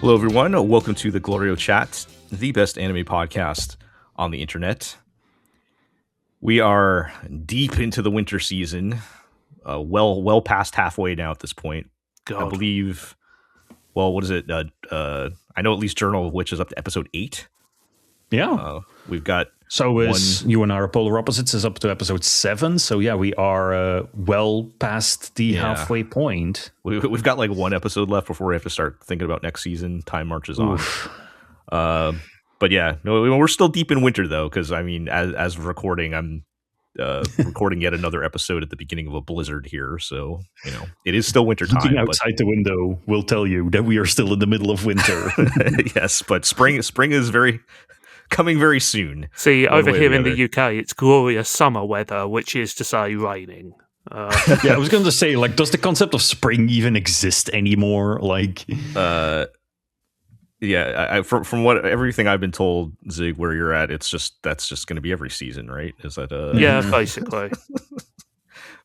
Hello, everyone. Welcome to the GLORIO Chat, the best anime podcast on the internet. We are deep into the winter season, well past halfway now at this point. God. I believe, well, what is it? I know at least Journal of Witch is up to episode 8. Yeah. We've got... So is You and Our Polar Opposites is up to episode 7. So yeah, we are well past the halfway point. We've got like one episode left before we have to start thinking about next season. Time marches on. But yeah, no, we're still deep in winter though, because I mean, as of recording, I'm recording yet another episode at the beginning of a blizzard here. So, you know, it is still winter time. Looking outside the window will tell you that we are still in the middle of winter. Yes, but spring is coming very soon. See, over here in the UK, it's glorious summer weather, which is to say raining. Yeah, I was going to say, like, does the concept of spring even exist anymore? Like, yeah, from what everything I've been told, Zig, where you're at, that's just going to be every season, right? Is that yeah, basically.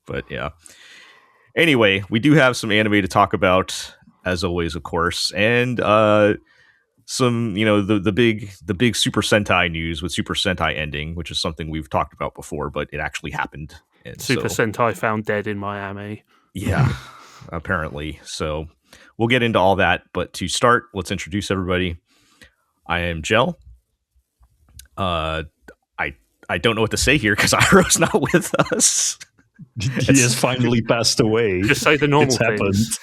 But yeah. Anyway, we do have some anime to talk about, as always, of course, and some, you know, the big Super Sentai news with Super Sentai ending, which is something we've talked about before, but it actually happened. And Super Sentai found dead in Miami. Yeah, apparently. So we'll get into all that, but to start, let's introduce everybody. I am Jel. I don't know what to say here because Iroh's not with us. He has finally passed away. Just say the normal things.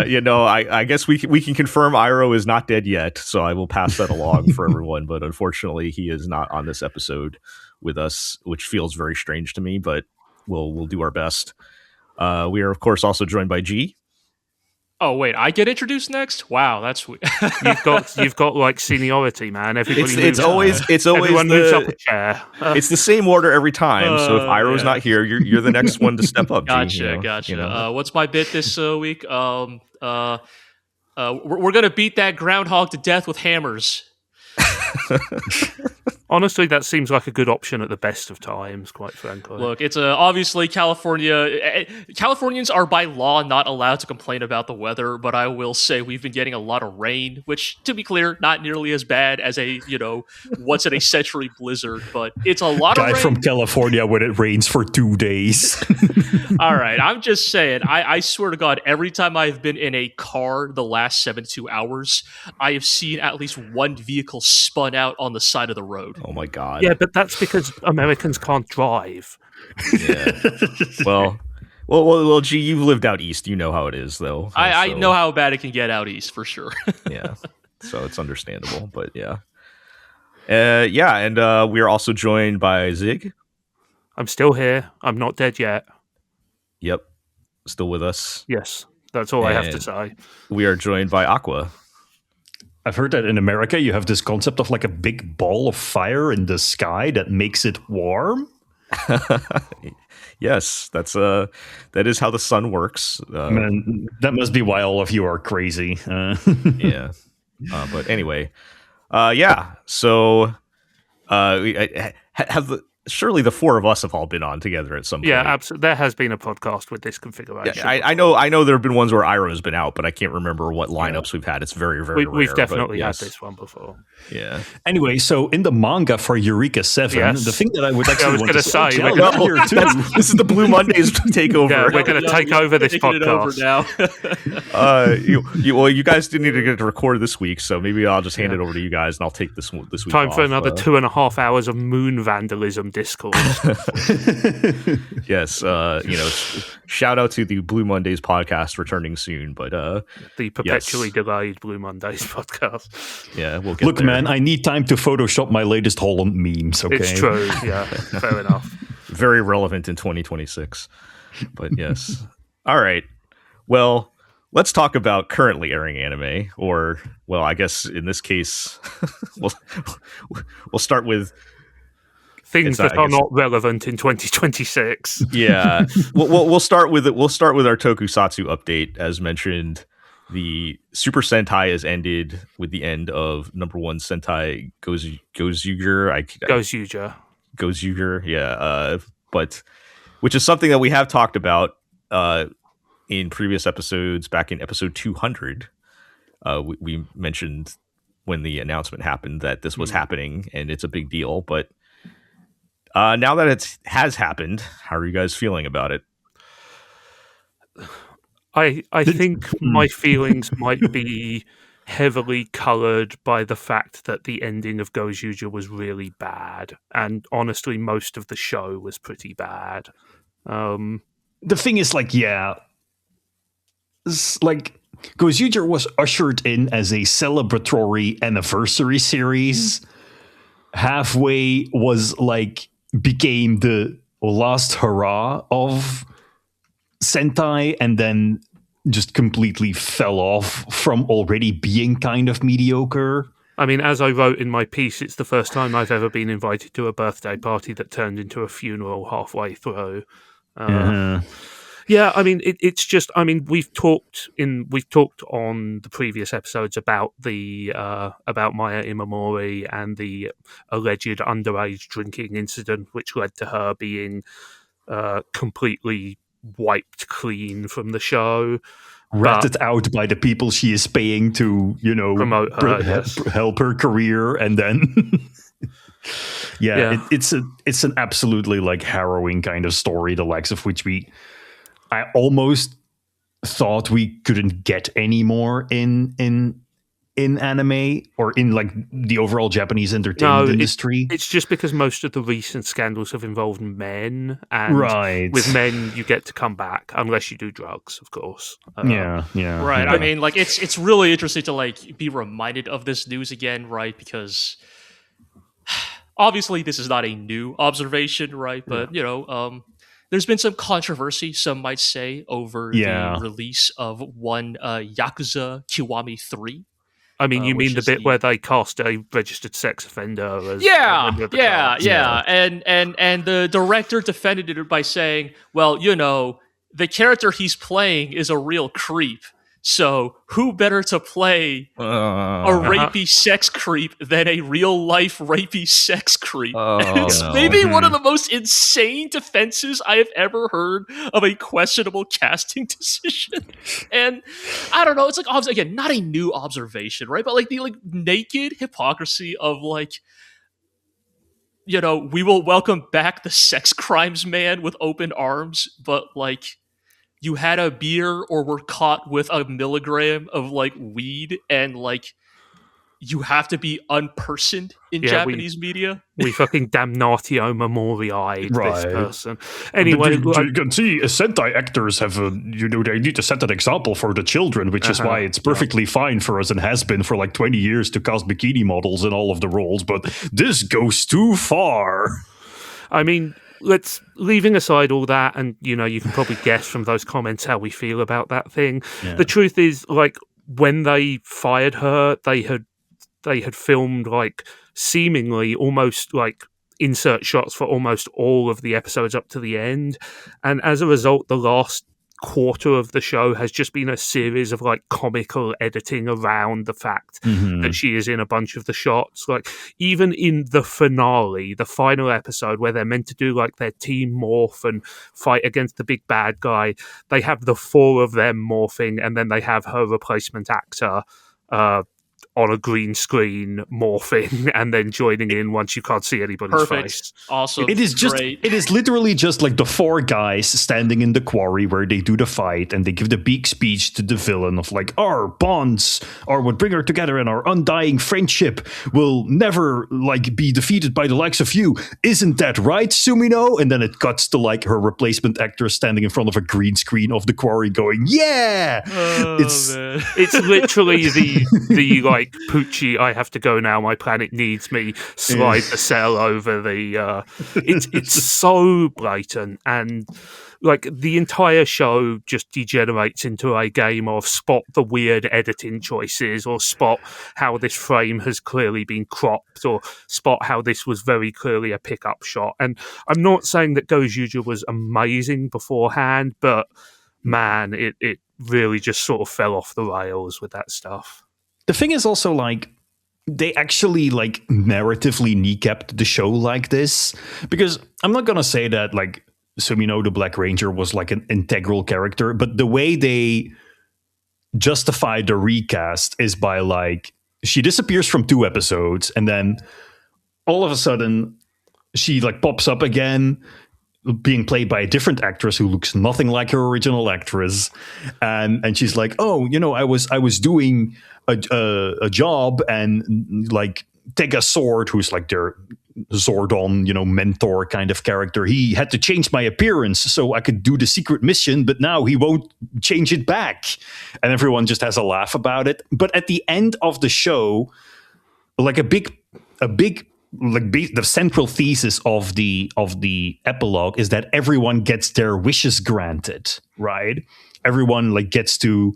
You know, I guess we can confirm Iroh is not dead yet, so I will pass that along for everyone. But unfortunately, he is not on this episode with us, which feels very strange to me. But we'll do our best. We are, of course, also joined by G. Oh wait, I get introduced next? Wow, that's weird. You've got like seniority, man. Everybody it's always everyone moves up a chair. It's the same order every time. So if Iroh's not here, you're the next one to step up. Gotcha, G, gotcha. You know? What's my bit this week? We're gonna beat that groundhog to death with hammers. Honestly, that seems like a good option at the best of times, quite frankly. Look, it's obviously California. Californians are by law not allowed to complain about the weather, but I will say we've been getting a lot of rain, which, to be clear, not nearly as bad as a, once in a century blizzard, but it's a lot of rain. Guy from California when it rains for 2 days. All right, I'm just saying, I swear to God, every time I've been in a car the last 72 hours, I have seen at least one vehicle spun out on the side of the road. Oh my God. Yeah, but that's because Americans can't drive. Yeah. Well, G, you've lived out east. You know how it is, though. I know how bad it can get out east, for sure. Yeah. So it's understandable, but yeah. And we are also joined by Zig. I'm still here. I'm not dead yet. Yep. Still with us. Yes. That's all I have to say. We are joined by Aqua. I've heard that in America you have this concept of like a big ball of fire in the sky that makes it warm. Yes, that is how the sun works. Man, that must be why all of you are crazy. Yeah. But anyway, yeah. So surely the four of us have all been on together at some point. Yeah, absolutely. There has been a podcast with this configuration. Yeah, I know there have been ones where Iroh has been out, but I can't remember what lineups we've had. It's very, very rare. We've definitely had this one before. Yeah. Anyway, so in the manga for Eureka 7, the thing that I would actually want to say... This is the Blue Mondays takeover. Yeah, we're going to take over this podcast now. You guys didn't need to get to record this week, so maybe I'll just hand it over to you guys, and I'll take this week Time off. for another 2.5 hours of moon vandalism discourse. Yes, shout out to the Blue Mondays podcast returning soon, but the perpetually delayed Blue Mondays podcast. Yeah, we'll get Look, there. man, I need time to Photoshop my latest Holland memes. Okay, it's true. Yeah, fair enough. Very relevant in 2026. But yes, all right. Well, let's talk about currently airing anime, or well, I guess in this case, we'll start with. Things that are not relevant in 2026. Yeah, we'll start with it. We'll start with our Tokusatsu update. As mentioned, the Super Sentai has ended with the end of number 1 Sentai Gozyuger. Gozyuger, yeah. But which is something that we have talked about in previous episodes. Back in episode 200, We mentioned when the announcement happened that this was happening, and it's a big deal. But now that it has happened, how are you guys feeling about it? I think my feelings might be heavily coloured by the fact that the ending of Gozyuger was really bad, and honestly, most of the show was pretty bad. The thing is, like, Gozyuger was ushered in as a celebratory anniversary series. Halfway was like became the last hurrah of Sentai, and then just completely fell off from already being kind of mediocre. I mean, as I wrote in my piece, it's the first time I've ever been invited to a birthday party that turned into a funeral halfway through. Yeah, I mean, it's just. I mean, we've talked on the previous episodes about the about Maya Imamori and the alleged underage drinking incident, which led to her being completely wiped clean from the show, ratted out by the people she is paying to, promote her, help her career, and then it's an absolutely like harrowing kind of story, the likes of which I almost thought we couldn't get any more in anime or in like the overall Japanese entertainment industry. It's just because most of the recent scandals have involved men, and with men you get to come back unless you do drugs, of course. Right. I mean, like it's really interesting to like be reminded of this news again, right? Because obviously this is not a new observation, right? But there's been some controversy, some might say, over the release of one Yakuza Kiwami 3. I mean, you mean the bit where they cast a registered sex offender as and the director defended it by saying, well, the character he's playing is a real creep. So who better to play a rapey sex creep than a real life rapey sex creep? It's maybe one of the most insane defenses I have ever heard of a questionable casting decision. And I don't know, it's like, again, not a new observation, right? But like the naked hypocrisy of like, we will welcome back the sex crimes man with open arms, but like, you had a beer or were caught with a milligram of like weed, and like you have to be unpersoned in Japanese media. We fucking damnatio memoriae this person. Anyway, you can see Sentai actors have they need to set an example for the children, which is why it's perfectly fine for us and has been for like 20 years to cast bikini models in all of the roles, but this goes too far. I mean, leaving aside all that, and you can probably guess from those comments how we feel about that thing. The truth is, like, when they fired her, they had filmed like seemingly almost like insert shots for almost all of the episodes up to the end, and as a result, the last quarter of the show has just been a series of like comical editing around the fact that she is in a bunch of the shots. Like even in the finale, the final episode where they're meant to do like their team morph and fight against the big bad guy, they have the four of them morphing, and then they have her replacement actor on a green screen morphing and then joining in once you can't see anybody's face. Awesome. It is literally just like the four guys standing in the quarry where they do the fight, and they give the big speech to the villain of like, our bonds are what bring her together, and our undying friendship will never like be defeated by the likes of you. Isn't that right, Sumino? And then it cuts to like her replacement actor standing in front of a green screen of the quarry going, yeah! It's literally the like Poochie, I have to go now, my planet needs me, slide the cell over the it's so blatant, and like the entire show just degenerates into a game of spot the weird editing choices, or spot how this frame has clearly been cropped, or spot how this was very clearly a pickup shot. And I'm not saying that Gozyuger was amazing beforehand, but man, it really just sort of fell off the rails with that stuff. The thing is also like, they actually like narratively kneecapped the show like this, because I'm not gonna say that like Sumino the Black Ranger was like an integral character, but the way they justify the recast is by like she disappears from 2 episodes and then all of a sudden she like pops up again, being played by a different actress who looks nothing like her original actress, and she's like, oh, I was doing a job, and like Tega Sword, who's like their Zordon, mentor kind of character, he had to change my appearance so I could do the secret mission, but now he won't change it back, and everyone just has a laugh about it. But at the end of the show, like a big the central thesis of the epilogue is that everyone gets their wishes granted, right? Everyone like gets to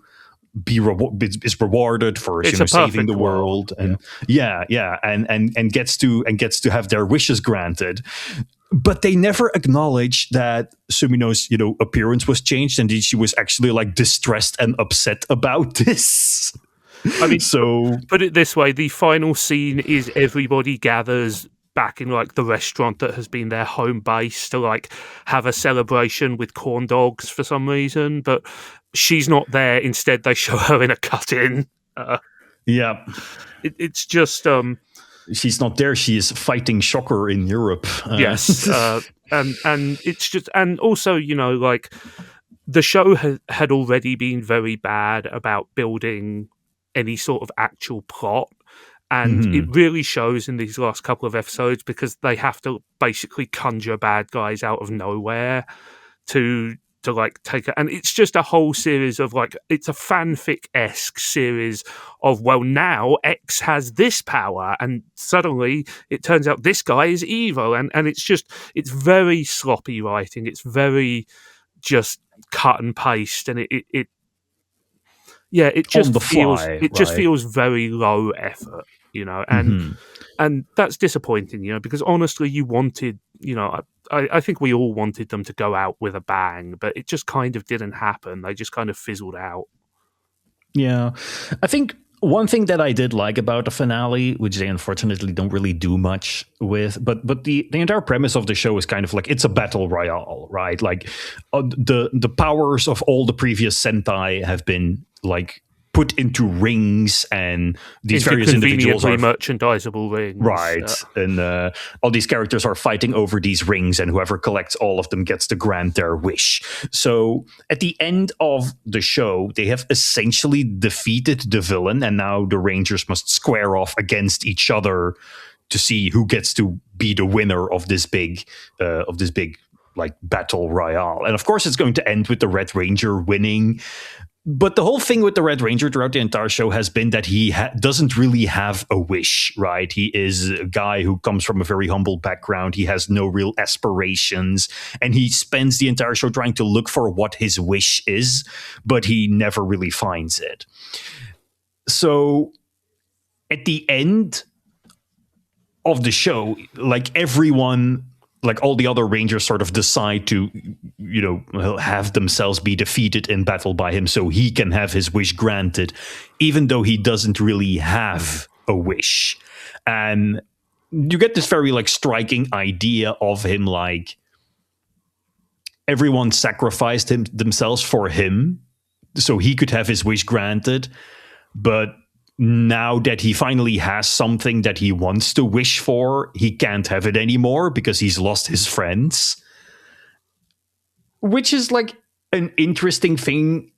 is rewarded for saving the world, and and gets to have their wishes granted. But they never acknowledge that Sumino's appearance was changed, and she was actually like distressed and upset about this. I mean, so put it this way: the final scene is everybody gathers back in like the restaurant that has been their home base to like have a celebration with corn dogs for some reason, but she's not there. Instead, they show her in a cut-in. It's just she's not there. She is fighting Shocker in Europe. Yes, and it's just, and also like the show had already been very bad about building any sort of actual plot, and it really shows in these last couple of episodes because they have to basically conjure bad guys out of nowhere to like take it, and it's just a whole series of like, it's a fanfic-esque series of, well, now X has this power and suddenly it turns out this guy is evil, and it's very sloppy writing, it's very just cut and paste, and it just feels just feels very low effort, and that's disappointing, because honestly, you wanted, I think we all wanted them to go out with a bang, but it just kind of didn't happen. They just kind of fizzled out. Yeah, I think one thing that I did like about the finale, which they unfortunately don't really do much with, but the entire premise of the show is kind of like, it's a battle royale, right? Like the powers of all the previous Sentai have been like put into rings, and these various individuals are merchandisable rings, right? And all these characters are fighting over these rings, and whoever collects all of them gets to grant their wish. So at the end of the show, they have essentially defeated the villain, and now the Rangers must square off against each other to see who gets to be the winner of this big like battle royale. And of course, it's going to end with the Red Ranger winning. But the whole thing with the Red Ranger throughout the entire show has been that he doesn't really have a wish, right? He is a guy who comes from a very humble background. He has no real aspirations, and he spends the entire show trying to look for what his wish is, but he never really finds it. So at the end of the show, like everyone, like all the other Rangers sort of decide to, have themselves be defeated in battle by him so he can have his wish granted, even though he doesn't really have a wish. And you get this very like striking idea of him, like everyone sacrificed themselves for him so he could have his wish granted. But now that he finally has something that he wants to wish for, he can't have it anymore because he's lost his friends. Which is like an interesting thing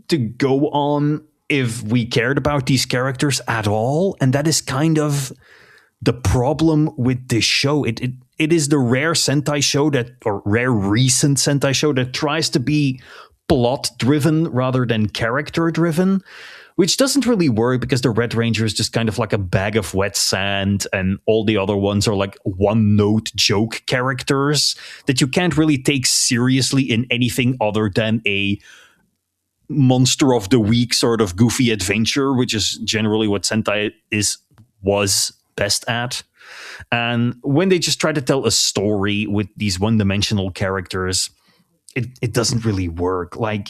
to go on if we cared about these characters at all. And that is kind of the problem with this show. It is the rare Sentai show rare recent Sentai show that tries to be plot driven rather than character driven, which doesn't really work because the Red Ranger is just kind of like a bag of wet sand, and all the other ones are like one-note joke characters that you can't really take seriously in anything other than a monster of the week sort of goofy adventure, which is generally what Sentai was best at. And when they just try to tell a story with these one-dimensional characters, it doesn't really work. Like,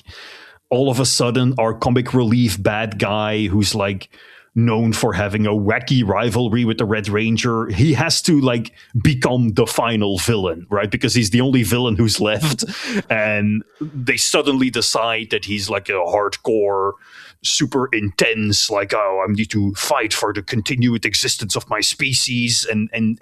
all of a sudden, our comic relief bad guy who's like known for having a wacky rivalry with the Red Ranger, he has to like become the final villain, right? Because he's the only villain who's left. And they suddenly decide that he's like a hardcore, super intense, like, oh, I need to fight for the continued existence of my species. And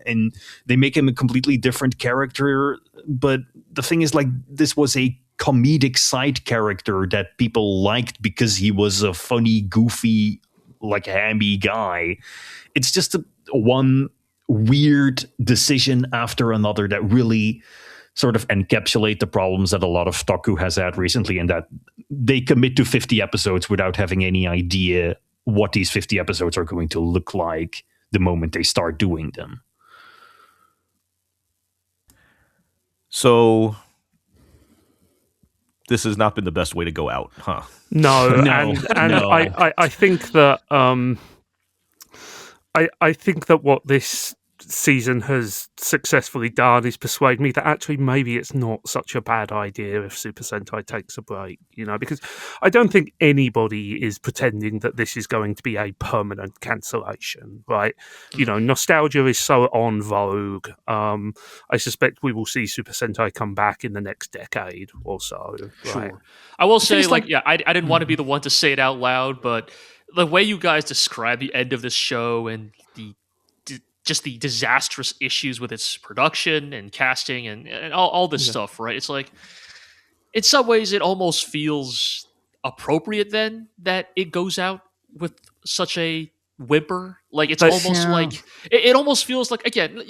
they make him a completely different character. But the thing is, like, this was a comedic side character that people liked because he was a funny, goofy, like hammy guy. It's just one weird decision after another that really sort of encapsulate the problems that a lot of Toku has had recently, in that they commit to 50 episodes without having any idea what these 50 episodes are going to look like the moment they start doing them. So this has not been the best way to go out, huh? No, No, and no. I think that I think that what this season has successfully done is persuade me that actually maybe it's not such a bad idea if Super Sentai takes a break, because I don't think anybody is pretending that this is going to be a permanent cancellation, right? Nostalgia is so on vogue. I suspect we will see Super Sentai come back in the next decade or so. Right? Sure. I will say, I didn't want to be the one to say it out loud, but the way you guys describe the end of this show and just the disastrous issues with its production and casting and all this stuff, right? It's like, in some ways, it almost feels appropriate then that it goes out with such a whimper. Like, it's almost like it almost feels like, again,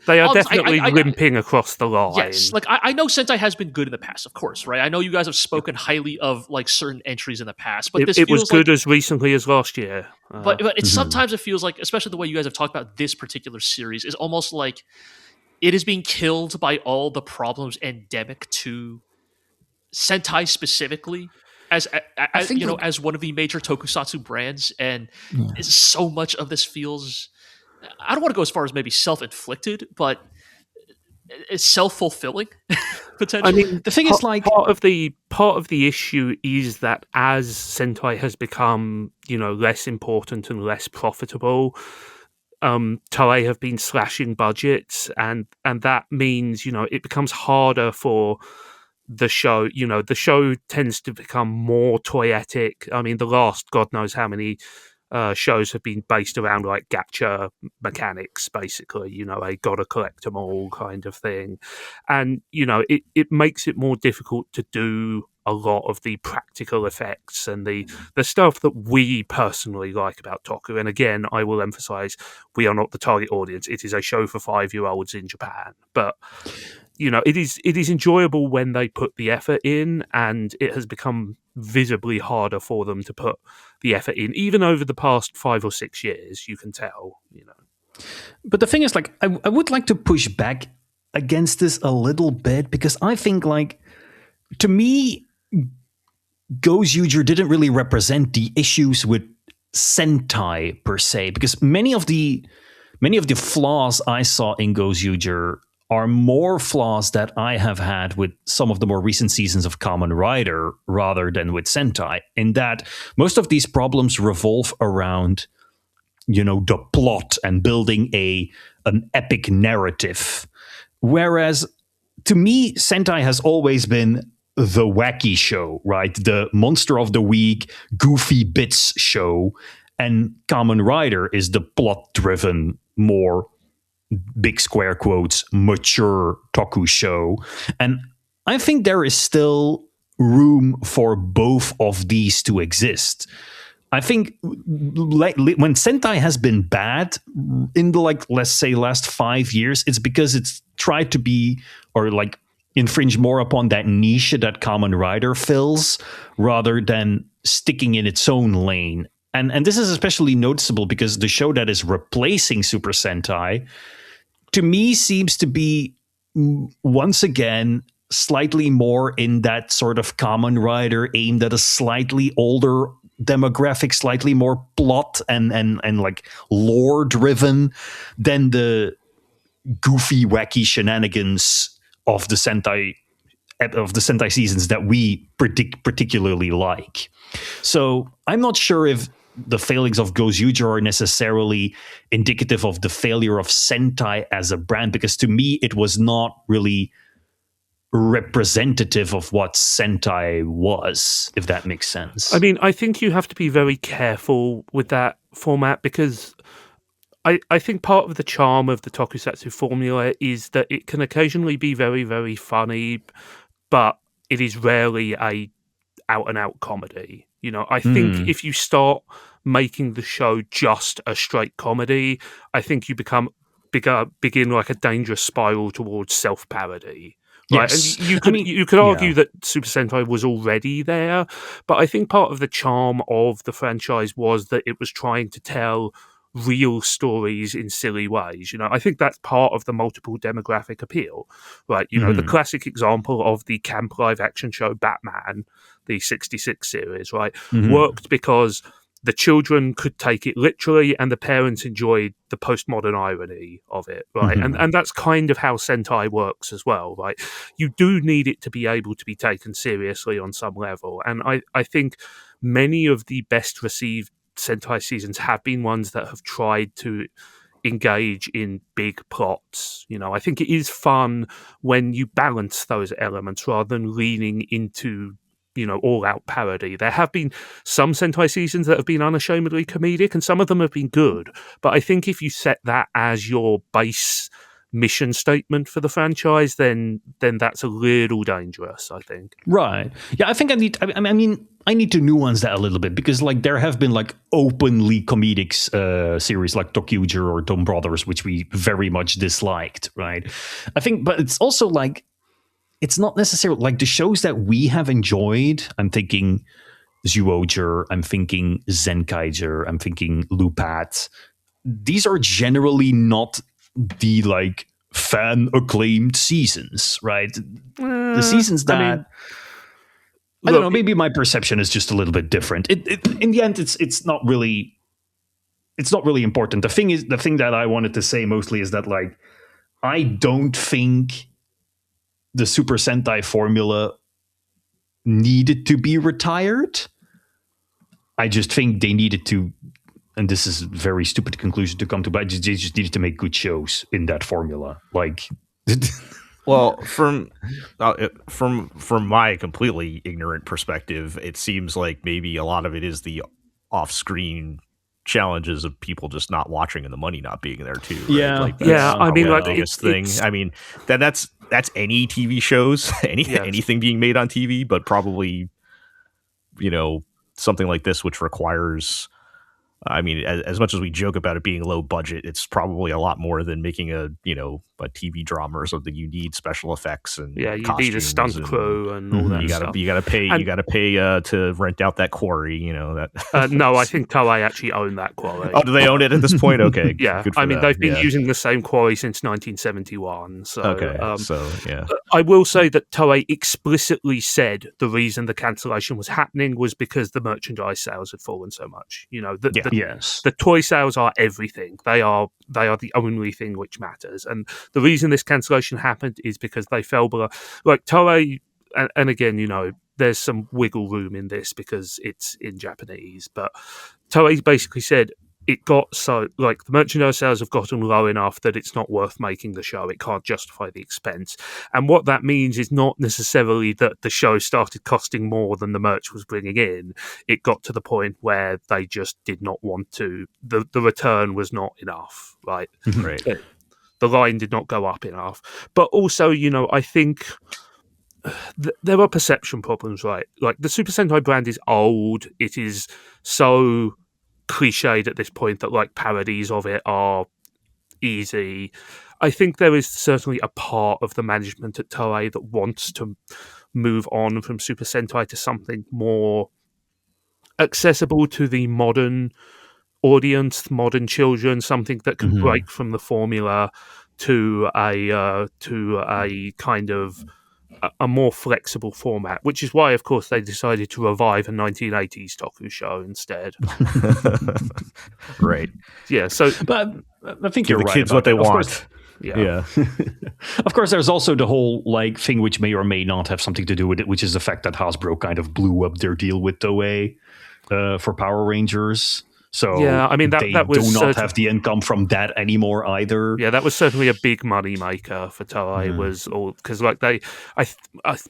they are definitely limping across the line. Yes, like I know Sentai has been good in the past, of course, right? I know you guys have spoken highly of like certain entries in the past, but it was good as recently as last year. But sometimes it feels like, especially the way you guys have talked about this particular series, is almost like it is being killed by all the problems endemic to Sentai specifically. As one of the major tokusatsu brands, and so much of this feels, I don't want to go as far as maybe self-inflicted, but it's self-fulfilling potentially. I mean, the thing is, like, part of the issue is that as Sentai has become, less important and less profitable, Toei have been slashing budgets, and that means, it becomes harder for the show. The show tends to become more toyetic. I mean, the last God knows how many shows have been based around like gacha mechanics, basically, a gotta collect them all kind of thing. And, it makes it more difficult to do a lot of the practical effects and the stuff that we personally like about Toku. And again, I will emphasize, we are not the target audience. It is a show for 5-year-olds in Japan. But it is enjoyable when they put the effort in, and it has become visibly harder for them to put the effort in, even over the past 5 or 6 years. You can tell, But the thing is, like, I would like to push back against this a little bit, because I think, like, to me, Gozyuger didn't really represent the issues with Sentai per se, because many of the flaws I saw in Gozyuger are more flaws that I have had with some of the more recent seasons of Kamen Rider rather than with Sentai, in that most of these problems revolve around, the plot and building an epic narrative. Whereas, to me, Sentai has always been the wacky show, right? The monster of the week, goofy bits show. And Kamen Rider is the plot-driven, more big square quotes, mature Toku show. And I think there is still room for both of these to exist. I think when Sentai has been bad in the, like, let's say last 5 years, it's because it's tried to be, or like infringe more upon that niche that Kamen Rider fills, rather than sticking in its own lane. And this is especially noticeable because the show that is replacing Super Sentai, to me, seems to be, once again, slightly more in that sort of Kamen Rider aimed at a slightly older demographic, slightly more plot and like lore driven than the goofy, wacky shenanigans of the Sentai seasons that we particularly like. So I'm not sure if the failings of Gozyuger are necessarily indicative of the failure of Sentai as a brand, because to me it was not really representative of what Sentai was, if that makes sense. I mean, I think you have to be very careful with that format, because I think part of the charm of the tokusatsu formula is that it can occasionally be very, very funny, but it is rarely a out-and-out comedy. You know, I think if you start making the show just a straight comedy, I think you begin like a dangerous spiral towards self-parody. Right, Yes. and you could argue that Super Sentai was already there, but I think part of the charm of the franchise was that it was trying to tell real stories in silly ways. You know, I think that's part of the multiple demographic appeal, right? You know, the classic example of the camp live action show Batman, the 66 series, right, worked because the children could take it literally and the parents enjoyed the postmodern irony of it, right? And that's kind of how Sentai works as well, right? You do need it to be able to be taken seriously on some level. And I think many of the best received Sentai seasons have been ones that have tried to engage in big plots. You know, I think it is fun when you balance those elements rather than leaning into, you know, all-out parody. There have been some Sentai seasons that have been unashamedly comedic, and some of them have been good. But I think if you set that as your base mission statement for the franchise, then that's a little dangerous, I think. Right. Yeah, I think I need to nuance that a little bit, because like there have been like openly comedic series like Gozyuger or Dome Brothers, which we very much disliked, right? I think, but it's also like, it's not necessarily like the shows that we have enjoyed. I'm thinking Zyuohger, I'm thinking Zenkaiger, I'm thinking Lupat. These are generally not the like fan acclaimed seasons, right? The seasons that I don't know, maybe my perception is just a little bit different. In the end, it's not really important. The thing that I wanted to say mostly is that like I don't think the Super Sentai formula needed to be retired. I just think they needed to, and this is a very stupid conclusion to come to, but they just needed to make good shows in that formula. Like, well, from my completely ignorant perspective, it seems like maybe a lot of it is the off-screen challenges of people just not watching and the money not being there too. Right? Yeah, like I mean, like the biggest thing. I mean, that's any TV shows, anything being made on TV, but probably, you know, something like this, which requires, I mean, as much as we joke about it being low budget, it's probably a lot more than making a TV drama or something. You need special effects and you need a stunt crew and all that stuff. You gotta pay to rent out that quarry. You know that. No, I think Toei actually own that quarry. Oh, do they own it at this point? Okay, yeah. I mean, they've been using the same quarry since 1971. So okay, so yeah. I will say that Toei explicitly said the reason the cancellation was happening was because the merchandise sales had fallen so much. You know, the toy sales are everything. They are the only thing which matters. And the reason this cancellation happened is because they fell below. Like Toei, and again, you know, there's some wiggle room in this because it's in Japanese, but Toei basically said it got so, like, the merchandise sales have gotten low enough that it's not worth making the show. It can't justify the expense. And what that means is not necessarily that the show started costing more than the merch was bringing in. It got to the point where they just did not want to. The return was not enough, right? Right. The line did not go up enough. But also, you know, I think there are perception problems, right? Like, the Super Sentai brand is old. It is so cliched at this point that like parodies of it are easy. I think there is certainly a part of the management at Toei that wants to move on from Super Sentai to something more accessible to the modern audience, modern children, something that can break from the formula to a kind of a more flexible format, which is why, of course, they decided to revive a 1980s Toku show instead. Right. Yeah. So, but I think give you're the right. Kids about what they that. want. Of course, yeah. Of course, there's also the whole like thing which may or may not have something to do with it, which is the fact that Hasbro kind of blew up their deal with Toei. for Power Rangers. So yeah, I mean they that was do not have the income from that anymore either. Yeah, that was certainly a big money maker for Toei. Was all because like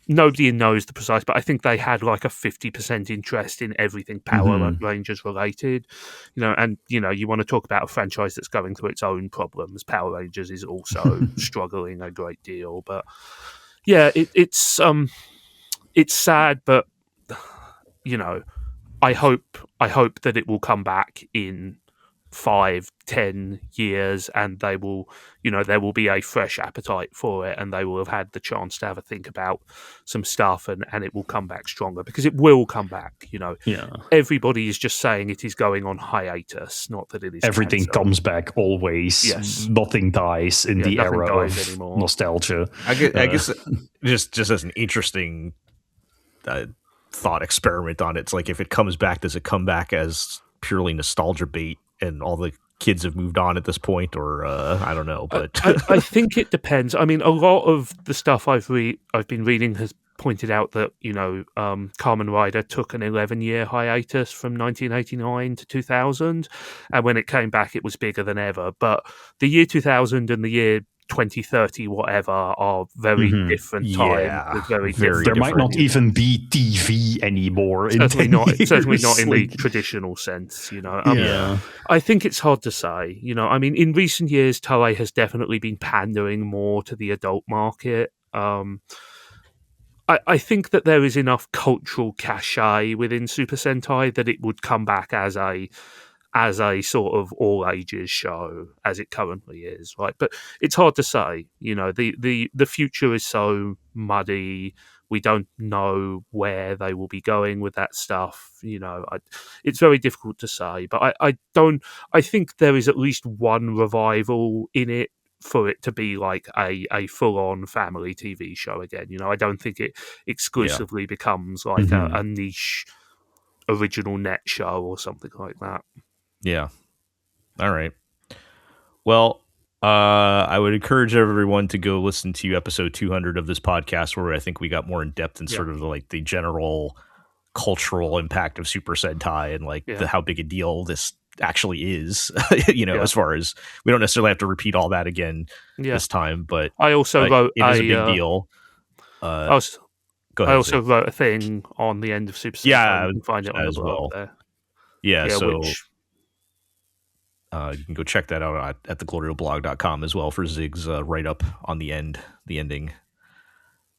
nobody knows the precise, but I think they had like a 50% interest in everything Power Rangers related. And you want to talk about a franchise that's going through its own problems. Power Rangers is also struggling a great deal, but yeah, it's sad, but I hope that it will come back in 5-10 years, and there will be a fresh appetite for it, and they will have had the chance to have a think about some stuff, and it will come back stronger, because it will come back. Yeah. Everybody is just saying it is going on hiatus, not that it is everything cancer. comes back always. Yes. Nothing dies in the era of anymore. nostalgia. I guess just as an interesting thought experiment on it, it's like, if it comes back, does it come back as purely nostalgia bait and all the kids have moved on at this point, or I don't know, but I think it depends. I mean, a lot of the stuff I've been reading has pointed out that Kamen Rider took an 11-year hiatus from 1989 to 2000, and when it came back, it was bigger than ever. But the year 2000 and the year 2030 whatever are very different times with very different. There might not even be TV anymore. Certainly not in the Like, traditional sense. yeah. I think it's hard to say. I mean, in recent years, Toei has definitely been pandering more to the adult market. I think that there is enough cultural cachet within Super Sentai that it would come back as a sort of all ages show, as it currently is, right? But it's hard to say. The future is so muddy. We don't know where they will be going with that stuff. It's very difficult to say. But I think there is at least one revival in it for it to be like a full-on family TV show again. I don't think it exclusively becomes like a niche original net show or something like that. Yeah. All right. Well, I would encourage everyone to go listen to episode 200 of this podcast, where I think we got more in depth in sort of the general cultural impact of Super Sentai and how big a deal this actually is. As far as we don't necessarily have to repeat all that again this time, but I also wrote it is a big deal. I also wrote a thing on the end of Super Sentai. Yeah, you can find it on the blog there. Yeah, so you can go check that out at theglorioblog.com as well for Zig's write-up on the ending.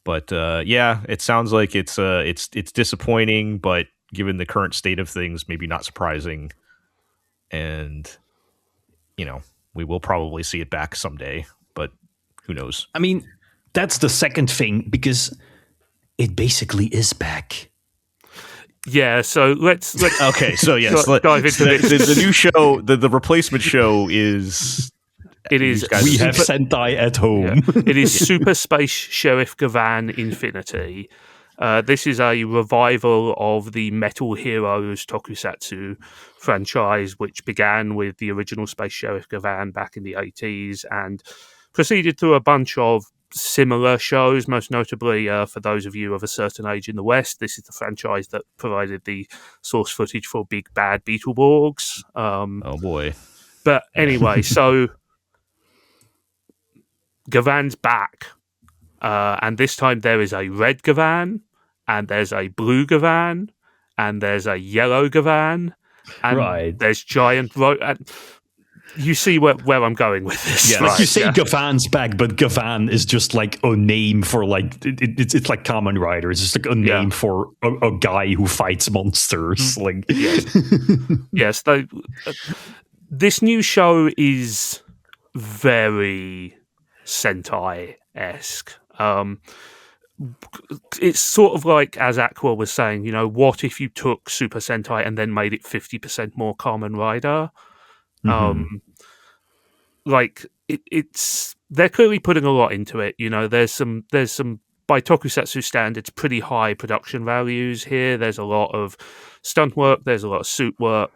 But it sounds like it's disappointing, but given the current state of things, maybe not surprising. And, we will probably see it back someday, but who knows? I mean, that's the second thing, because it basically is back. Yeah, so let's okay. So yes, dive into this. The new show, the replacement show is. It is. We have Sentai at home. Yeah. It is Super Space Sheriff Gavan Infinity. This is a revival of the Metal Heroes tokusatsu franchise, which began with the original Space Sheriff Gavan back in the 80s and proceeded through a bunch of similar shows, most notably for those of you of a certain age in the West. This is the franchise that provided the source footage for Big Bad Beetleborgs. Oh boy. But anyway, so Gavan's back, and this time there is a red Gavan, and there's a blue Gavan, and there's a yellow Gavan, and there's giant you see where I'm going with this. Yeah, you say Gavan's back, but Gavan is just like a name for it's like Kamen Rider. It's just like a name for a guy who fights monsters. Like yes, this new show is very Sentai-esque. It's sort of like, as Aqua was saying, what if you took Super Sentai and then made it 50% more Kamen Rider? It's they're clearly putting a lot into it. There's some by tokusatsu standards pretty high production values here. There's a lot of stunt work. There's a lot of suit work.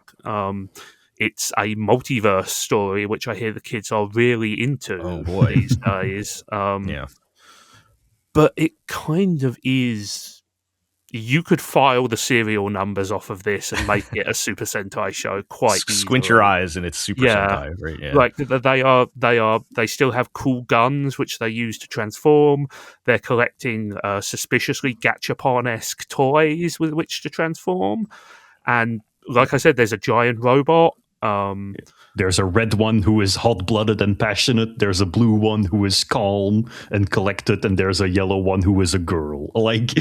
It's a multiverse story, which I hear the kids are really into these days. But it kind of is you could file the serial numbers off of this and make it a Super Sentai show quite easily. Squint your eyes and it's Super Sentai, right? Yeah. Like they still have cool guns which they use to transform. They're collecting suspiciously Gachapon-esque toys with which to transform. And like I said, there's a giant robot. There's a red one who is hot-blooded and passionate. There's a blue one who is calm and collected, and there's a yellow one who is a girl. Like,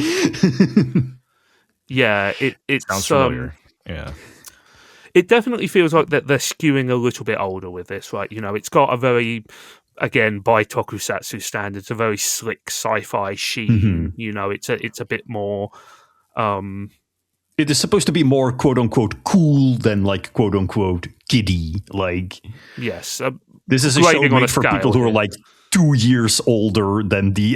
yeah, it sounds familiar. Yeah, it definitely feels like that they're skewing a little bit older with this, right? You know, it's got a very, again, by tokusatsu standards, a very slick sci-fi sheen. You know, it's a bit more. It is supposed to be more quote unquote cool than like quote unquote kiddie. Like, yes, this is a show made for people who are like 2 years older than the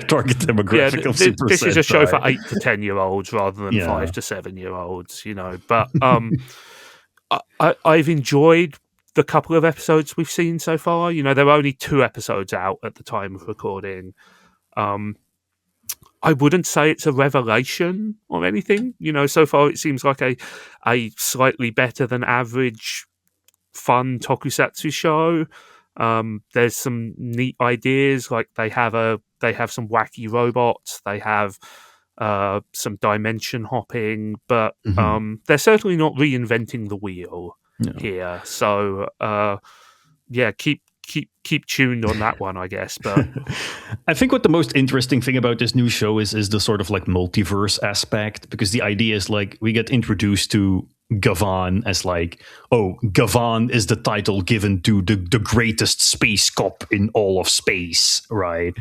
target demographic of Super This Sentai. is a show for 8 to 10 year olds rather than 5 to 7 year olds. You know, but I've enjoyed the couple of episodes we've seen so far. You know, there are only 2 episodes out at the time of recording. I wouldn't say it's a revelation or anything. You know, so far it seems like a slightly better than average fun tokusatsu show. There's some neat ideas, like they have some wacky robots. They have some dimension hopping, but they're certainly not reinventing the wheel here. So yeah, keep tuned on that one, I guess. But I think what the most interesting thing about this new show is the sort of like multiverse aspect, because the idea is like we get introduced to Gavan as like, oh, Gavan is the title given to the greatest space cop in all of space, right?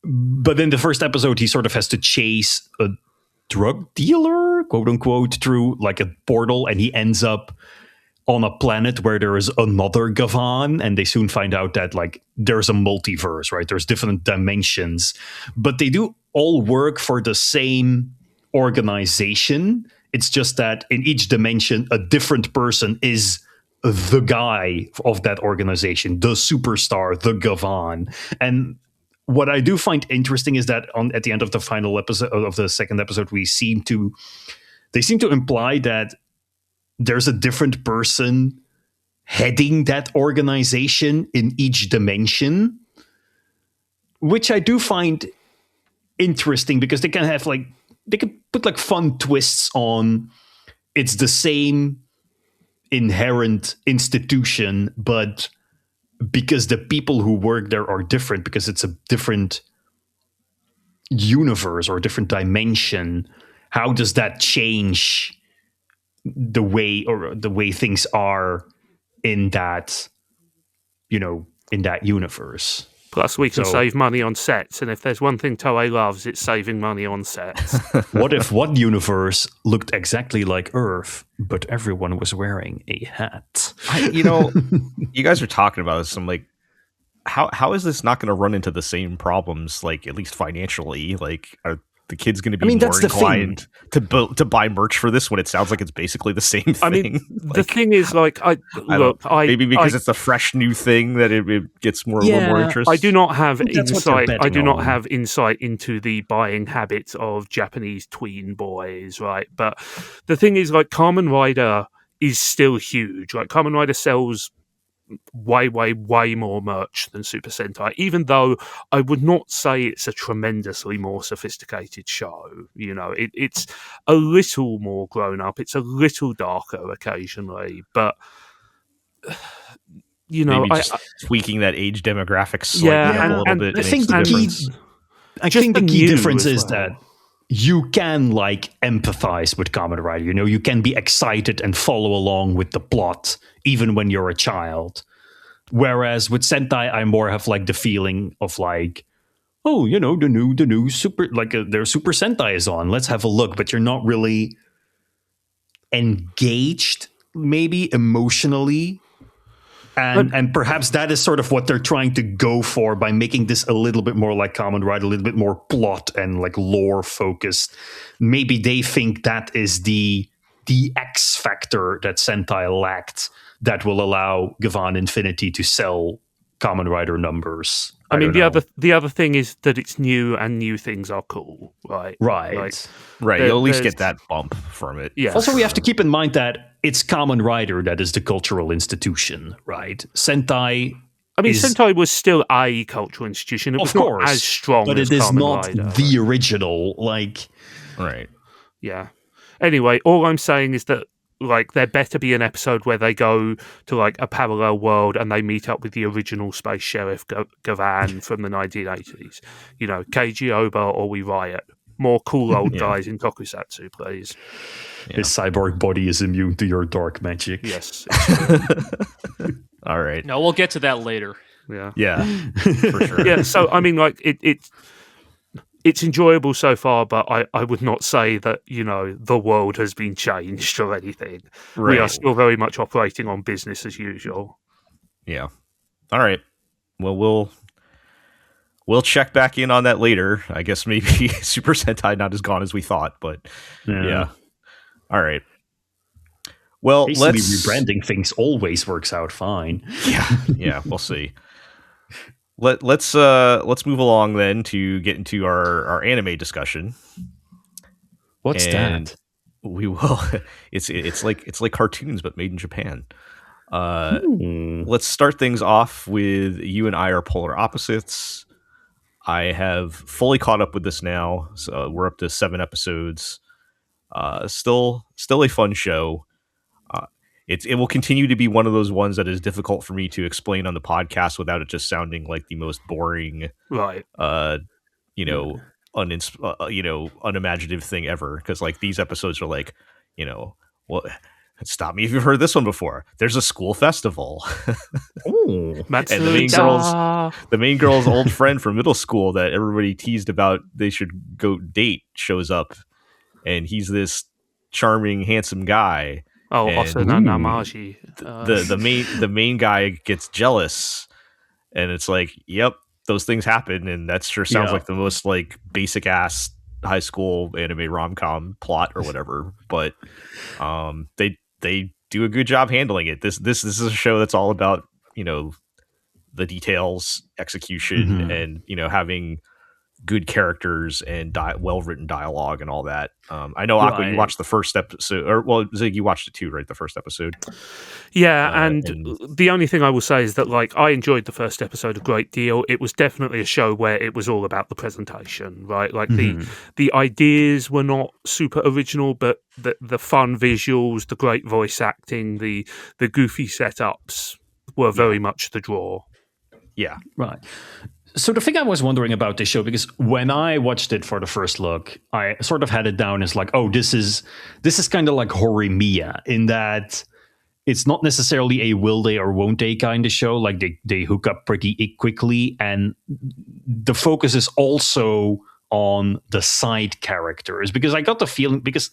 But in the first episode, he sort of has to chase a drug dealer, quote unquote, through like a portal, and he ends up on a planet where there is another Gavan, and they soon find out that like there's a multiverse, right? There's different dimensions, but they do all work for the same organization. It's just that in each dimension, a different person is the guy of that organization, the superstar, the Gavan. And what I do find interesting is that at the end of the final episode of the second episode, they seem to imply that there's a different person heading that organization in each dimension, which I do find interesting because they can put like fun twists on it's the same inherent institution, but because the people who work there are different, because it's a different universe or a different dimension, how does that change the way things are in that, in that universe? Plus, we can save money on sets, and if there's one thing Toei loves, it's saving money on sets. What if one universe looked exactly like Earth, but everyone was wearing a hat? You guys are talking about this. I'm like, how is this not going to run into the same problems? Like, at least financially, like, are the kids going to be more inclined to buy merch for this when it sounds like it's basically the same thing? I mean, the thing is, like, maybe because it's a fresh new thing that it gets more interest. I do not have insight. I do not have insight into the buying habits of Japanese tween boys, right? But the thing is, like, Kamen Rider is still huge. Like, Kamen Rider sells way more merch than Super Sentai, even though I would not say it's a tremendously more sophisticated show. It's a little more grown up, it's a little darker occasionally, but maybe just tweaking that age demographic slightly up a little bit. I think the key difference is that you can like empathize with Kamen Rider. You can be excited and follow along with the plot even when you're a child. Whereas with Sentai, I more have like the feeling of like, oh, the new super, like their Super Sentai is on. Let's have a look. But you're not really engaged, maybe emotionally. And perhaps that is sort of what they're trying to go for by making this a little bit more like Kamen Rider, a little bit more plot and like lore focused. Maybe they think that is the X factor that Sentai lacked that will allow Gavan Infinity to sell Kamen Rider numbers. I mean, don't know. the other thing is that it's new, and new things are cool, right? Right. Like, Right. You'll at least get that bump from it. Yeah. Also, we have to keep in mind that it's Kamen Rider that is the cultural institution, right? Sentai. I mean, Sentai was still a cultural institution. It was not as strong, but as it is Kamen not Rider, the original. Like, right. Yeah. Anyway, all I'm saying is that like there better be an episode where they go to like a parallel world and they meet up with the original space sheriff Gavan from the 1980s. You know, Keiji Oba or We Riot. More cool old guys in tokusatsu, please. Yeah. His cyborg body is immune to your dark magic. Yes. All right. No, we'll get to that later. Yeah. Yeah. For sure. Yeah. So I mean, like it's enjoyable so far, but I would not say that, you know, the world has been changed or anything. Right. We are still very much operating on business as usual. Yeah. All right. Well, we'll check back in on that later. I guess maybe Super Sentai not as gone as we thought, but yeah. All right. Well, basically rebranding things always works out fine. Yeah, we'll see. Let's move along then to get into our anime discussion. What's that? We will. It's like cartoons but made in Japan. Let's start things off with you and I are polar opposites. I have fully caught up with this now, so we're up to 7 episodes. Still a fun show. It will continue to be one of those ones that is difficult for me to explain on the podcast without it just sounding like the most boring, right? Unimaginative thing ever. Because like these episodes are like, well, stop me if you've heard this one before. There's a school festival. And the main girl's old friend from middle school that everybody teased about they should go date shows up, and he's this charming, handsome guy. Oh, Osuna Namaji. The main guy gets jealous, and it's like, yep, those things happen, and that sure sounds like the most like basic ass high school anime rom-com plot or whatever. But they do a good job handling it. This is a show that's all about the details, execution, and having good characters and well-written dialogue and all that. I know, Aqua, you watched the first episode, or well, Zig, you watched it too, right? The first episode. Yeah, and the only thing I will say is that like I enjoyed the first episode a great deal. It was definitely a show where it was all about the presentation, right? Like the ideas were not super original, but the fun visuals, the great voice acting, the goofy setups were very much the draw. Yeah, right. So the thing I was wondering about this show, because when I watched it for the first look, I sort of had it down as like, oh, this is kind of like Horimiya in that it's not necessarily a will they or won't they kind of show. Like they hook up pretty quickly, and the focus is also on the side characters, because I got the feeling, because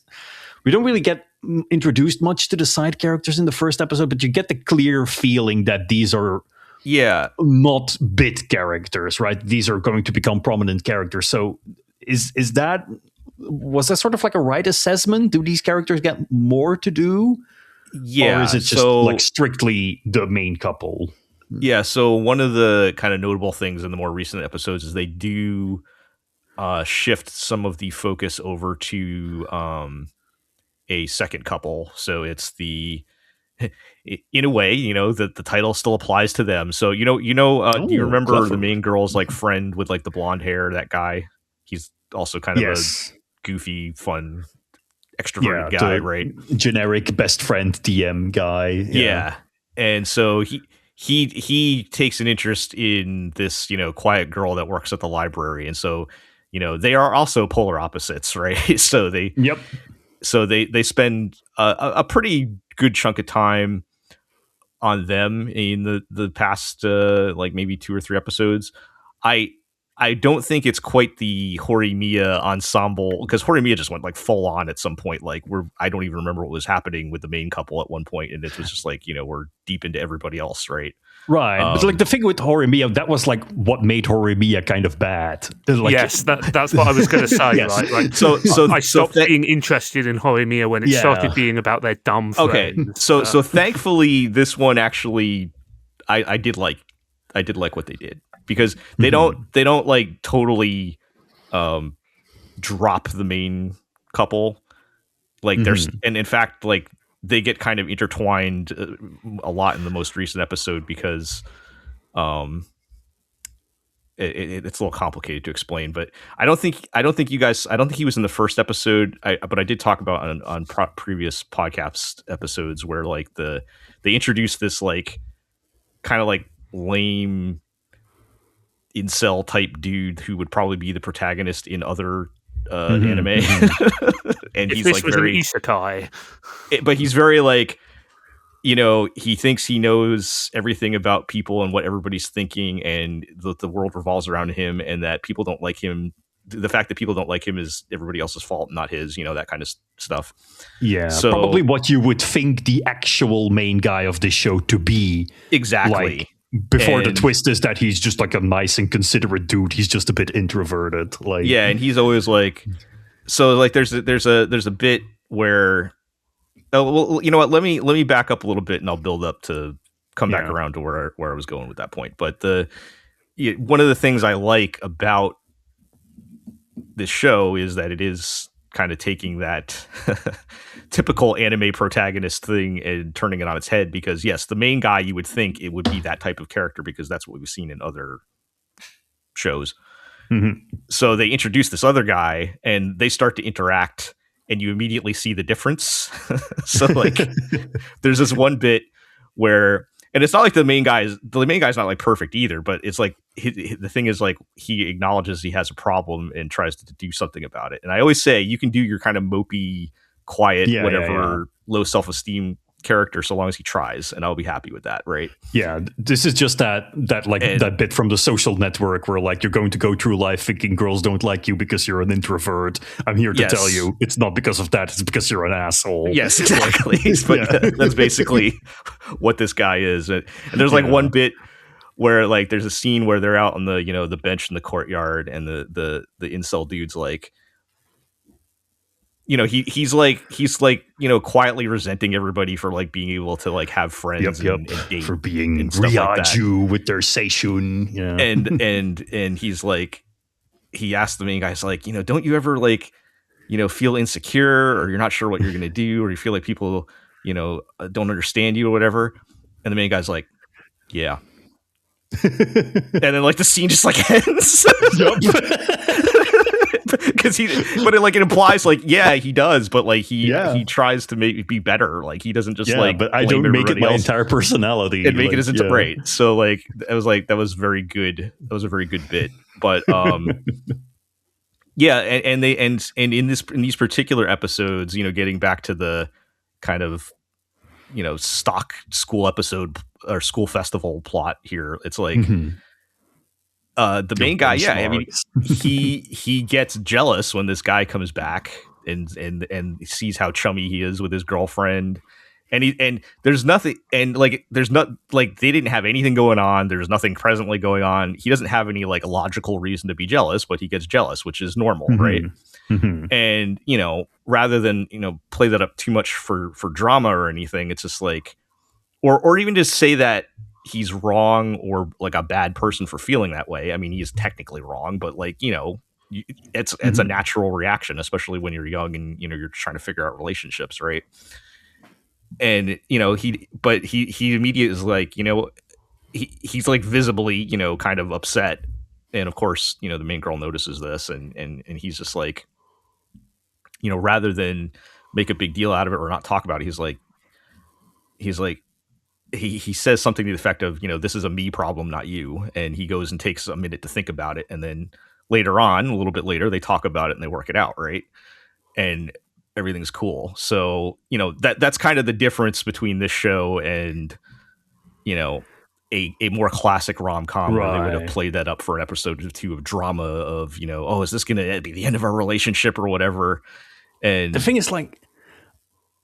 we don't really get introduced much to the side characters in the first episode, but you get the clear feeling that these are not bit characters, right? These are going to become prominent characters. So was that sort of like a right assessment? Do these characters get more to do? Yeah. Or is it just like strictly the main couple? Yeah. So one of the kind of notable things in the more recent episodes is they do shift some of the focus over to a second couple. So it's in a way, that the title still applies to them. So, do you remember clever. The main girl's like friend with like the blonde hair, that guy? He's also kind of a goofy, fun, extroverted guy, right? Generic best friend DM guy. Yeah. And so he takes an interest in this, quiet girl that works at the library. And so, they are also polar opposites, right? So they spend a pretty good chunk of time on them in the past like maybe 2 or 3 episodes. I don't think it's quite the Horimiya ensemble, because Horimiya just went like full on at some point. Like I don't even remember what was happening with the main couple at one point, and it was just like we're deep into everybody else, right? Right, but like the thing with Horimiya, that was like what made Horimiya kind of bad. Like, yes, that's what I was going to say. Yes. Right? Like, so I stopped being interested in Horimiya when it started being about their dumb friends. Okay, so thankfully this one actually I did like like what they did, because they don't like totally drop the main couple. Like there's, and in fact, like they get kind of intertwined a lot in the most recent episode, because it's a little complicated to explain. But I don't think he was in the first episode. But I did talk about on previous podcast episodes where like they introduced this like kind of like lame incel type dude who would probably be the protagonist in other anime. And if he's this like was very an isekai, but he's very like, he thinks he knows everything about people and what everybody's thinking, and the world revolves around him, and that people don't like him. The fact that people don't like him is everybody else's fault, not his, that kind of stuff. Yeah, so, probably what you would think the actual main guy of this show to be. Exactly. Like, before the twist is that he's just like a nice and considerate dude. He's just a bit introverted. Like, yeah, and he's always like, so like there's a bit where, well, you know what? Let me back up a little bit, and I'll build up to come back around to where I was going with that point. But one of the things I like about this show is that it is kind of taking that typical anime protagonist thing and turning it on its head, because yes, the main guy, you would think it would be that type of character because that's what we've seen in other shows. So they introduce this other guy and they start to interact, and you immediately see the difference. So like there's this one bit where, and it's not like the main guy's not like perfect either, but it's like the thing is like he acknowledges he has a problem and tries to do something about it. And I always say you can do your kind of mopey, quiet, low self-esteem character so long as he tries, and I'll be happy with that, right? Yeah, this is just that bit from The Social Network where like you're going to go through life thinking girls don't like you because you're an introvert. I'm here to tell you it's not because of that, it's because you're an asshole. Yes, exactly. But that's basically what this guy is. And there's like one bit where like there's a scene where they're out on the the bench in the courtyard, and the incel dude's like, he's quietly resenting everybody for like being able to like have friends and date, for being and stuff like that. Ryaju with their seishun, and he's like, he asked the main guy, he's like, don't you ever like feel insecure, or you're not sure what you're gonna do, or you feel like people don't understand you or whatever? And the main guy's like, yeah. And then like the scene just like ends. Because but it implies like, yeah, he does, but like he tries to make it be better. Like he doesn't just but I don't make it my entire personality and make it as into right. So like I was like, that was very good. That was a very good bit. But yeah, and in these particular episodes, getting back to the kind of stock school episode or school festival plot here, it's like the main guy, I mean, he gets jealous when this guy comes back and sees how chummy he is with his girlfriend, and there's nothing, and like there's not like they didn't have anything going on. There's nothing presently going on. He doesn't have any like logical reason to be jealous, but he gets jealous, which is normal, right? And rather than play that up too much for drama or anything, it's just like, or even just say that he's wrong or like a bad person for feeling that way. I mean, he's technically wrong, but like, it's a natural reaction, especially when you're young and, you're trying to figure out relationships. Right. And, he immediately is like, he's like visibly, kind of upset. And of course, the main girl notices this and he's just like, rather than make a big deal out of it or not talk about it, he's like, he says something to the effect of, this is a me problem, not you. And he goes and takes a minute to think about it. And then later on, a little bit later, they talk about it and they work it out. Right. And everything's cool. So, that's kind of the difference between this show and, a more classic rom-com where they would have played that up for an episode or two of drama of, is this going to be the end of our relationship or whatever? And the thing is, like,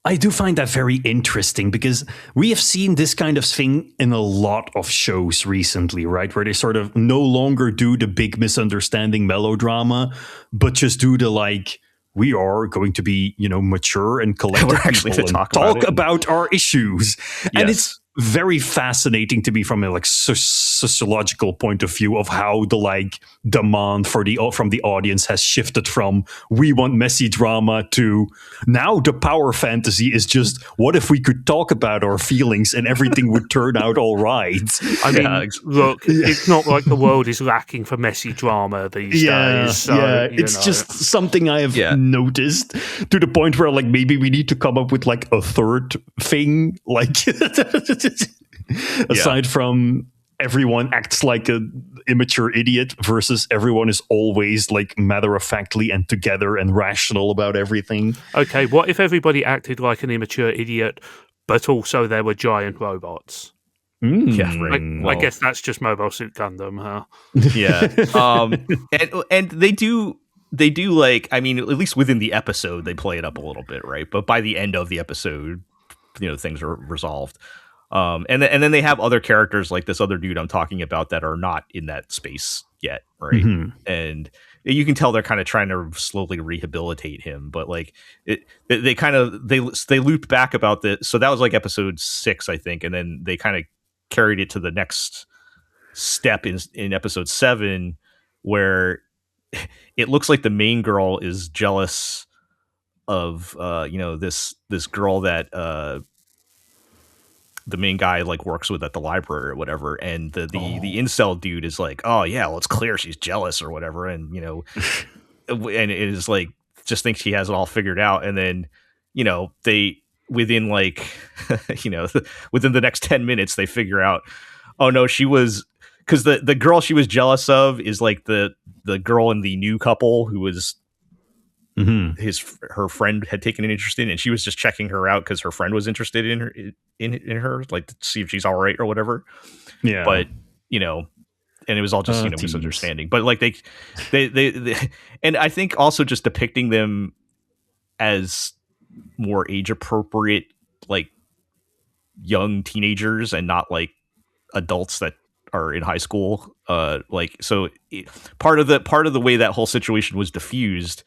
I do find that very interesting because we have seen this kind of thing in a lot of shows recently, right? Where they sort of no longer do the big misunderstanding melodrama, but just do the like, we are going to be, mature and collective we're actually people to and talk about our issues. Yes. And it's very fascinating to me from a sociological point of view of how the demand from the audience has shifted from we want messy drama to now the power fantasy is just what if we could talk about our feelings and everything would turn out all right. I mean, look, it's not like the world is lacking for messy drama these days. So, it's just something I have noticed to the point where maybe we need to come up with a third thing aside from everyone acts like an immature idiot versus everyone is always matter-of-factly and together and rational about everything. Okay, what if everybody acted like an immature idiot, but also there were giant robots? Yeah, right. I guess that's just Mobile Suit Gundam, huh? Yeah. And they do I mean, at least within the episode, they play it up a little bit, right? But by the end of the episode, things are resolved. And then they have other characters like this other dude I'm talking about that are not in that space yet, right? Mm-hmm. And you can tell they're kind of trying to slowly rehabilitate him, but they looped back about this. So that was episode 6, I think, and then they kind of carried it to the next step in episode 7, where it looks like the main girl is jealous of this girl that the main guy works with at the library or whatever, and the incel dude is oh yeah, well, it's clear she's jealous or whatever, and and it is just thinks he has it all figured out, and then they within within the next 10 minutes they figure out, oh no, she was, because the girl she was jealous of is the girl in the new couple who was her friend had taken an interest in, and she was just checking her out because her friend was interested in her to see if she's all right or whatever. Yeah, but and it was all just misunderstanding. But they and I think also just depicting them as more age appropriate, young teenagers and not adults that are in high school. Part of the way that whole situation was diffused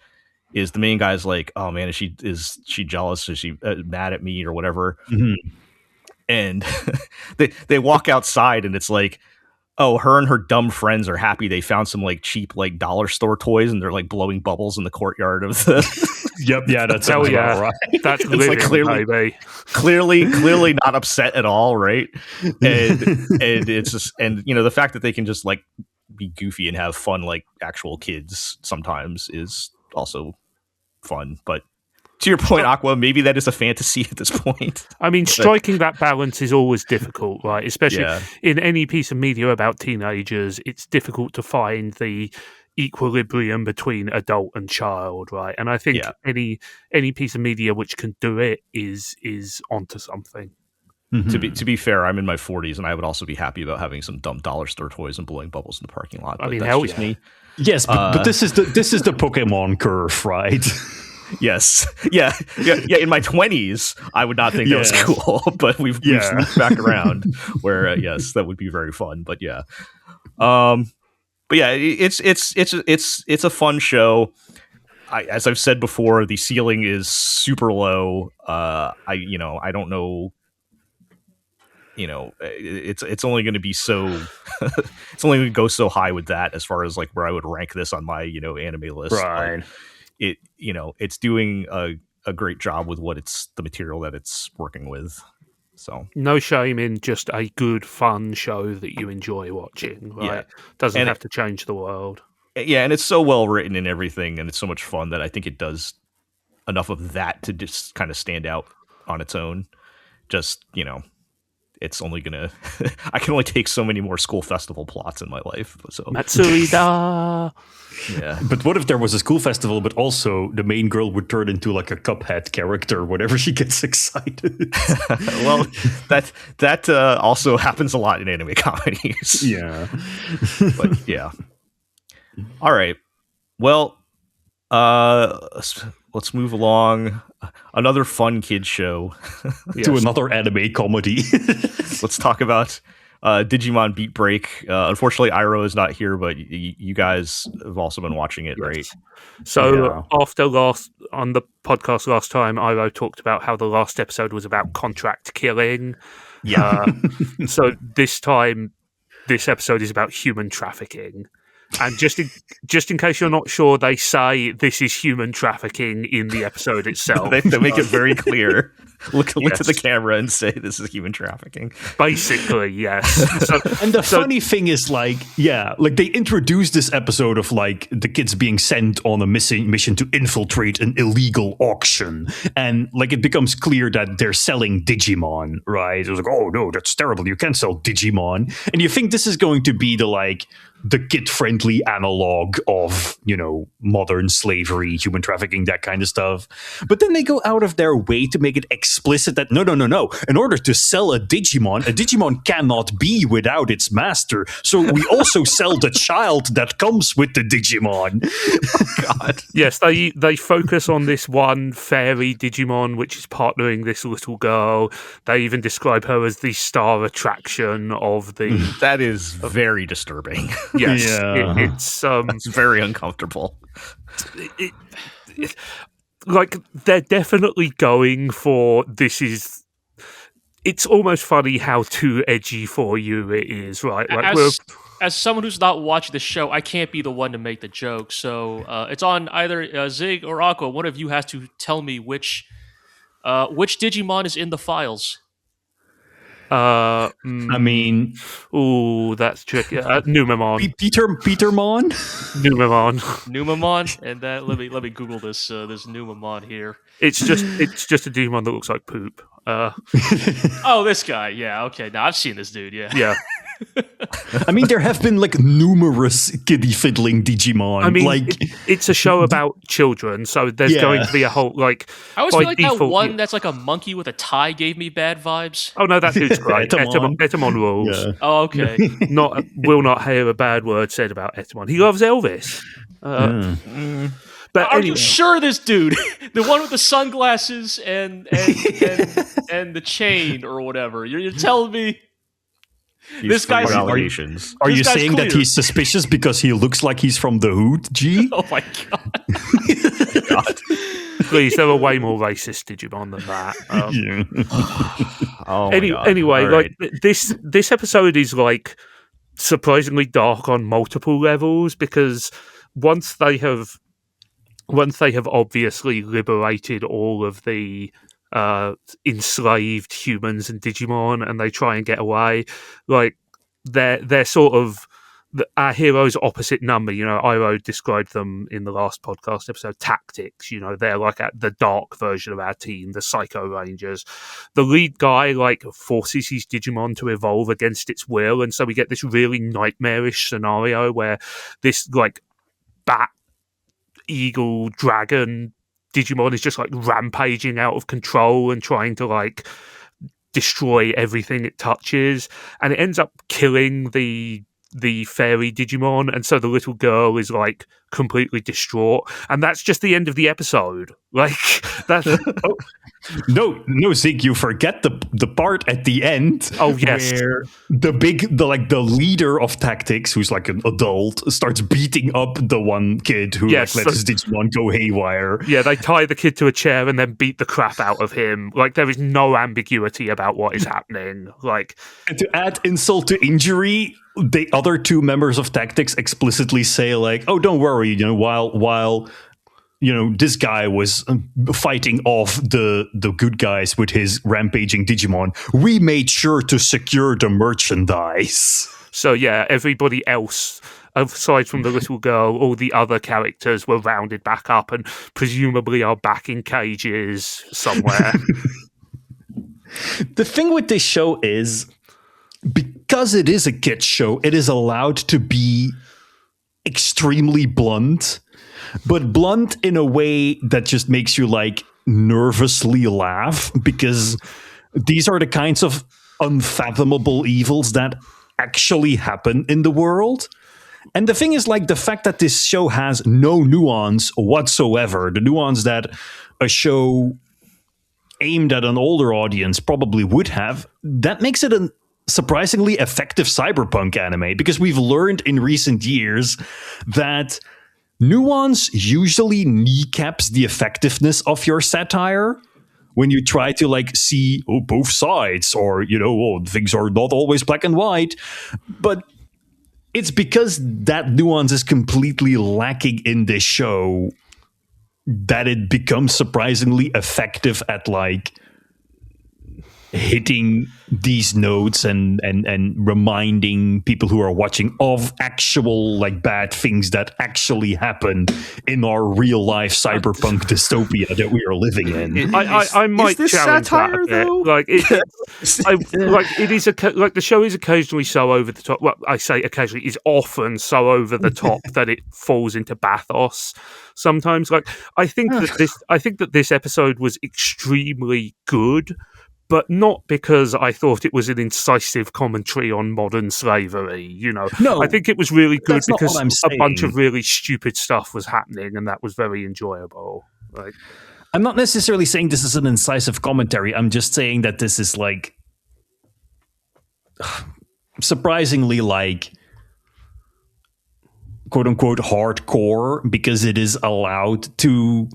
is the main guy's oh man, is she jealous? Is she mad at me or whatever? Mm-hmm. And they walk outside and it's oh, her and her dumb friends are happy they found some cheap dollar store toys, and they're blowing bubbles in the courtyard of the Yep, yeah, that's right. That's living, clearly not upset at all, right? And it's just, and the fact that they can just be goofy and have fun like actual kids sometimes is also fun. But to your point, Aqua, maybe that is a fantasy at this point. I mean, striking that balance is always difficult, right? Especially in any piece of media about teenagers, it's difficult to find the equilibrium between adult and child, right? And I think any piece of media which can do it is onto something. Mm-hmm. To be fair, I'm in my 40s, and I would also be happy about having some dumb dollar store toys and blowing bubbles in the parking lot. I mean, hell yeah. Me. Yes, but this is the Pokemon curve, right? Yes. Yeah. In my 20s, I would not think that was cool, but we've sneaked back around where, yes, that would be very fun. But yeah. But yeah, it's a fun show. As I've said before, the ceiling is super low. I don't know. It's only going to be so. It's only going to go so high with that as far as where I would rank this on my anime list. Right. It's doing a great job with the material that it's working with. So no shame in just a good fun show that you enjoy watching, right? Yeah. Doesn't have to change the world. Yeah, and it's so well written and everything, and it's so much fun that I think it does enough of that to just kind of stand out on its own. Just, it's only gonna I can only take so many more school festival plots in my life. So Matsuida. Yeah. But what if there was a school festival, but also the main girl would turn into a Cuphead character whenever she gets excited? Well, that also happens a lot in anime comedies. Yeah. But yeah. All right. Well, let's move along. Another fun kid show. To another anime comedy. Let's talk about Digimon Beatbreak. Unfortunately, Iroh is not here, but you guys have also been watching it, right? So after on the podcast last time, Iroh talked about how the last episode was about contract killing. Yeah. So this time, this episode is about human trafficking. And just in case you're not sure, they say this is human trafficking in the episode itself. They make it very clear. Look Yes. to the camera and say this is human trafficking. Basically, yes. So, And the funny thing is, like they introduced this episode of like the kids being sent on a mission to infiltrate an illegal auction, and like it becomes clear that they're selling Digimon, right? It was like, oh no, that's terrible. You can't sell Digimon, and you think this is going to be the kid-friendly analog of, modern slavery, human trafficking, that kind of stuff. But then they go out of their way to make it explicit that no. In order to sell a Digimon cannot be without its master. So we also sell the child that comes with the Digimon. Oh, God. yes, they focus on this one fairy Digimon, which is partnering this little girl. They even describe her as the star attraction of the... That is very disturbing. Yes, Yeah. It's very uncomfortable. Like they're definitely going for this is. It's almost funny how too edgy for you it is, right? Like as someone who's not watching the show, I can't be the one to make the joke. So it's on either Zig or Aqua. One of you has to tell me which Digimon is in the files. I mean, ooh, that's tricky. Numamon. Petermon? Numamon, and that let me Google this Numamon here. It's just a Digimon that looks like poop. Oh, this guy. Yeah, okay. Now I've seen this dude. Yeah. Yeah. I mean, there have been like numerous kiddie fiddling Digimon. I mean, like it's a show about children, so there's going to be a whole like. I always by feel like default, that one that's like a monkey with a tie gave me bad vibes. Oh no, that dude's great. Etamon. Etamon rules. Yeah. Oh, okay. Will not hear a bad word said about Etamon. He loves Elvis. But Are anyway. you sure this dude, the one with the sunglasses and the chain or whatever? You're telling me this guy's allegations. Are This you guy's saying that clear. he's suspicious because he looks like he's from the Hood, G? Oh my god! Please, there are way more racist Digimon than that. Oh my God. Anyway, All like right. this episode is like surprisingly dark on multiple levels because once they have obviously liberated all of the enslaved humans and Digimon, and they try and get away, like they're sort of our hero's opposite number. Iroh described them in the last podcast episode, tactics. They're like at the dark version of our team, the Psycho Rangers. The lead guy like forces his Digimon to evolve against its will, and so we get this really nightmarish scenario where this like bat, eagle, dragon Digimon is just like rampaging out of control and trying to like destroy everything it touches, and it ends up killing the fairy Digimon, and so the little girl is like completely distraught, and that's just the end of the episode. Like that's No, Zig, you forget the part at the end. Oh, yes. Where the leader of tactics, who's like an adult, starts beating up the one kid who Yes, let his Digimon go haywire. yeah, they tie the kid to a chair and then beat the crap out of him. Like there is no ambiguity about what is happening. Like, And to add insult to injury, the other two members of tactics explicitly say like, "Oh, don't worry, while this guy was fighting off the good guys with his rampaging Digimon, we made sure to secure the merchandise." so yeah, everybody else aside from the little girl, all the other characters were rounded back up and presumably are back in cages somewhere. The thing with this show is, because it is a kids show, it is allowed to be extremely blunt, but blunt in a way that just makes you like nervously laugh, because these are the kinds of unfathomable evils that actually happen in the world. And the thing is, like, the fact that this show has no nuance whatsoever, the nuance that a show aimed at an older audience probably would have, that makes it a surprisingly effective cyberpunk anime, because we've learned in recent years that nuance usually kneecaps the effectiveness of your satire, when you try to like see both sides, or things are not always black and white. But it's because that nuance is completely lacking in this show that it becomes surprisingly effective at like hitting these notes and reminding people who are watching of actual like bad things that actually happen in our real life cyberpunk dystopia that we are living in. I might challenge satire, that a bit. Like it is like the show is occasionally so over the top. Well, I say occasionally, is often so over the top that it falls into bathos. Sometimes, like I think that this episode was extremely good. But not because I thought it was an incisive commentary on modern slavery, No, I think it was really good because a bunch of really stupid stuff was happening, and that was very enjoyable. Like, I'm not necessarily saying this is an incisive commentary. I'm just saying that this is like surprisingly like quote unquote hardcore, because it is allowed to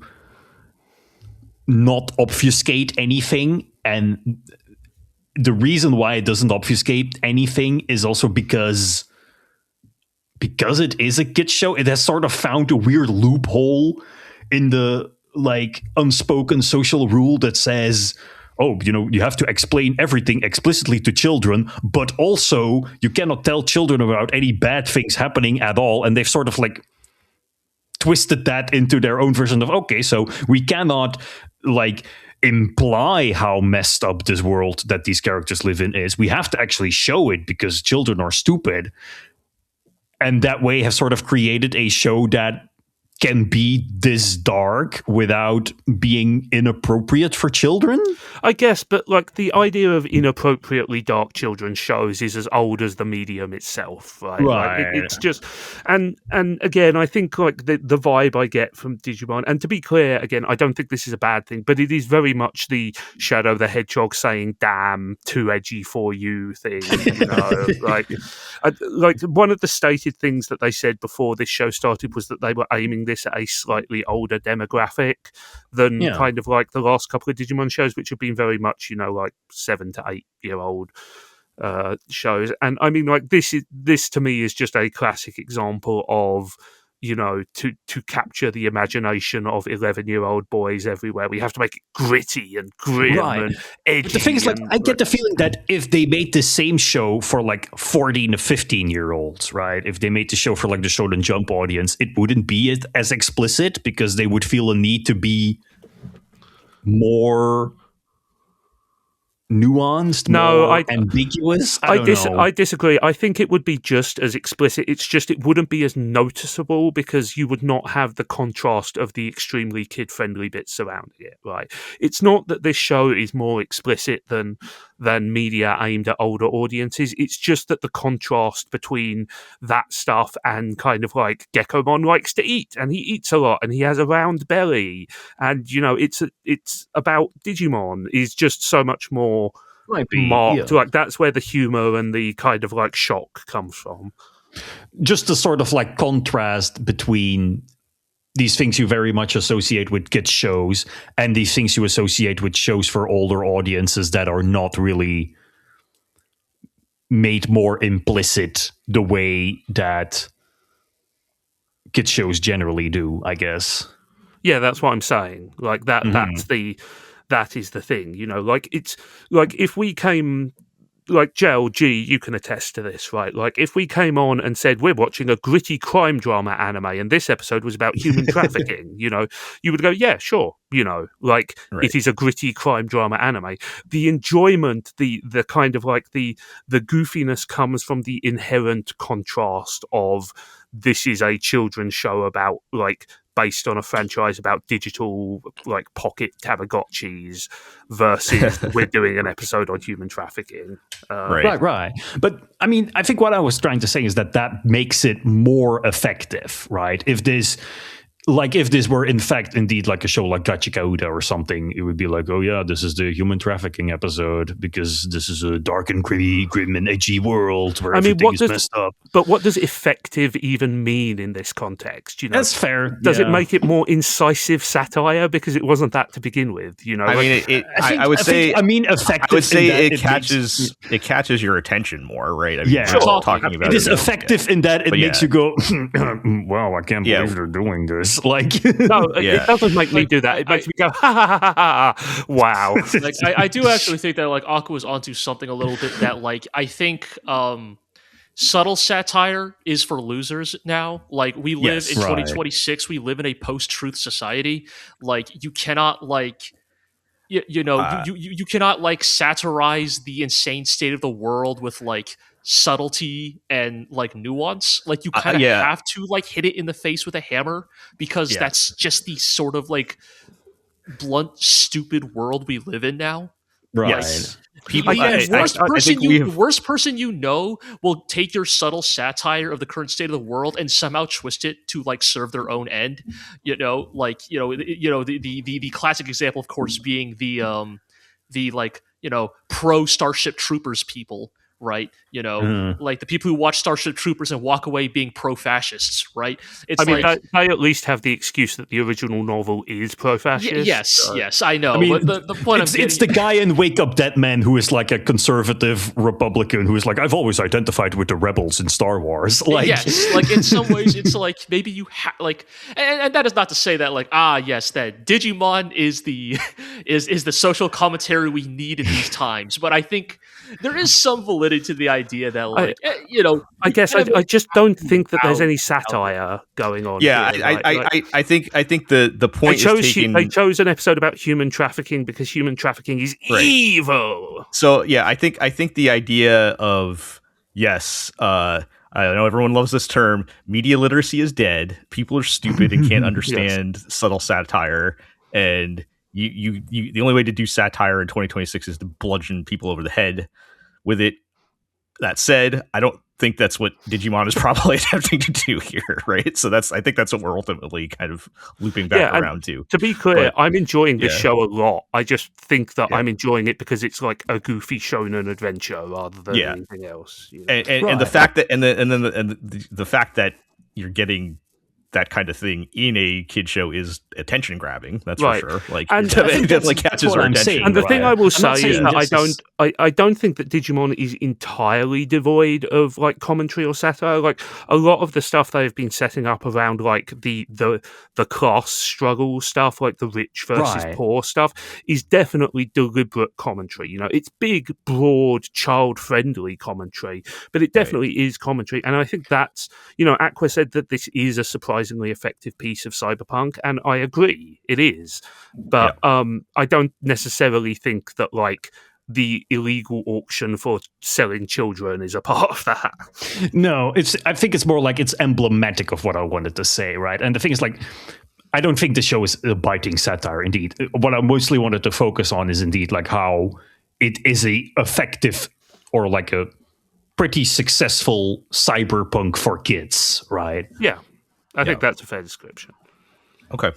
not obfuscate anything. And the reason why it doesn't obfuscate anything is also because it is a kids show. It has sort of found a weird loophole in the like unspoken social rule that says, you have to explain everything explicitly to children, but also you cannot tell children about any bad things happening at all. And they've sort of like twisted that into their own version of, okay, so we cannot like imply how messed up this world that these characters live in is. We have to actually show it because children are stupid. And that way have sort of created a show that can be this dark without being inappropriate for children, I guess. But like the idea of inappropriately dark children's shows is as old as the medium itself, right? Like it's just, and again, I think like the vibe I get from Digimon, and to be clear, again, I don't think this is a bad thing, but it is very much the Shadow the Hedgehog saying "damn, too edgy for you" thing. Like one of the stated things that they said before this show started was that they were aiming this at a slightly older demographic than kind of like the last couple of Digimon shows, which have been very much, like 7 to 8 year old shows. And I mean, like this to me is just a classic example of, to capture the imagination of 11-year-old boys everywhere, we have to make it gritty and grim and edgy. But the thing is, like, I get the feeling that if they made the same show for like 14 to 15-year-olds, right? If they made the show for like the Shonen Jump audience, it wouldn't be as explicit because they would feel a need to be more nuanced, more ambiguous. I disagree. I think it would be just as explicit. It's just it wouldn't be as noticeable because you would not have the contrast of the extremely kid-friendly bits surrounding it, right? It's not that this show is more explicit than media aimed at older audiences. It's just that the contrast between that stuff and kind of like Gekomon likes to eat, and he eats a lot, and he has a round belly, and it's about Digimon is just so much more marked. Like that's where the humor and the kind of like shock comes from. Just the sort of like contrast between these things you very much associate with kids shows and these things you associate with shows for older audiences that are not really made more implicit the way that kids shows generally do, I guess. Yeah, that's what I'm saying. Like that that is the thing, like it's like if we came, like JLG, you can attest to this, right? Like if we came on and said we're watching a gritty crime drama anime and this episode was about human trafficking, you would go, yeah, sure, like it is a gritty crime drama anime. The enjoyment, the kind of like the goofiness comes from the inherent contrast of this is a children's show about like based on a franchise about digital like pocket Tamagotchis versus we're doing an episode on human trafficking. Right. But I mean, I think what I was trying to say is that makes it more effective, right? If this, like if this were in fact indeed like a show like Gachikauda or something, it would be like, oh yeah, this is the human trafficking episode because this is a dark and grim and edgy world where everything is messed up. But what does effective even mean in this context? That's fair. Does it make it more incisive satire because it wasn't that to begin with? I mean, I would say effective. I would say it catches your attention more, right? I mean, talking about it is effective in that it makes you go, wow, I can't believe they're doing this. Like, no, it doesn't make me do that. It makes me go, ha ha ha ha ha. Wow. Like, I do actually think that like Aqua was onto something a little bit that like I think subtle satire is for losers now. Like we live in 2026. We live in a post-truth society. Like you cannot like. You cannot like satirize the insane state of the world with like subtlety and like nuance. Like you kind of have to like hit it in the face with a hammer because that's just the sort of like blunt, stupid world we live in now. Right. Yes. The worst person you know will take your subtle satire of the current state of the world and somehow twist it to like serve their own end. The classic example, of course, being the like pro Starship Troopers people. Right, like the people who watch Starship Troopers and walk away being pro-fascists, right? They at least have the excuse that the original novel is pro-fascist. Yes, I know. I mean, but the point it's the guy in Wake Up Dead Man who is like a conservative Republican who is like, I've always identified with the rebels in Star Wars. Like, yes, like in some ways, it's like maybe you like, and that is not to say that like that Digimon is the social commentary we need in these times, but I think there is some validity to the idea that, like, I guess I just don't think that there's any satire going on. Yeah, here, I think the point is taken. They chose an episode about human trafficking because human trafficking is evil. So yeah, I think the idea of I know everyone loves this term. Media literacy is dead. People are stupid and can't understand subtle satire, and you the only way to do satire in 2026 is to bludgeon people over the head with it. That said, I don't think that's what Digimon is probably attempting to do here, right? So I think that's what we're ultimately kind of looping back around to. To be clear, I'm enjoying this show a lot. I just think that I'm enjoying it because it's like a goofy shonen adventure rather than anything else. And the fact that the fact that you're getting that kind of thing in a kid show is attention grabbing. That's for sure. Like, and it definitely catches our attention. And the thing I will say is that I don't think that Digimon is entirely devoid of like commentary or satire. Like a lot of the stuff they've been setting up around like the class struggle stuff, like the rich versus poor stuff, is definitely deliberate commentary. It's big, broad, child-friendly commentary, but it definitely is commentary. And I think that's Aqua said that this is a surprisingly effective piece of cyberpunk, and I agree, it is. But I don't necessarily think that like the illegal auction for selling children is a part of that. No, I think it's more like it's emblematic of what I wanted to say, right? And the thing is, like, I don't think the show is a biting satire. Indeed, what I mostly wanted to focus on is indeed like how it is a effective or like a pretty successful cyberpunk for kids, right? Yeah. I think that's a fair description. Okay.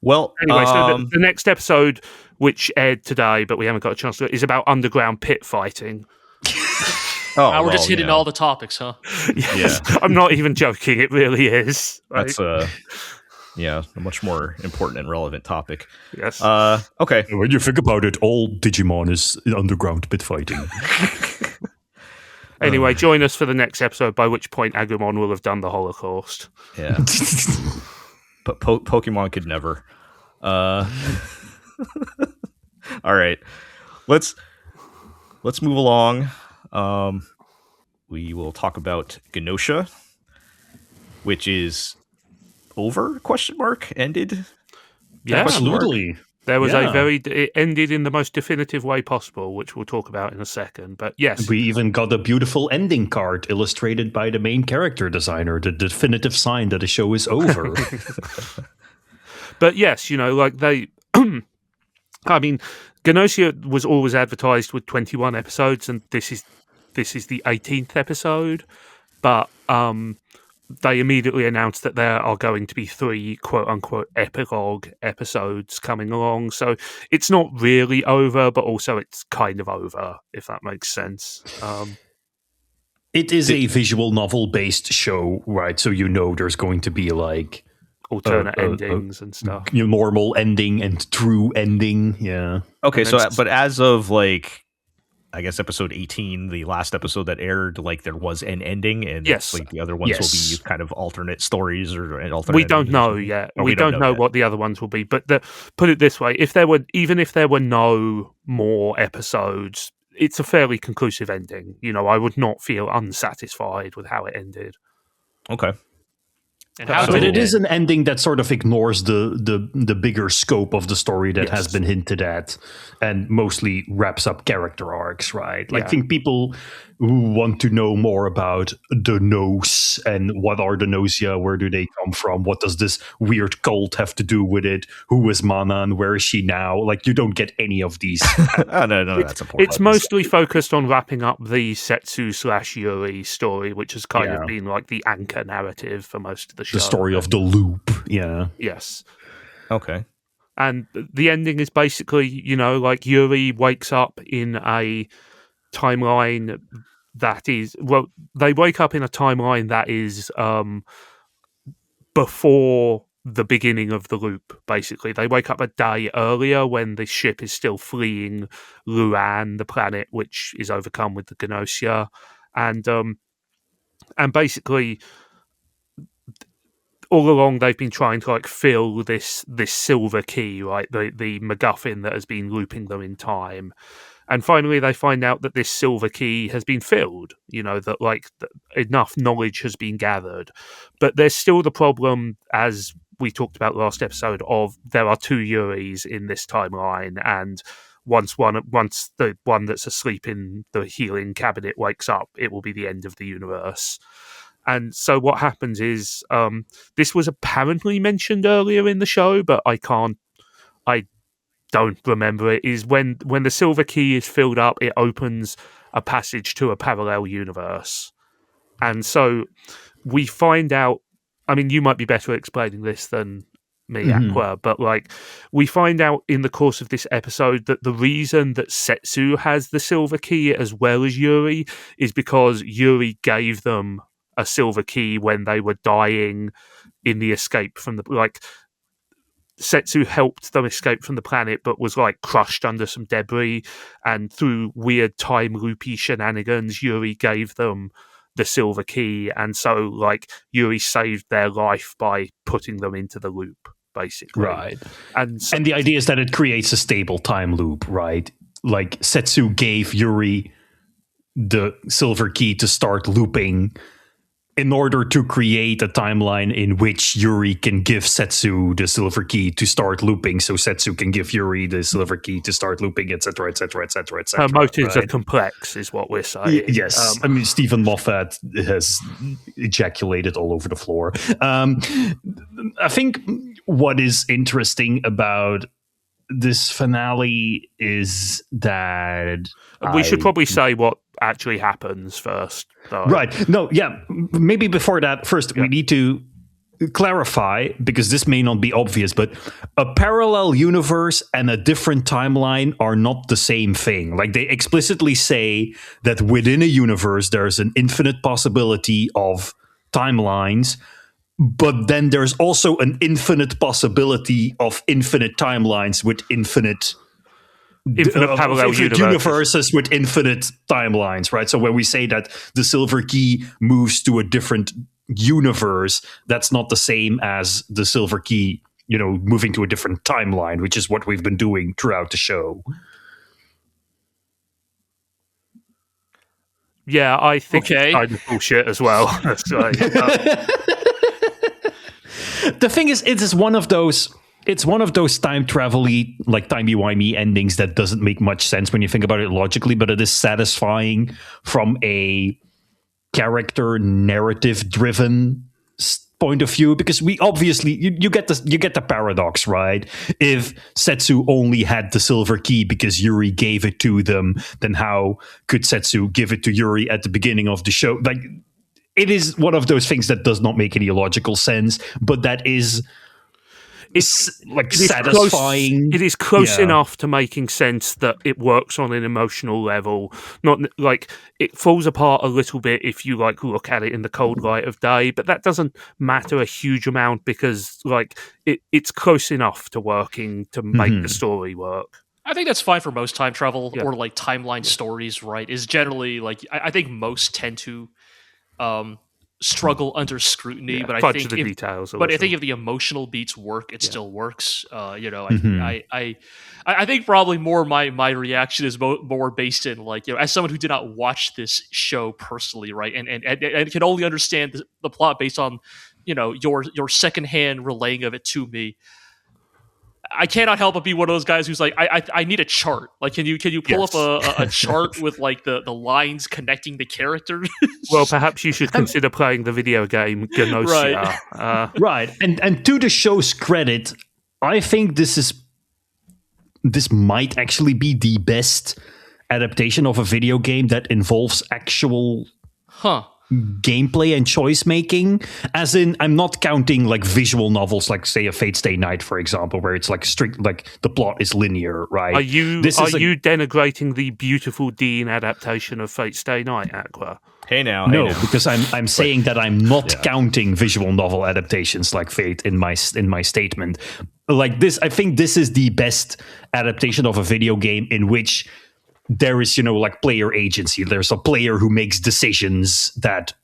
Well, anyway, so the next episode, which aired today, but we haven't got a chance to, is about underground pit fighting. We're just hitting all the topics, huh? Yes. Yeah. I'm not even joking. It really is. Right? That's a much more important and relevant topic. Yes. Okay. When you think about it, all Digimon is underground pit fighting. Anyway, join us for the next episode, by which point Agumon will have done the Holocaust. Yeah. But Pokemon could never. All right. Let's move along. We will talk about Gnosia, which is over? Ended? Yeah, absolutely. There was it ended in the most definitive way possible, which we'll talk about in a second. But yes. We even got a beautiful ending card illustrated by the main character designer, the definitive sign that the show is over. But yes, like they... I mean, Gnosia was always advertised with 21 episodes, and this is the 18th episode. But they immediately announced that there are going to be 3 quote-unquote epilogue episodes coming along. So it's not really over, but also it's kind of over, if that makes sense. It is a visual novel-based show, right? So there's going to be like alternate endings and stuff. Normal ending and true ending, yeah. Okay, but as of like, I guess episode 18, the last episode that aired, like there was an ending, and yes, like the other ones will be kind of alternate stories or alternate. We don't know yet. We don't know what the other ones will be. But put it this way: if there were no more episodes, it's a fairly conclusive ending. I would not feel unsatisfied with how it ended. Okay. And how but it is an ending that sort of ignores the bigger scope of the story that has been hinted at, and mostly wraps up character arcs, right? Like, I think people who want to know more about the Gnosia and what are the Gnosia, where do they come from, what does this weird cult have to do with it, who is Manan, where is she now? Like, you don't get any of these. No, that's important. It's mostly focused on wrapping up the Setsu/Yuri story, which has kind of been like the anchor narrative for most of the show. The story of the loop, Yes. Okay. And the ending is basically, like Yuri wakes up in a timeline that is, they wake up in a timeline that is before the beginning of the loop, basically. They wake up a day earlier when the ship is still fleeing Luan, the planet which is overcome with the Gnosia. And basically, all along they've been trying to like fill this silver key, right? The MacGuffin that has been looping them in time. And finally they find out that this silver key has been filled, that like enough knowledge has been gathered. But there's still the problem, as we talked about last episode, of there are 2 Yuris in this timeline, and once the one that's asleep in the healing cabinet wakes up, it will be the end of the universe. And so what happens is, this was apparently mentioned earlier in the show, but I don't remember it, is when the silver key is filled up, it opens a passage to a parallel universe. And so we find out, I mean, you might be better at explaining this than me, Aqua, but like we find out in the course of this episode that the reason that Setsu has the silver key as well as Yuri is because Yuri gave them a silver key when they were dying in the escape from the, like, Setsu helped them escape from the planet but was like crushed under some debris, and through weird time loopy shenanigans Yuri gave them the silver key, and so like Yuri saved their life by putting them into the loop, basically. Right. And the idea is that it creates a stable time loop, right? Like Setsu gave Yuri the silver key to start looping in order to create a timeline in which Yuri can give Setsu the silver key to start looping, so Setsu can give Yuri the silver key to start looping, etc., etc., etc., etc. Her motives are complex, is what we're saying. Yes. I mean, Stephen Moffat has ejaculated all over the floor. I think what is interesting about this finale is that we should probably say what actually happens first, though. Right. No, yeah. Maybe before that, first we need to clarify, because this may not be obvious, but a parallel universe and a different timeline are not the same thing. Like, they explicitly say that within a universe there's an infinite possibility of timelines, but then there's also an infinite possibility of infinite timelines with infinite parallel universes with infinite timelines, right? So when we say that the silver key moves to a different universe, that's not the same as the silver key, moving to a different timeline, which is what we've been doing throughout the show. Yeah, I think it's kind of bullshit as well. The thing is, it's one of those time travel-y, like timey-wimey endings that doesn't make much sense when you think about it logically, but it is satisfying from a character narrative-driven point of view, because we obviously you get the paradox, right? If Setsu only had the silver key because Yuri gave it to them, then how could Setsu give it to Yuri at the beginning of the show? Like, it is one of those things that does not make any logical sense, but that is satisfying. It is close enough to making sense that it works on an emotional level. Not like it falls apart a little bit if you like look at it in the cold light of day, but that doesn't matter a huge amount because like it's close enough to working to make the story work. I think that's fine for most time travel or like timeline stories, right? Is generally like I think most tend to struggle under scrutiny, but I think if the emotional beats work, it still works. I think probably more my reaction is more based in like, as someone who did not watch this show personally, right, and can only understand the plot based on your secondhand relaying of it to me. I cannot help but be one of those guys who's like, I need a chart. Like, can you pull up a chart with like the lines connecting the characters? Well, perhaps you should consider playing the video game Gnosia. Right. Right. And to the show's credit, I think this might actually be the best adaptation of a video game that involves actual gameplay and choice making. As in, I'm not counting like visual novels like say a Fate Stay Night, for example, where it's like strict, like the plot is linear, right? Are you denigrating the beautiful Dean adaptation of Fate Stay Night, Aqua? Hey now, because I'm saying that I'm not counting visual novel adaptations like Fate in my statement. Like this, I think this is the best adaptation of a video game in which there is, like player agency. There's a player who makes decisions that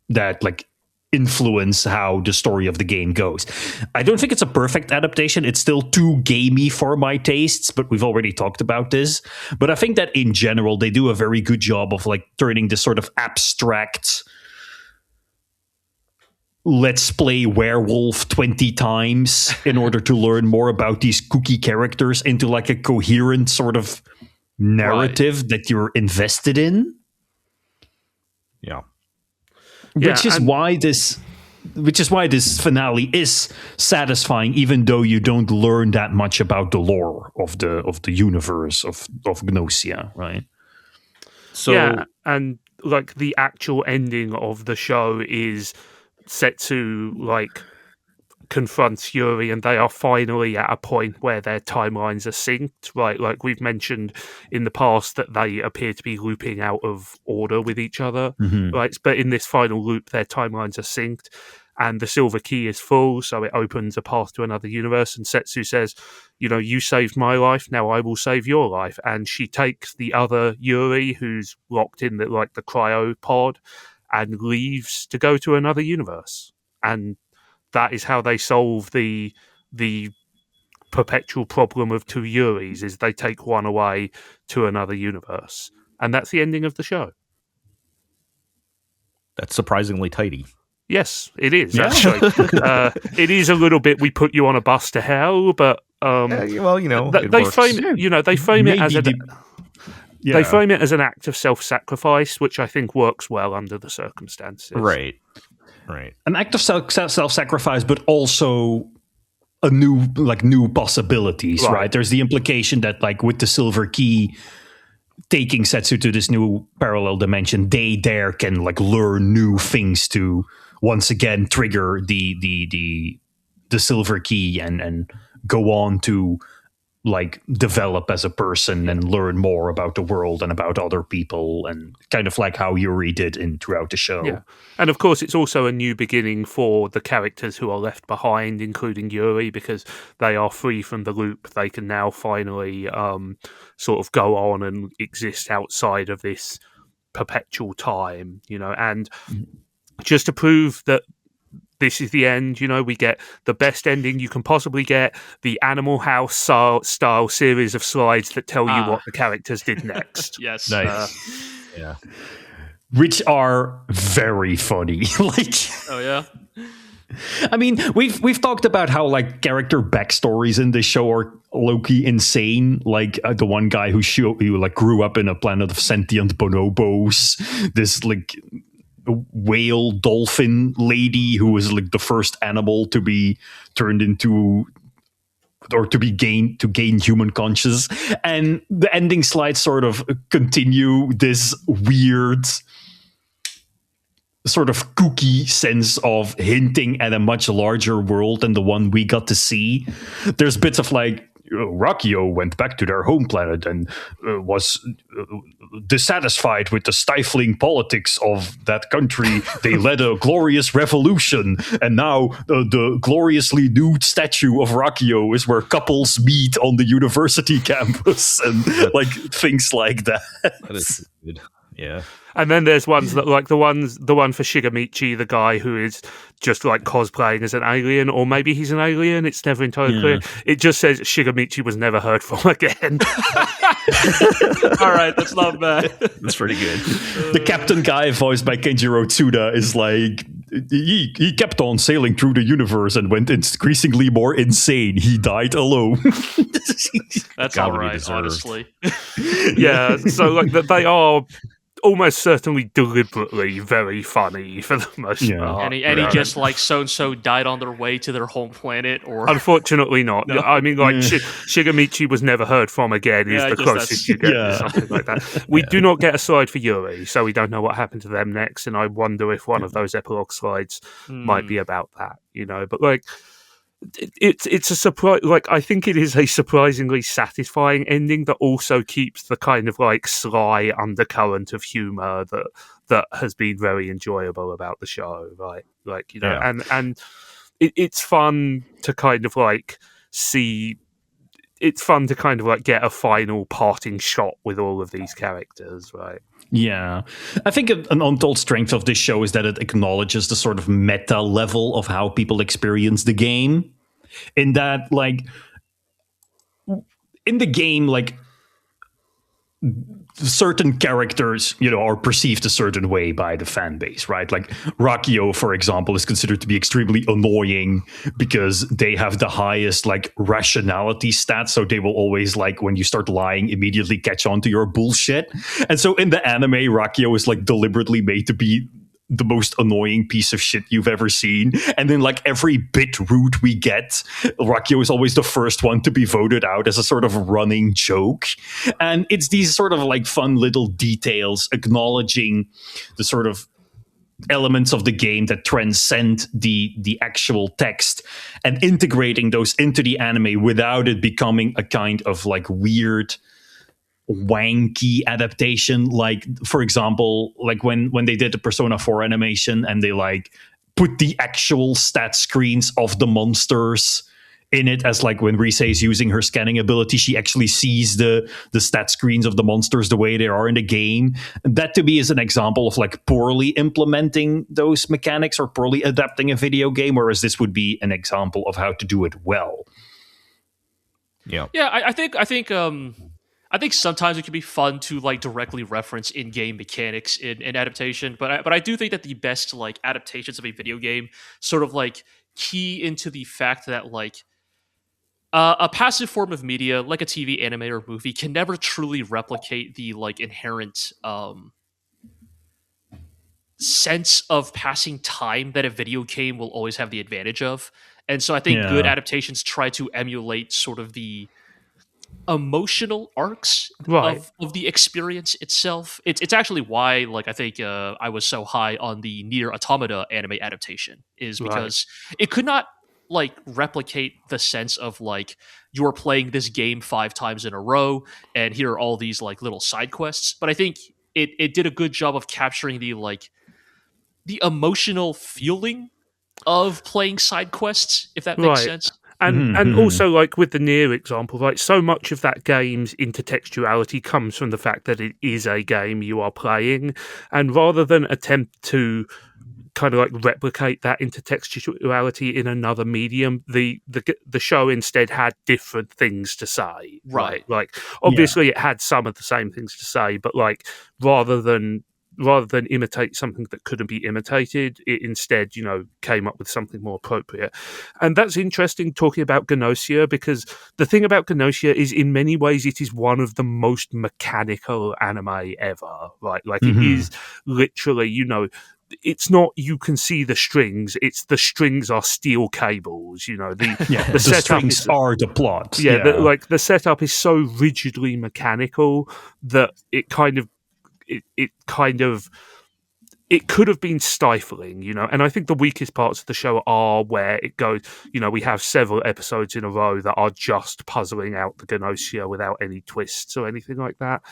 like influence how the story of the game goes. I don't think it's a perfect adaptation. It's still too gamey for my tastes, but we've already talked about this. But I think that in general, they do a very good job of like turning this sort of abstract, let's play werewolf 20 times in order to learn more about these kooky characters into like a coherent sort of narrative that you're invested in. Yeah. Which is why this finale is satisfying, even though you don't learn that much about the lore of the universe of Gnosia, right? So and like the actual ending of the show is Setsu like confronts Yuri, and they are finally at a point where their timelines are synced, right? Like we've mentioned in the past that they appear to be looping out of order with each other, right? But in this final loop, their timelines are synced, and the silver key is full, so it opens a path to another universe. And Setsu says, you saved my life, now I will save your life. And she takes the other Yuri, who's locked in the cryo pod, and leaves to go to another universe. And that is how they solve the perpetual problem of two Yuris, is they take one away to another universe. And that's the ending of the show. That's surprisingly tidy. Yes, it is, actually. It is a little bit, we put you on a bus to hell, but they frame it, they frame it as they frame it as an act of self-sacrifice, which I think works well under the circumstances. Right. An act of self-sacrifice, but also a new possibilities, right? There's the implication that like with the silver key taking Setsu to this new parallel dimension, they can like learn new things to once again trigger the silver key and go on to like develop as a person and learn more about the world and about other people, and kind of like how Yuri did throughout the show. Yeah. And of course, it's also a new beginning for the characters who are left behind, including Yuri, because they are free from the loop. They can now finally sort of go on and exist outside of this perpetual time, and just to prove that this is the end, we get the best ending you can possibly get, the Animal House style series of slides that tell you what the characters did next. Yes. Nice. Yeah. Which are very funny. Oh yeah. I mean, we've talked about how like character backstories in this show are low-key insane. Like the one guy who grew up in a planet of sentient bonobos. This like whale dolphin lady who was like the first animal to be turned into or to gain human conscious, and the ending slides sort of continue this weird sort of kooky sense of hinting at a much larger world than the one we got to see. There's bits of like, Rakio went back to their home planet and was dissatisfied with the stifling politics of that country. They led a glorious revolution, and now the gloriously nude statue of Rakio is where couples meet on the university campus, and like things like that. That is good. Yeah. And then there's ones that like the one for Shigamichi, the guy who is just like cosplaying as an alien, or maybe he's an alien. It's never entirely clear. It just says Shigamichi was never heard from again. All right, that's not bad. That's pretty good. The captain guy, voiced by Kenjiro Tsuda, is like, he kept on sailing through the universe and went increasingly more insane. He died alone. That's all right, honestly. Yeah, so like they are almost certainly deliberately very funny for the most part. And he just like so-and-so died on their way to their home planet, or unfortunately not. No? I mean, like Shigamichi was never heard from again is the closest you get to something like that. We do not get a slide for Yuri, so we don't know what happened to them next, and I wonder if one of those epilogue slides might be about that, but like it's a surprise. Like, I think it is a surprisingly satisfying ending that also keeps the kind of like sly undercurrent of humor that has been very enjoyable about the show, right? Like, and it's fun to kind of like see. It's fun to kind of like get a final parting shot with all of these characters, right? Yeah. I think an untold strength of this show is that it acknowledges the sort of meta level of how people experience the game. In that, like, in the game, like, certain characters, are perceived a certain way by the fan base, right? Like Rakio, for example, is considered to be extremely annoying because they have the highest like rationality stats. So they will always, like, when you start lying, immediately catch on to your bullshit. And so in the anime, Rakio is like deliberately made to be the most annoying piece of shit you've ever seen. And then like every bit route we get, Rakio is always the first one to be voted out as a sort of running joke. And it's these sort of like fun little details acknowledging the sort of elements of the game that transcend the actual text and integrating those into the anime without it becoming a kind of like weird wanky adaptation. Like, for example, like when they did the Persona 4 animation and they like put the actual stat screens of the monsters in it, as like when Rise is using her scanning ability, she actually sees the stat screens of the monsters the way they are in the game. And that to me is an example of like poorly implementing those mechanics or poorly adapting a video game, whereas this would be an example of how to do it well. Yeah. I think sometimes it can be fun to like directly reference in-game mechanics in adaptation, but I do think that the best like adaptations of a video game sort of like key into the fact that like a passive form of media like a TV, anime, or movie can never truly replicate the like inherent sense of passing time that a video game will always have the advantage of. And so I think good adaptations try to emulate sort of the emotional arcs of the experience itself. It's actually why, like, I think I was so high on the Nier Automata anime adaptation, is because it could not like replicate the sense of like you're playing this game 5 times in a row and here are all these like little side quests. But I think it did a good job of capturing the like the emotional feeling of playing side quests, if that makes sense. And also, like with the Nier example, like so much of that game's intertextuality comes from the fact that it is a game you are playing, and rather than attempt to kind of like replicate that intertextuality in another medium, the show instead had different things to say. Right? Like obviously it had some of the same things to say, but like rather than imitate something that couldn't be imitated, it instead, came up with something more appropriate. And that's interesting talking about Gnosia, because the thing about Gnosia is in many ways it is one of the most mechanical anime ever, right? Like it is literally, it's not you can see the strings, it's the strings are steel cables, the strings are the plot. The setup is so rigidly mechanical that it kind of it could have been stifling, and I think the weakest parts of the show are where it goes, we have several episodes in a row that are just puzzling out the Gnosia without any twists or anything like that.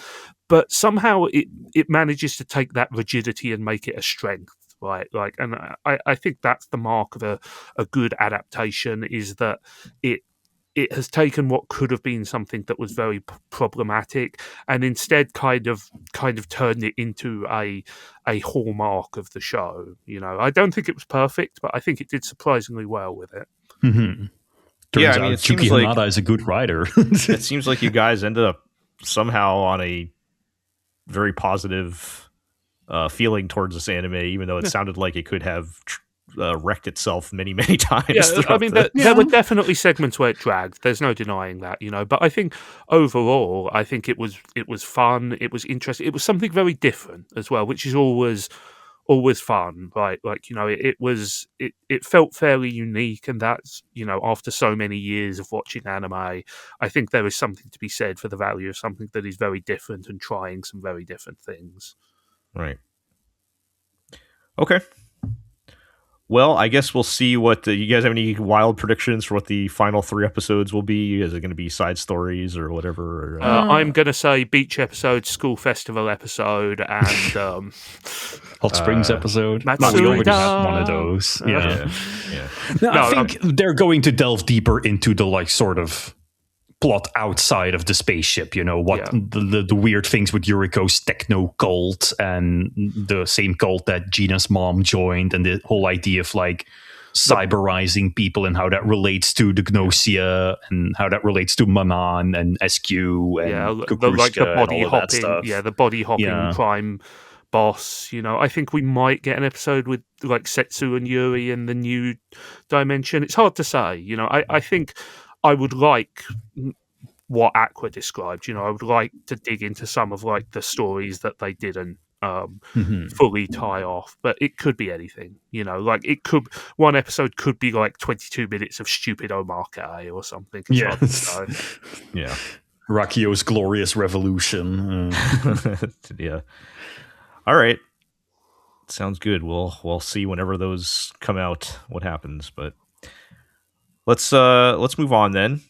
But somehow it manages to take that rigidity and make it a strength, right? And I think that's the mark of a good adaptation, is that it has taken what could have been something that was very problematic and instead kind of turned it into a hallmark of the show. I don't think it was perfect, but I think it did surprisingly well with it. Mm-hmm. Turns out it Yuki seems like Hamada is a good writer. it seems like you guys ended up somehow on a very positive feeling towards this anime, even though it sounded like it could have wrecked itself many times. Yeah, I mean, there were definitely segments where it dragged. There's no denying that, But I think overall, I think it was fun. It was interesting. It was something very different as well, which is always fun, right? It felt fairly unique, and that's after so many years of watching anime, I think there is something to be said for the value of something that is very different and trying some very different things. Right. Okay. Well, I guess we'll see what you guys have any wild predictions for what the final 3 episodes will be. Is it going to be side stories or whatever? I'm going to say beach episode, school festival episode, and Hot Springs episode. We already had one of those. Yeah. No, I think they're going to delve deeper into the sort of plot outside of the spaceship, the weird things with Yuriko's techno cult and the same cult that Gina's mom joined, and the whole idea of cyberizing people and how that relates to the Gnosia and how that relates to Manan and SQ and the body hopping, the body hopping crime boss. I think we might get an episode with Setsu and Yuri in the new dimension. It's hard to say. I think I would like what Aqua described. I would like to dig into some of the stories that they didn't fully tie off, but it could be anything. One episode could be 22 minutes of stupid omakase or something. Yeah. Rakio's Glorious Revolution. Yeah. All right. Sounds good. We'll see whenever those come out what happens, but let's move on then.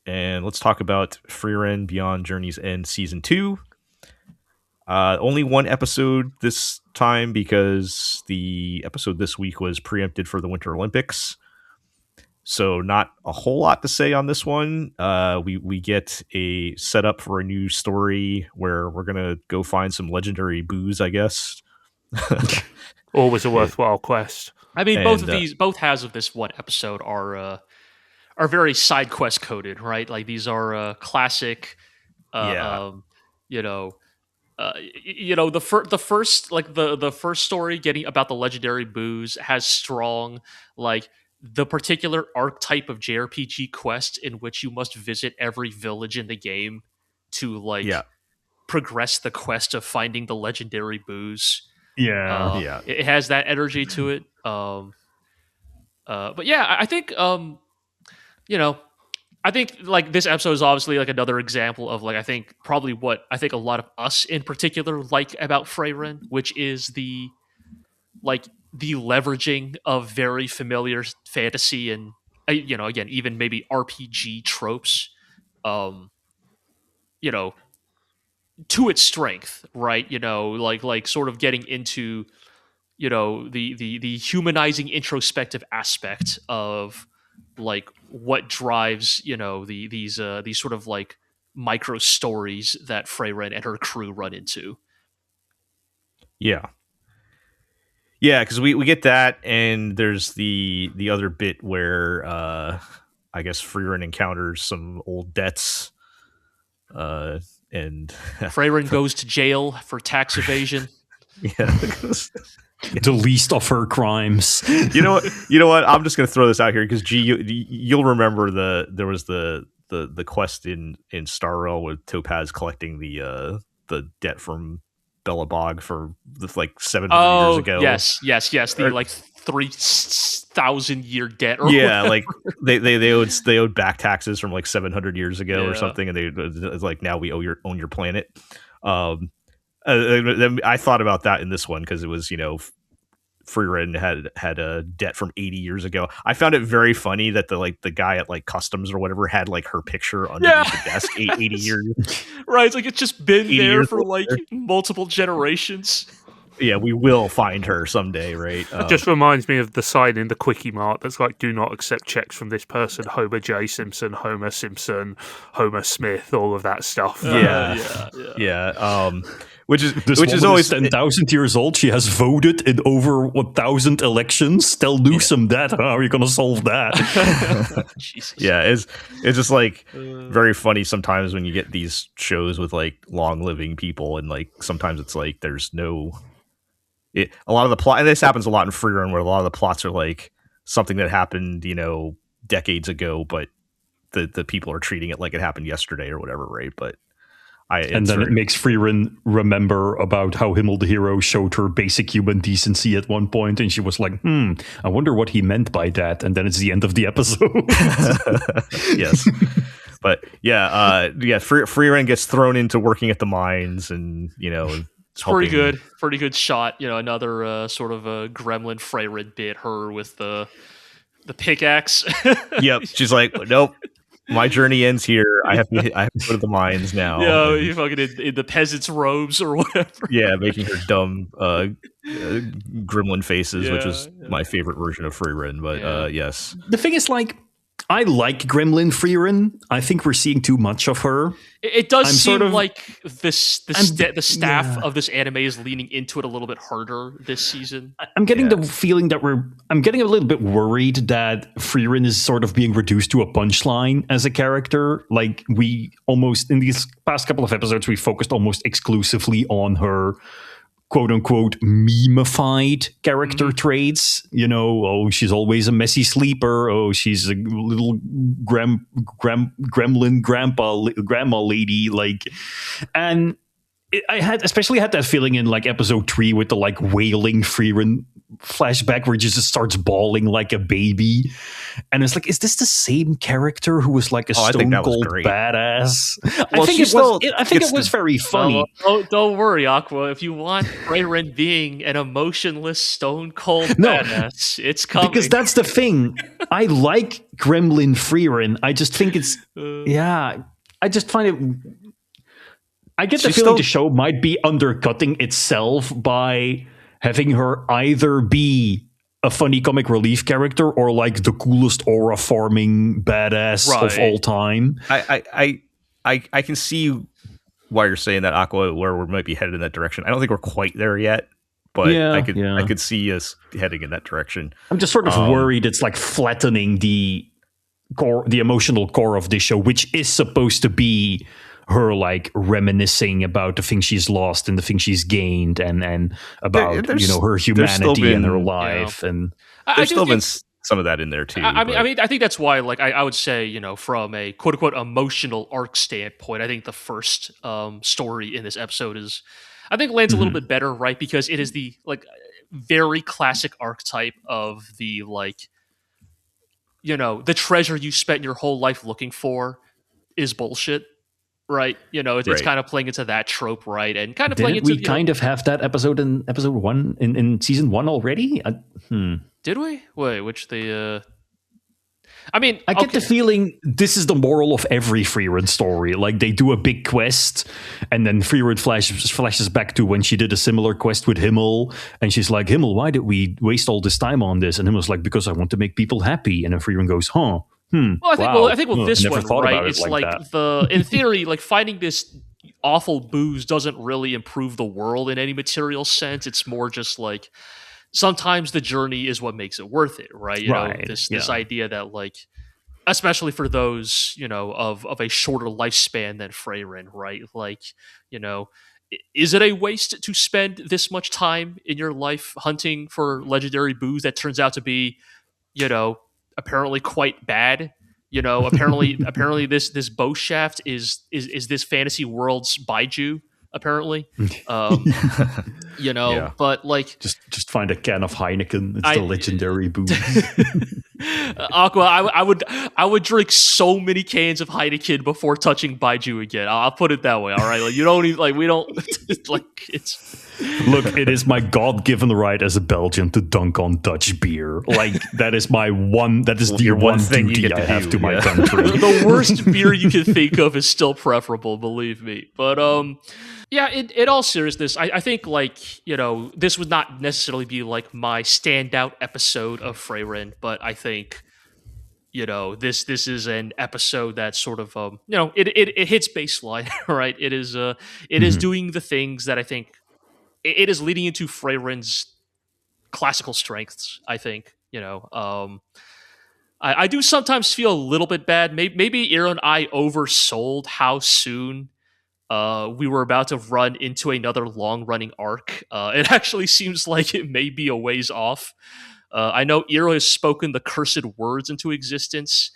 And let's talk about Frieren Beyond Journey's End Season 2. Only 1 episode this time because the episode this week was preempted for the Winter Olympics. So not a whole lot to say on this one. We get a setup for a new story where we're going to go find some legendary booze, I guess. Always a worthwhile quest. I mean, both halves of this one episode are very side quest coded, right? These are classic, the first story getting about the legendary booze has strong the particular archetype of JRPG quest in which you must visit every village in the game to progress the quest of finding the legendary booze. It has that energy to it. But yeah, I think I think this episode is obviously another example of I think probably what I think a lot of us in particular like about Frieren, which is the leveraging of very familiar fantasy and again even maybe RPG tropes, to its strength, right? Sort of getting into the humanizing introspective aspect of what drives these sort of micro stories that Frieren and her crew run into. Yeah, because we get that, and there's the other bit where I guess Frieren encounters some old debts, and Frieren goes to jail for tax evasion. Yeah. The least of her crimes. You know what? I'm just gonna throw this out here because you'll remember there was the quest in Star Rail with Topaz collecting the debt from Bellabog for 700 years ago. Yes. The 3,000 year debt. Or they owed back taxes from 700 years ago or something, and they now we own your planet. I thought about that in this one because it was, Frieren had a debt from 80 years ago. I found it very funny that the guy at like customs or whatever had like her picture underneath the desk 80 years. Right, it's like it's just been there for like later. multiple generations. Yeah, we will find her someday, right? It just reminds me of the sign in the Quickie Mart that's like, do not accept checks from this person, Homer J. Simpson, Homer Smith, all of that stuff. Yeah. Which is This which woman is always 10,000 years old. She has voted in over 1,000 elections. Tell Newsom that. How are you going to solve that? Jesus. Yeah, it's just like very funny sometimes when you get these shows with like long living people, and like sometimes it's like there's no. A lot of the plot, and this happens a lot in Frieren, where a lot of the plots are like something that happened, decades ago, but the people are treating it like it happened yesterday or whatever, right? But it makes Frieren remember about how Himmel the hero showed her basic human decency at one point, and she was like, I wonder what he meant by that. And then it's the end of the episode. Yes. But Frieren gets thrown into working at the mines, and it's pretty good shot. Another sort of a gremlin Frieren bit her with the pickaxe. Yep, she's like, nope. My journey ends here. I have to go to the mines now. Yeah, you fucking in the peasant's robes or whatever. Yeah, making her dumb gremlin faces, which is my favorite version of Frieren. But yes, the thing is, like, I like Gremlin Frieren. I think we're seeing too much of her. It does seem like the staff of this anime is leaning into it a little bit harder this season. I'm getting the feeling that I'm getting a little bit worried that Frieren is sort of being reduced to a punchline as a character. Like, we almost, in these past couple of episodes, we focused almost exclusively on her quote-unquote memified character traits. She's always a messy sleeper. Oh, she's a little gremlin grandma lady. Like, and I especially had that feeling in like episode 3 with the like wailing Frieren flashback where she just starts bawling like a baby, and it's like, is this the same character who was like a stone cold badass? I think it was very funny. Well, don't worry, Aqua. If you want Frieren being an emotionless stone cold badass, it's coming. Because that's the thing. I like Gremlin Frieren. I just think it's I just find it. I get the feeling the show might be undercutting itself by having her either be a funny comic relief character or like the coolest aura farming badass of all time. I can see why you're saying that, Aqua, where we might be headed in that direction. I don't think we're quite there yet, but I could see us heading in that direction. I'm just sort of worried it's like flattening the emotional core of this show, which is supposed to be her like reminiscing about the things she's lost and the things she's gained, and about her humanity and her life. And there's still been some of that in there too. I mean, I think that's why, like, I would say, from a quote unquote emotional arc standpoint, I think the first story in this episode lands a little bit better, right? Because it is the like very classic archetype of the like, the treasure you spent your whole life looking for is bullshit. Right, it's kind of playing into that trope, right, and kind of playing into. We kind of have that episode in episode 1 in season 1 already. Did we? Wait, which the? I get the feeling this is the moral of every Frieren story. Like, they do a big quest, and then Frieren flashes back to when she did a similar quest with Himmel, and she's like, "Himmel, why did we waste all this time on this?" And Himmel's like, "Because I want to make people happy." And then Frieren goes, "Huh." Well, I think with this one, right? It's like in theory, like finding this awful booze doesn't really improve the world in any material sense. It's more just like sometimes the journey is what makes it worth it, right? This idea that like, especially for those of a shorter lifespan than Frieren, right? Like, is it a waste to spend this much time in your life hunting for legendary booze that turns out to be, apparently quite bad? Apparently this bow shaft is this fantasy world's Baiju, apparently. Yeah. But like just find a can of Heineken. It's the legendary booze. Aqua, I would drink so many cans of Heineken before touching Baiju again. I'll put it that way. All right, like you don't even like we don't like it's. Look, it is my God-given right as a Belgian to dunk on Dutch beer. Like that is my one. That is the one thing duty I have to my country. The worst beer you can think of is still preferable, believe me. But yeah. In all seriousness, I think like this would not necessarily be like my standout episode of Frieren, but I think this is an episode that sort of it hits baseline, right? It is is doing the things that I think. It is leading into Frieren's classical strengths, I think. I do sometimes feel a little bit bad. Maybe Aaron and I oversold how soon we were about to run into another long-running arc. It actually seems like it may be a ways off. I know Iro has spoken the cursed words into existence.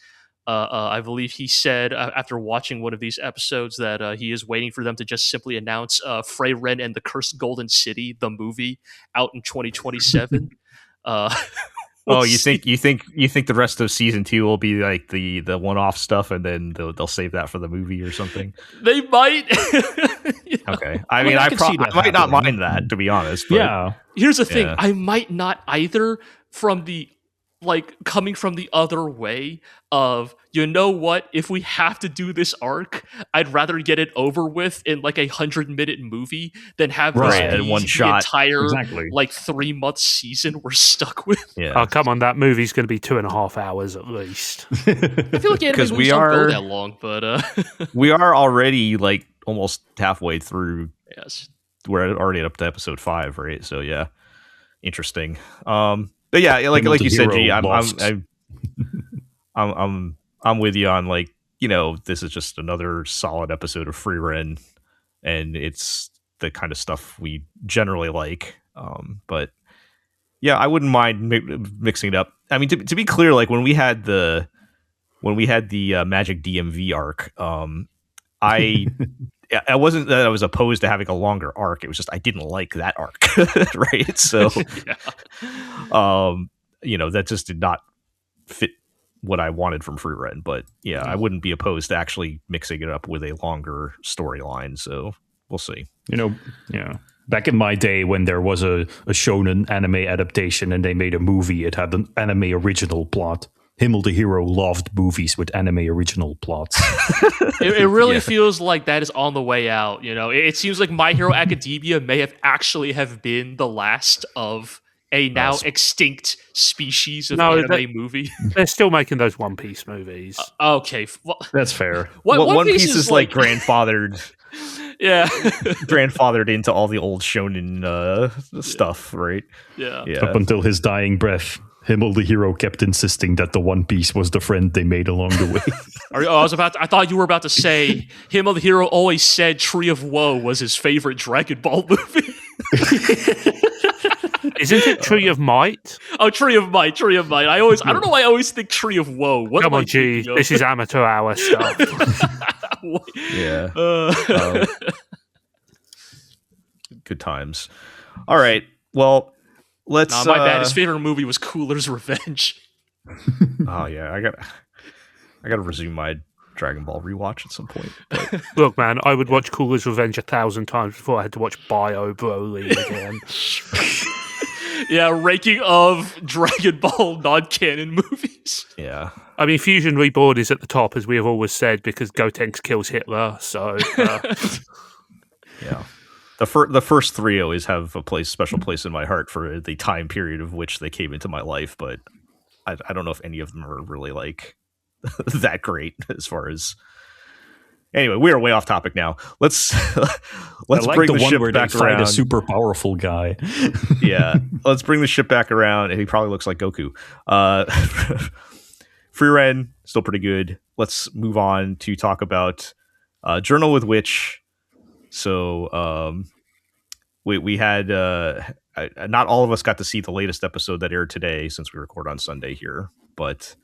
I believe he said after watching one of these episodes that he is waiting for them to just simply announce Frieren and the Cursed Golden City, the movie, out in 2027. You think the rest of season 2 will be like the one-off stuff, and then they'll save that for the movie or something? They might. Okay, I mean, I might not mind that, to be honest. But yeah. Here's the thing: I might not either. From the coming from the other way of, what, if we have to do this arc, I'd rather get it over with in like 100-minute movie than have this be one shot. entire 3-month season we're stuck with. Yeah. Oh, come on, that movie's going to be 2.5 hours at least. I feel like anime movies don't go that long, but we are already like almost halfway through. Yes, we're already up to episode 5, right? So yeah, interesting. But yeah, like you said, G, I'm with you on this is just another solid episode of Frieren, and it's the kind of stuff we generally like. But yeah, I wouldn't mind mixing it up. I mean, to be clear, like when we had the Magic DMV arc, I wasn't that I was opposed to having a longer arc. It was just I didn't like that arc, right? So, that just did not fit what I wanted from Frieren. But yeah, I wouldn't be opposed to actually mixing it up with a longer storyline. So we'll see. Back in my day, when there was a shonen anime adaptation and they made a movie, it had an anime original plot. Himmel the Hero loved movies with anime original plots. It really feels like that is on the way out. It seems like My Hero Academia may have actually have been the last of a now extinct species of anime movie. They're still making those One Piece movies. Okay. Well, that's fair. One Piece is like grandfathered. Yeah. Grandfathered into all the old shonen stuff, right? Yeah. Up until his dying breath. Himmel the Hero kept insisting that the One Piece was the friend they made along the way. I thought you were about to say Himmel the Hero always said Tree of Woe was his favorite Dragon Ball movie. Isn't it Tree of Might? Oh, Tree of Might. I don't know why I always think Tree of Woe. Come on, G. This is amateur hour stuff. Yeah. Good times. All right. Well, let's. My bad. His favorite movie was Cooler's Revenge. Oh yeah, I gotta resume my Dragon Ball rewatch at some point. But. Look, man, I would watch Cooler's Revenge 1,000 times before I had to watch Bio Broly again. Yeah, ranking of Dragon Ball non-canon movies. Yeah. I mean, Fusion Reborn is at the top, as we have always said, because Gotenks kills Hitler, so... Yeah. The first 3 always have a special place in my heart for the time period of which they came into my life, but I don't know if any of them are really, that great as far as... Anyway, we are way off topic now. Let's bring the ship back around. A super powerful guy. Yeah, let's bring the ship back around. He probably looks like Goku. Frieren, still pretty good. Let's move on to talk about Journal with Witch. So we had not all of us got to see the latest episode that aired today since we record on Sunday here, but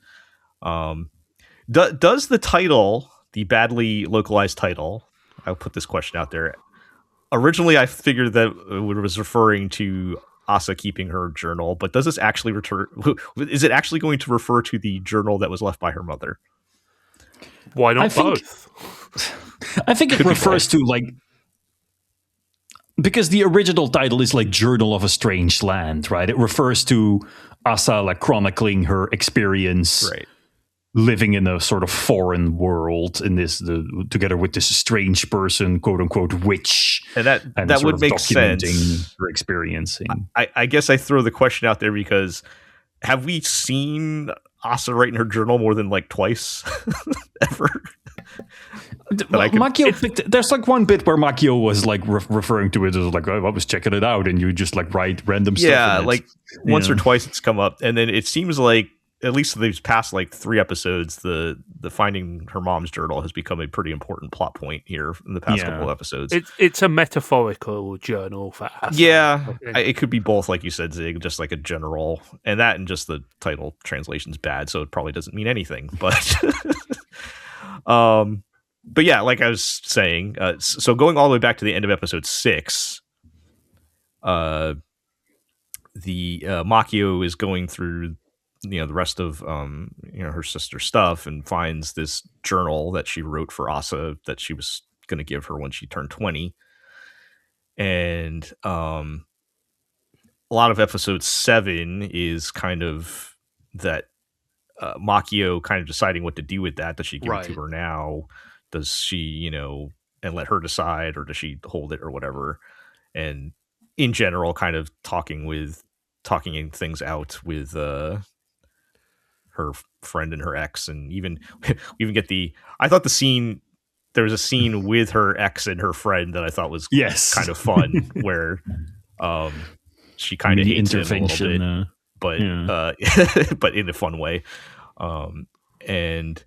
does the title, the badly localized title, I'll put this question out there, originally I figured that it was referring to Asa keeping her journal, but does this actually return? Is it actually going to refer to the journal that was left by her mother? Why not both? I think it refers to like, because the original title is like Journal of a Strange Land, right? It refers to Asa like chronicling her experience, Right. living in a sort of foreign world in this, together with this strange person, quote unquote, witch, and that would make sense. Her experiencing. I guess I throw the question out there because have we seen Asa write in her journal more than like twice ever? Makio, there's like one bit where Makio was like referring to it as like, I was checking it out, and you just like write random stuff. Yeah, like once or twice it's come up, and then it seems like at least these past like 3 episodes, the finding her mom's journal has become a pretty important plot point here in the past couple of episodes. It's a metaphorical journal for us. Yeah, it could be both, like you said, Zig, just like a general, and just the title translation's bad, so it probably doesn't mean anything. But yeah, like I was saying, so going all the way back to the end of episode 6, the Makio is going through the rest of her sister's stuff and finds this journal that she wrote for Asa that she was going to give her when she turned 20. And a lot of episode 7 is kind of that Makio kind of deciding what to do with that. Does she give it to her now? Does she, and let her decide, or does she hold it or whatever? And in general, kind of talking things out with her friend and her ex, and even we even get I thought there was a scene with her ex and her friend that I thought was kind of fun, where she kind of hates him a little bit, but in a fun way, and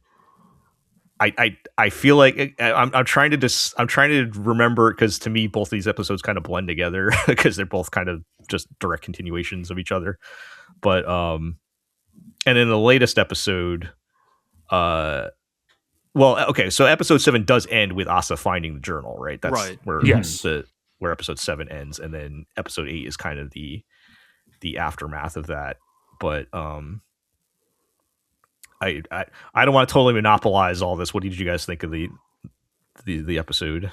I feel like I'm trying to remember, because to me both these episodes kind of blend together because they're both kind of just direct continuations of each other. But and in the latest episode, so episode 7 does end with Asa finding the journal, right? That's where episode 7 ends, and then episode 8 is kind of the aftermath of that. But I don't want to totally monopolize all this. What did you guys think of the episode?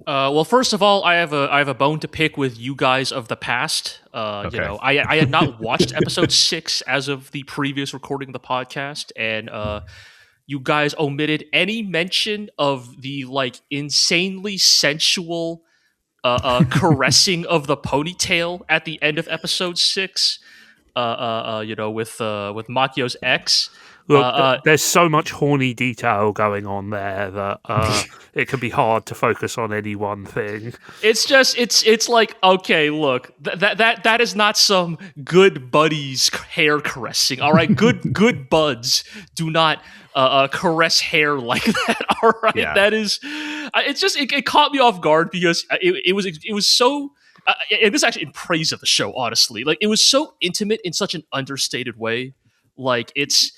Well, first of all, I have a bone to pick with you guys of the past. Okay. I had not watched episode 6 as of the previous recording of the podcast, and you guys omitted any mention of the like insanely sensual caressing of the ponytail at the end of episode 6. With Makio's ex. Look, there's so much horny detail going on there that it can be hard to focus on any one thing. It's just it's like, okay, look, that is not some good buddies hair caressing. All right, good buds do not caress hair like that. All right, that is. It's just it caught me off guard because it was so. And this is actually in praise of the show, honestly. Like, it was so intimate in such an understated way. Like, it's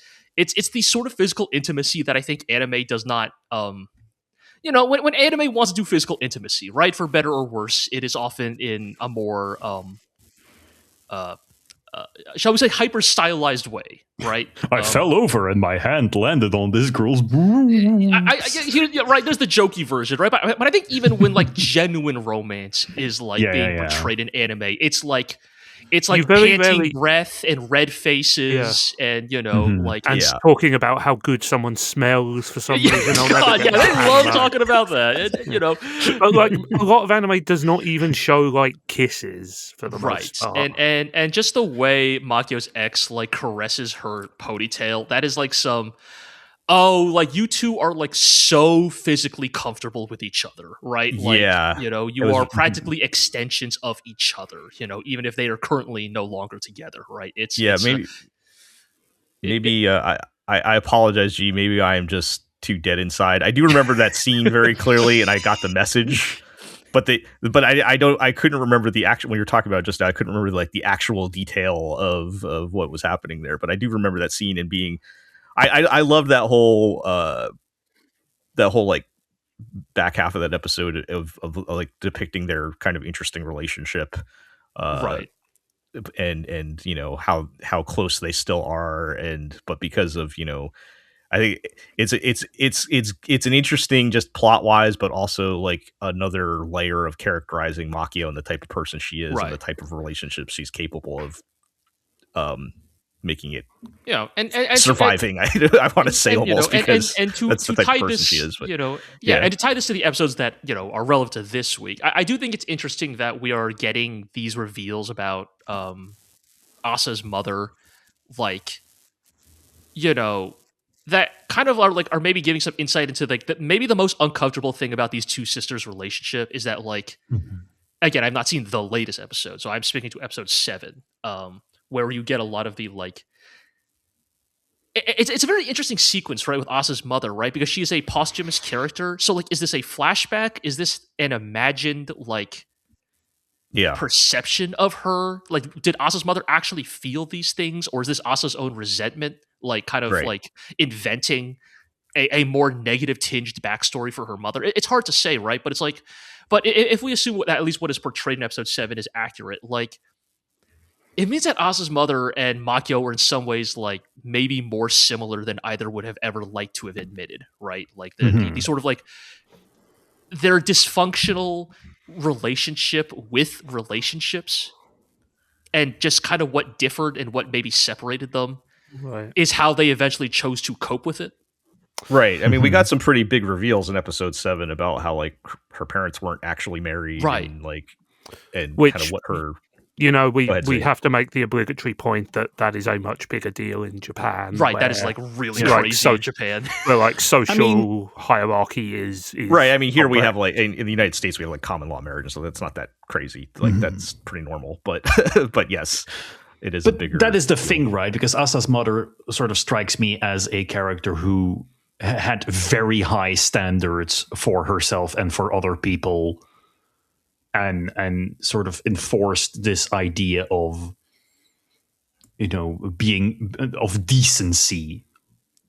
the sort of physical intimacy that I think anime does not. When anime wants to do physical intimacy, right, for better or worse, it is often in a more shall we say, hyper stylized way, right? I fell over and my hand landed on this girl's boobs. Right, there's the jokey version, right? But I think even when like genuine romance is like being portrayed in anime, it's like panting breath and red faces, and talking about how good someone smells for some reason. God, they love talking about that. But like a lot of anime does not even show like kisses for the most part. And just the way Makio's ex like caresses her ponytail, that is like some. Oh, like you two are like so physically comfortable with each other, right? Like, you are practically extensions of each other, even if they are currently no longer together, right? I apologize, G. Maybe I am just too dead inside. I do remember that scene very clearly, and I got the message. But I couldn't remember the actual, when you're talking about just now, I couldn't remember like the actual detail of what was happening there. But I do remember that scene and being. I love that whole like back half of that episode of like depicting their kind of interesting relationship, Right. and how close they still are, but because of I think it's an interesting just plot wise, but also like another layer of characterizing Makio and the type of person she is, Right. and the type of relationship she's capable of making it and surviving. I want to say almost because and to that's the type tie of person this, she is. But and to tie this to the episodes that are relevant to this week, I do think it's interesting that we are getting these reveals about Asa's mother, like that kind of are maybe giving some insight into like maybe the most uncomfortable thing about these two sisters' relationship is that like again, I've not seen the latest episode, so I'm speaking to episode 7. Where you get a lot of the like it's a very interesting sequence, right, with Asa's mother, right, because she is a posthumous character. So like, is this a flashback? Is this an imagined like perception of her? Like, did Asa's mother actually feel these things, or is this Asa's own resentment, like kind of like inventing a more negative tinged backstory for her mother? It's hard to say, right? But it's like, but if we assume at least what is portrayed in episode 7 is accurate, like it means that Asa's mother and Makio were in some ways like maybe more similar than either would have ever liked to have admitted, right? Like the sort of like their dysfunctional relationship with relationships and just kind of what differed and what maybe separated them is how they eventually chose to cope with it. Right. I mean, we got some pretty big reveals in episode 7 about how like her parents weren't actually married, right? And like, and which, kind of what her. We have to make the obligatory point that is a much bigger deal in Japan. Right, that is like really crazy in Japan. Where like social hierarchy is right. I mean, here we have like in the United States we have like common law marriage, so that's not that crazy. Like that's pretty normal. But but yes, it is a bigger. That is the thing, right? Because Asa's mother sort of strikes me as a character who had very high standards for herself and for other people. And sort of enforced this idea of, being of decency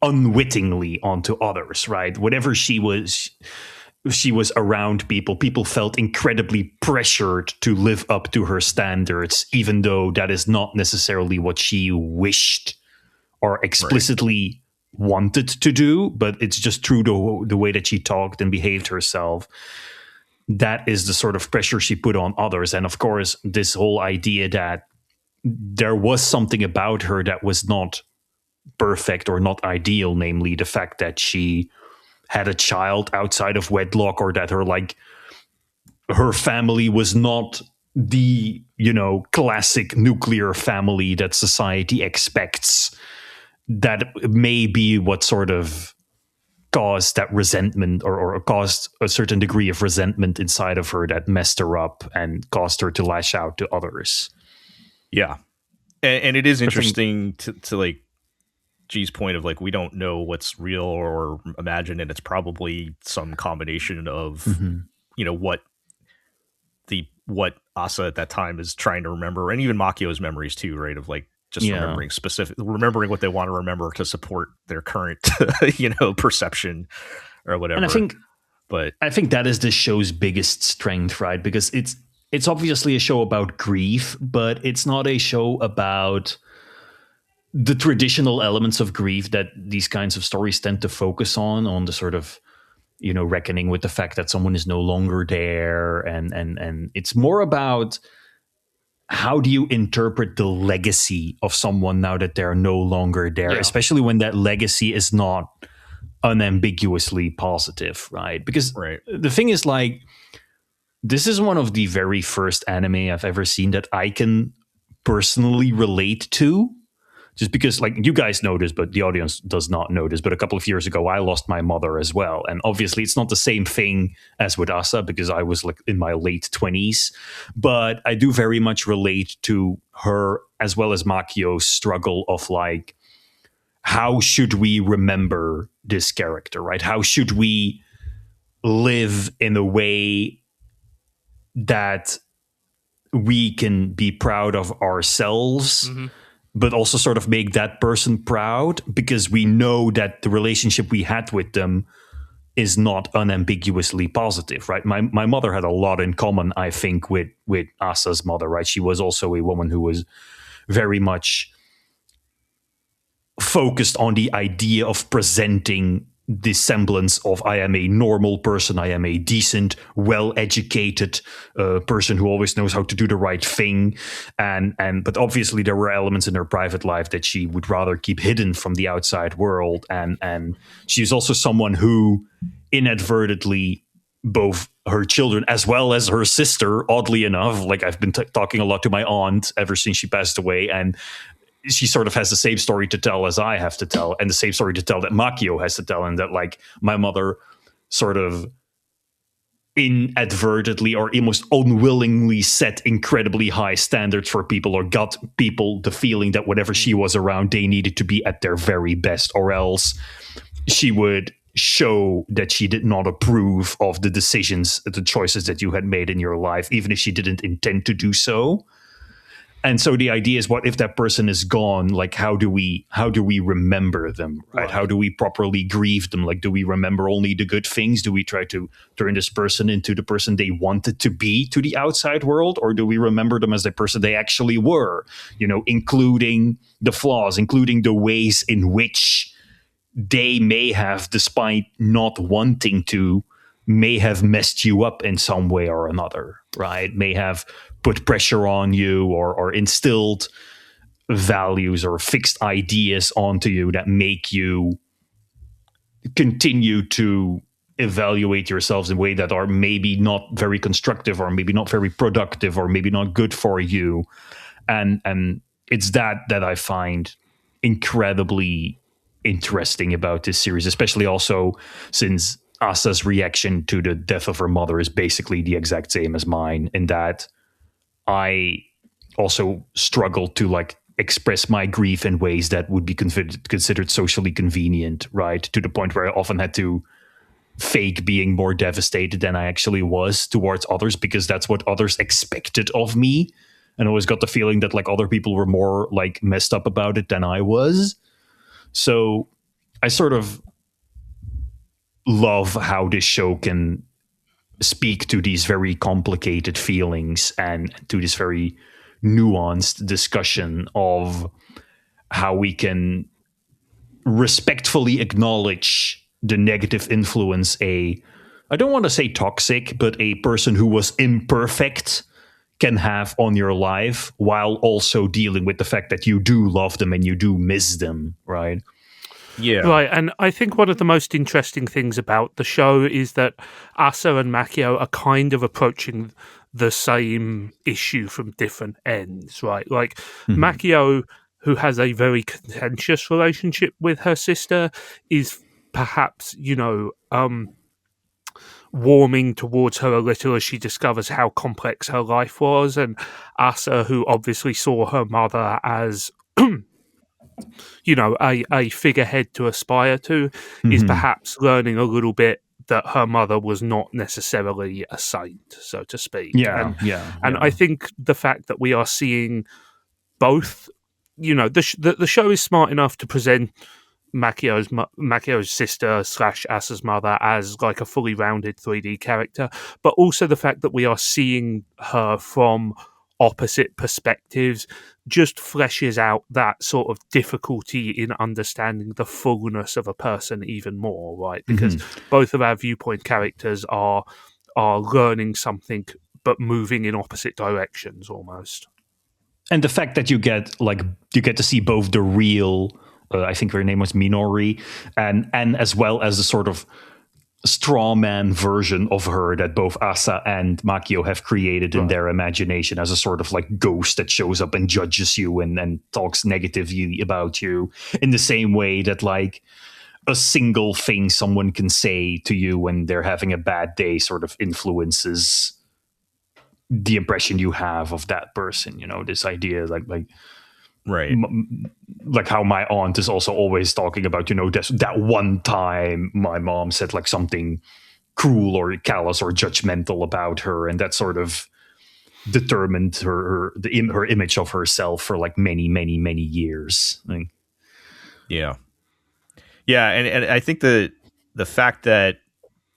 unwittingly onto others, right? Whenever she was around people, people felt incredibly pressured to live up to her standards, even though that is not necessarily what she wished or explicitly wanted to do, but it's just through the way that she talked and behaved herself. That is the sort of pressure she put on others. And of course, this whole idea that there was something about her that was not perfect or not ideal, namely the fact that she had a child outside of wedlock, or that her family was not the, classic nuclear family that society expects. That may be what sort of caused that resentment or caused a certain degree of resentment inside of her that messed her up and caused her to lash out to others. Yeah. And it is interesting to like G's point of like, we don't know what's real or imagined, and it's probably some combination of, what Asa at that time is trying to remember, and even Makio's memories too, right? Of like, just remembering what they want to remember to support their current, perception or whatever. And I think that is the show's biggest strength, right? Because it's obviously a show about grief, but it's not a show about the traditional elements of grief that these kinds of stories tend to focus on the sort of, reckoning with the fact that someone is no longer there. And it's more about, how do you interpret the legacy of someone now that they're no longer there, especially when that legacy is not unambiguously positive, right? Because the thing is, like, this is one of the very first anime I've ever seen that I can personally relate to. Just because, like, you guys know this, but the audience does not know this. But a couple of years ago, I lost my mother as well. And obviously, it's not the same thing as with Asa, because I was like in my late 20s. But I do very much relate to her, as well as Makio's struggle of like, how should we remember this character, right? How should we live in a way that we can be proud of ourselves, but also sort of make that person proud, because we know that the relationship we had with them is not unambiguously positive, right? My mother had a lot in common, I think, with Asa's mother, right? She was also a woman who was very much focused on the idea of presenting the semblance of I am a normal person, I am a decent, well-educated person who always knows how to do the right thing, and but obviously there were elements in her private life that she would rather keep hidden from the outside world, and she's also someone who inadvertently both her children as well as her sister, oddly enough, like I've been talking a lot to my aunt ever since she passed away, and she sort of has the same story to tell as I have to tell, and the same story to tell that Makio has to tell, and that like my mother sort of inadvertently or almost unwillingly set incredibly high standards for people, or got people the feeling that whenever she was around, they needed to be at their very best, or else she would show that she did not approve of the decisions, the choices that you had made in your life, even if she didn't intend to do so. And so the idea is, what if that person is gone? Like, how do we remember them, right? How do we properly grieve them? Like, do we remember only the good things? Do we try to turn this person into the person they wanted to be to the outside world? Or do we remember them as the person they actually were, you know, including the flaws, including the ways in which they may have, despite not wanting to, may have messed you up in some way or another, right? May have put pressure on you, or instilled values or fixed ideas onto you that make you continue to evaluate yourselves in a way that are maybe not very constructive, or maybe not very productive, or maybe not good for you. And it's that I find incredibly interesting about this series, especially also since Asa's reaction to the death of her mother is basically the exact same as mine, in that I also struggle to like express my grief in ways that would be considered socially convenient, right? To the point where I often had to fake being more devastated than I actually was towards others, because that's what others expected of me. And I always got the feeling that like other people were more like messed up about it than I was. So I sort of love how this show can speak to these very complicated feelings and to this very nuanced discussion of how we can respectfully acknowledge the negative influence I don't want to say toxic, but a person who was imperfect can have on your life, while also dealing with the fact that you do love them and you do miss them, right? Yeah. Right, and I think one of the most interesting things about the show is that Asa and Makio are kind of approaching the same issue from different ends, right? Like Makio, who has a very contentious relationship with her sister, is perhaps, warming towards her a little as she discovers how complex her life was, and Asa, who obviously saw her mother as a figurehead to aspire to, is perhaps learning a little bit that her mother was not necessarily a saint, so to speak. And I think the fact that we are seeing both, the show is smart enough to present Makio's sister / Asa's mother as like a fully rounded 3D character, but also the fact that we are seeing her from opposite perspectives just fleshes out that sort of difficulty in understanding the fullness of a person even more, right? Because both of our viewpoint characters are learning something but moving in opposite directions almost. And the fact that you get to see both the real I think her name was Minori, and as well as the sort of straw man version of her that both Asa and Makio have created in their imagination, as a sort of like ghost that shows up and judges you and talks negatively about you, in the same way that like a single thing someone can say to you when they're having a bad day sort of influences the impression you have of that person. You know, this idea like right, like how my aunt is also always talking about, that one time my mom said like something cruel or callous or judgmental about her, and that sort of determined her image of herself for like many years. Yeah, and I think the fact that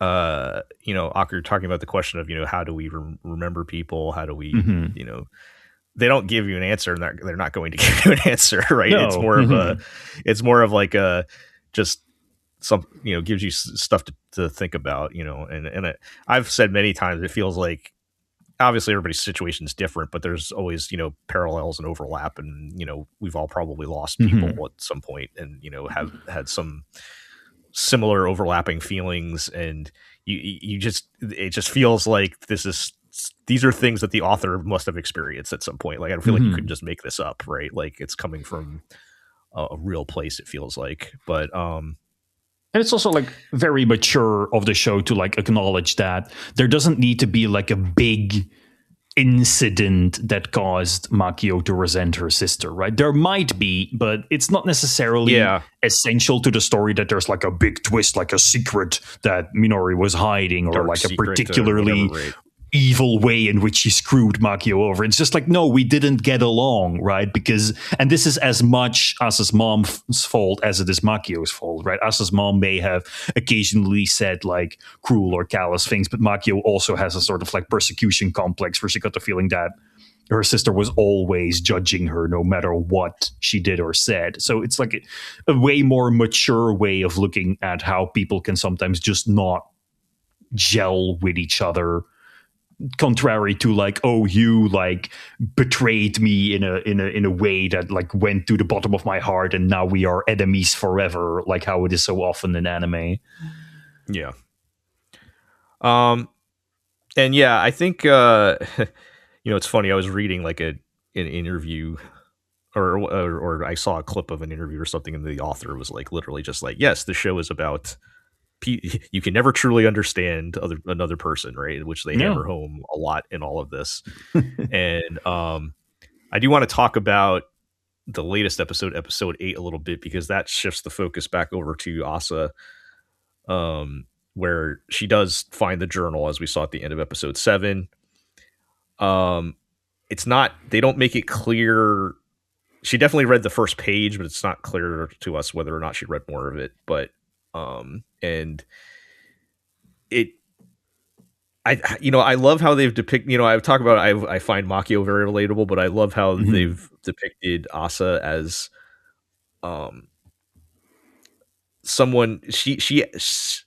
Akur talking about the question of, how do we remember people? How do we, Mm-hmm. They don't give you an answer, and they're not going to give you an answer, right? No. It's more of like a just some, gives you stuff to think about, and I've said many times, it feels like obviously everybody's situation is different, but there's always, parallels and overlap, and, we've all probably lost people at some point, and, have had some similar overlapping feelings, and it just feels like these are things that the author must have experienced at some point. Like, I don't feel like you couldn't just make this up, right? Like, it's coming from a real place, it feels like. But and it's also like very mature of the show to like acknowledge that there doesn't need to be like a big incident that caused Makio to resent her sister, right? There might be, but it's not necessarily essential to the story that there's like a big twist, like a secret that Minori was hiding, or dark like a secret, particularly whatever, right? evil way in which she screwed Makio over. It's just like, no, we didn't get along, right? And this is as much Asa's mom's fault as it is Makio's fault, right? Asa's mom may have occasionally said like cruel or callous things, but Makio also has a sort of like persecution complex where she got the feeling that her sister was always judging her no matter what she did or said. So it's like a way more mature way of looking at how people can sometimes just not gel with each other, contrary to like, oh, you like betrayed me in a way that like went to the bottom of my heart and now we are enemies forever, like how it is so often in anime. Yeah. And yeah, I think it's funny, I was reading like an interview or I saw a clip of an interview or something, and the author was like literally just like, yes, the show is about you can never truly understand another person, right? Which they hammer home a lot in all of this. And I do want to talk about the latest episode 8, a little bit, because that shifts the focus back over to Asa, where she does find the journal, as we saw at the end of episode 7. It's not, they don't make it clear. She definitely read the first page, but it's not clear to us whether or not she read more of it. But and I love how they've depicted, I've talked about, I find Makio very relatable, but I love how they've depicted Asa as someone,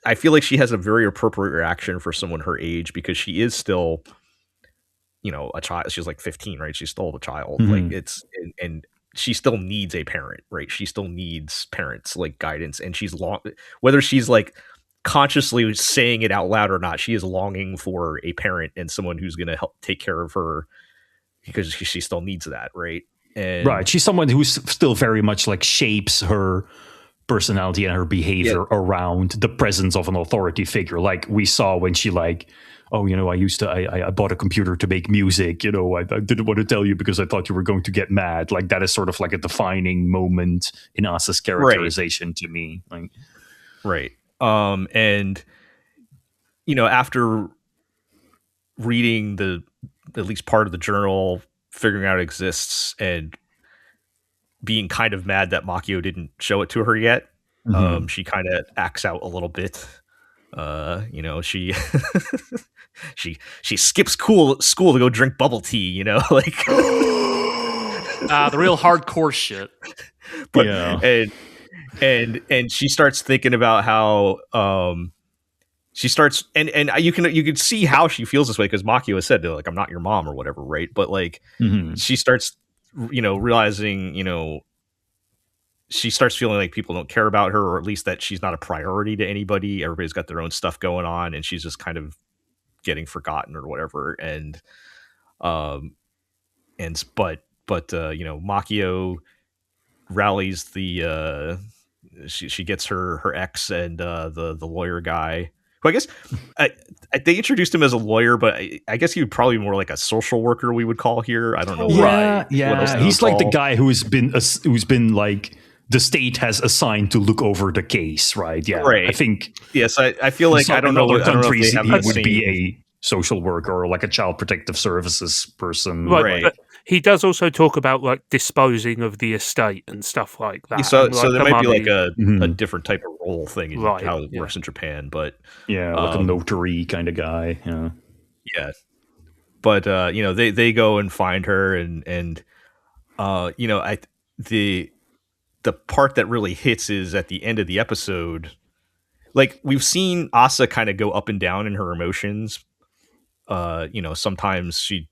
I feel like she has a very appropriate reaction for someone her age, because she is still, a child. She's like 15, right? She's still a child. Like, it's, and she still needs a parent, right? She still needs parents, like, guidance, and whether she's like consciously saying it out loud or not, she is longing for a parent and someone who's going to help take care of her, because she still needs that, right? And right, she's someone who's still very much like shapes her personality and her behavior around the presence of an authority figure, like we saw when she like, oh, I bought a computer to make music, I didn't want to tell you because I thought you were going to get mad. Like, that is sort of like a defining moment in Asa's characterization to me. Like, right. And, after reading at least part of the journal, figuring out it exists, and being kind of mad that Makio didn't show it to her yet, she kind of acts out a little bit. She she skips school to go drink bubble tea, like the real hardcore shit. But and she starts thinking about how she starts, and you can see how she feels this way, because Makio has said, like, I'm not your mom or whatever, right? But like, she starts realizing, she starts feeling like people don't care about her, or at least that she's not a priority to anybody. Everybody's got their own stuff going on, and she's just kind of getting forgotten or whatever. And Makio rallies she gets her ex and the lawyer guy, who I guess they introduced him as a lawyer, but I guess he would probably be more like a social worker, we would call here. I don't know. Yeah. He's like the guy who's been like, the state has assigned to look over the case, right? Yeah, right. I think. Yes, I feel like I don't know. Other countries, he would be a social worker or like a child protective services person, right? But he does also talk about like disposing of the estate and stuff like that. So like, there might be like a different type of role whole thing and Right, how it yeah. works in Japan. But like a notary kind of guy. Yeah. But they go and find her, and the part that really hits is at the end of the episode. Like, we've seen Asa kind of go up and down in her emotions. Sometimes she,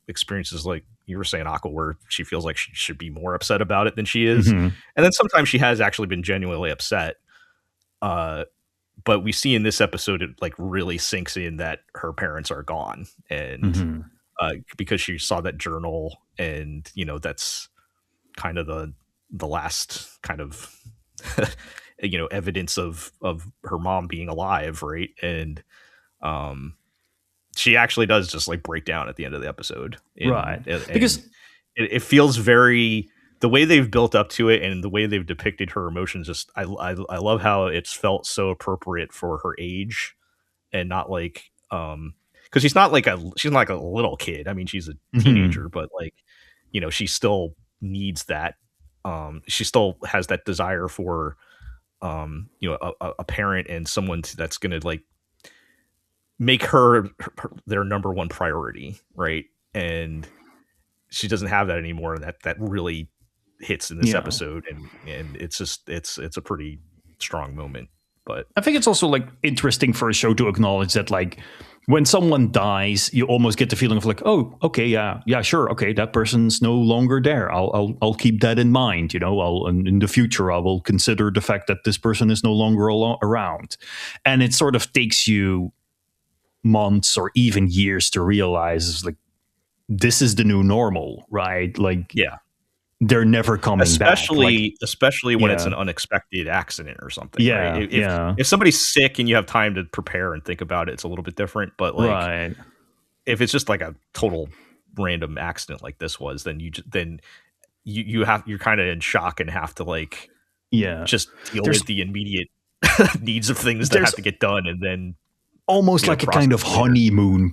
experiences, like you were saying, Aqua, where she feels like she should be more upset about it than she is. Mhm. And then sometimes she has actually been genuinely upset. But we see in this episode, it like really sinks in that her parents are gone. And because she saw that journal, and, that's kind of the last kind of, evidence of her mom being alive. Right. And, she actually does just like break down at the end of the episode. Because it feels very, the way they've built up to it and the way they've depicted her emotions, just I love how it's felt so appropriate for her age, and not like because she's not like a little kid. I mean, she's a teenager, but like, she still needs that. She still has that desire for a parent and someone that's going to like make her their number one priority, right? And she doesn't have that anymore. That really hits in this episode, and it's just it's a pretty strong moment. But I think it's also like interesting for a show to acknowledge that, like, when someone dies, you almost get the feeling of like, oh, okay, yeah, sure, okay, that person's no longer there. I'll keep that in mind, and in the future I will consider the fact that this person is no longer around, and it sort of takes you months or even years to realize, like, this is the new normal, right? Like, yeah, they're never coming back. Especially when it's an unexpected accident or something. Yeah, right? yeah. If somebody's sick and you have time to prepare and think about it, it's a little bit different. But like, if it's just like a total random accident like this was, then you're kind of in shock and have to like, just deal with the immediate needs of things that have to get done, and then almost like a kind of later. honeymoon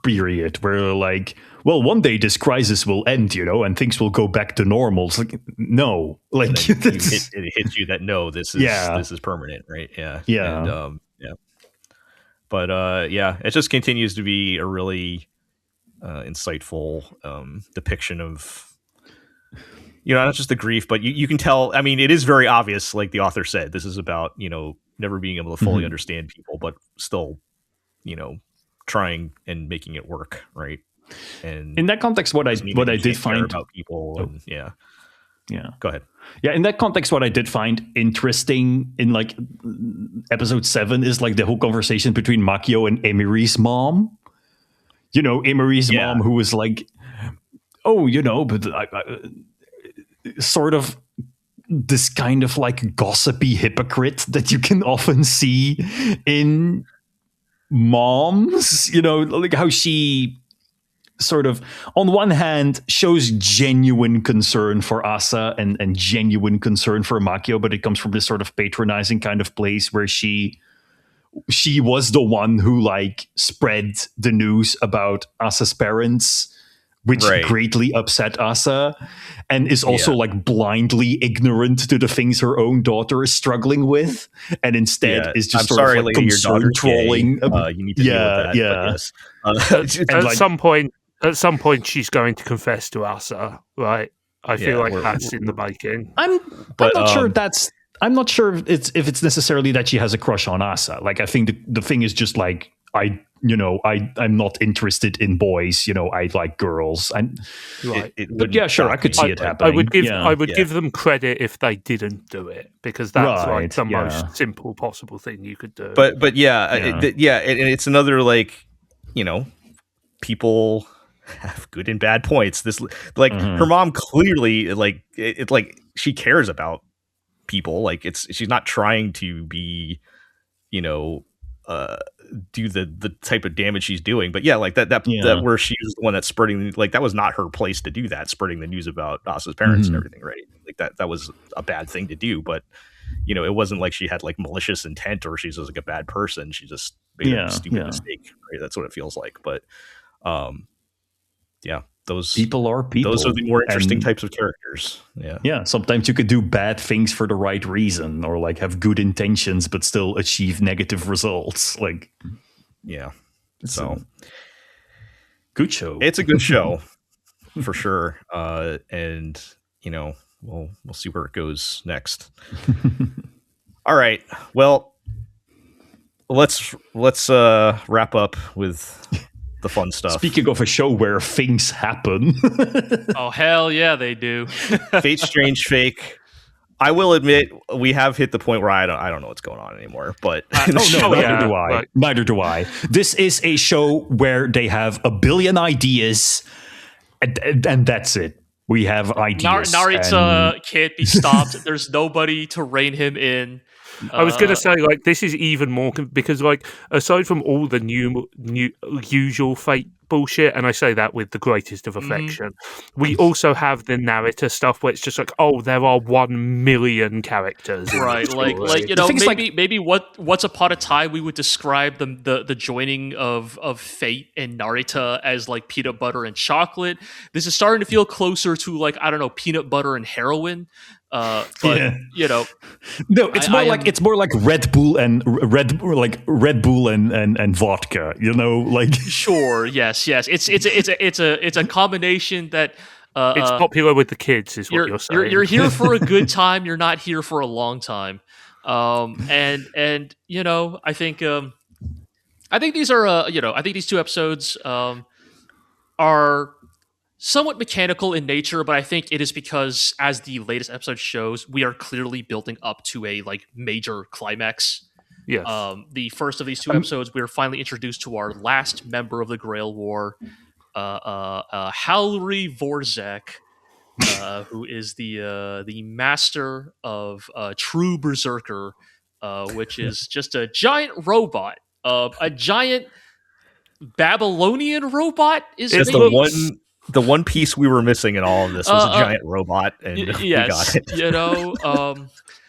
period where, like, well, one day this crisis will end, and things will go back to normal. It's like, no, like, it hits you that no, this is permanent, right? Yeah. And, but it just continues to be a really insightful depiction of, not just the grief, but you can tell. I mean, it is very obvious, like the author said, this is about, never being able to fully understand people, but still, trying and making it work, right? And in that context, what I did find about people, and go ahead. Yeah, in that context, what I did find interesting in like episode 7 is like the whole conversation between Makio and Emery's mom. Emery's mom, who was like, oh, but sort of this kind of like gossipy hypocrite that you can often see in moms, like how she sort of, on one hand, shows genuine concern for Asa and genuine concern for Makio, but it comes from this sort of patronizing kind of place where she was the one who like spread the news about Asa's parents, which greatly upset Asa, and is also like blindly ignorant to the things her own daughter is struggling with, and instead is just sort of like concern trolling. You need to deal with that. At some point, she's going to confess to Asa, right? I feel like that's in the making. I'm not sure that's. I'm not sure if it's necessarily that she has a crush on Asa. Like, I think the thing is just like, I'm not interested in boys. I like girls. But yeah, sure, I could see it happening. I would give them credit if they didn't do it, because that's like the most simple possible thing you could do. But and it's another like, people have good and bad points. This like her mom clearly like it's like she cares about people. Like she's not trying to be, do the type of damage she's doing, but like that where she was the one that's spreading, like that was not her place to do that, spreading the news about Asa's parents and everything, right? Like that was a bad thing to do, but it wasn't like she had like malicious intent or she's just like a bad person. She just made a stupid mistake, right? That's what it feels like. But those people are people. Those are the more interesting and, types of characters. Yeah. Sometimes you could do bad things for the right reason, or like have good intentions but still achieve negative results. Like, yeah. It's So a good show. It's a good show for sure. And you know, we'll see where it goes next. All right. Well, let's wrap up with the fun stuff. Speaking of a show where things happen. Oh, hell yeah, they do. Fate Strange Fake. I will admit we have hit the point where I don't know what's going on anymore. But Neither do I. This is a show where they have a billion ideas, and that's it. We have ideas. Narita can't be stopped. There's nobody to rein him in. I was going to say, like, this is even more because, like, aside from all the new usual Fate bullshit, and I say that with the greatest of affection, we also have the narrator stuff where it's just like, oh, there are 1 million characters, right? Like you know, maybe what's upon a time we would describe the joining of Fate and Narita as like peanut butter and chocolate. This is starting to feel closer to like, I don't know, peanut butter and heroin. But you know, no, it's more like Red Bull and vodka. You know, like sure, yes. It's a combination that it's popular with the kids, is what you're saying. You're here for a good time. You're not here for a long time. And you know, I think these are I think these 2 episodes are somewhat mechanical in nature, but I think it is because, as the latest episode shows, we are clearly building up to a like major climax. Yes. The first of these 2 episodes, we are finally introduced to our last member of the Grail War, Halri Vorzek, who is the master of True Berserker, which is just a giant robot, a giant Babylonian robot. It's the one piece we were missing in all of this was a giant robot, and we got it. You know,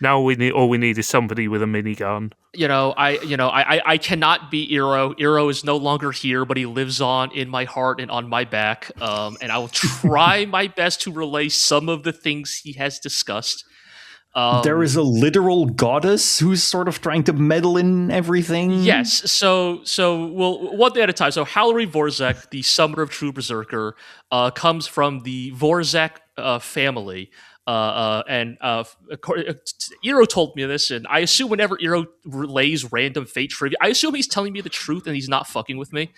now all we need is somebody with a minigun. I cannot be Iro. Iro is no longer here, but he lives on in my heart and on my back. And I will try my best to relay some of the things he has discussed. There is a literal goddess who's sort of trying to meddle in everything. Yes, so we'll one day at a time. So Halri Vorzek, the summoner of True Berserker, comes from the Vorzek family. And Iro told me this, and I assume whenever Iro relays random Fate trivia, I assume he's telling me the truth and he's not fucking with me.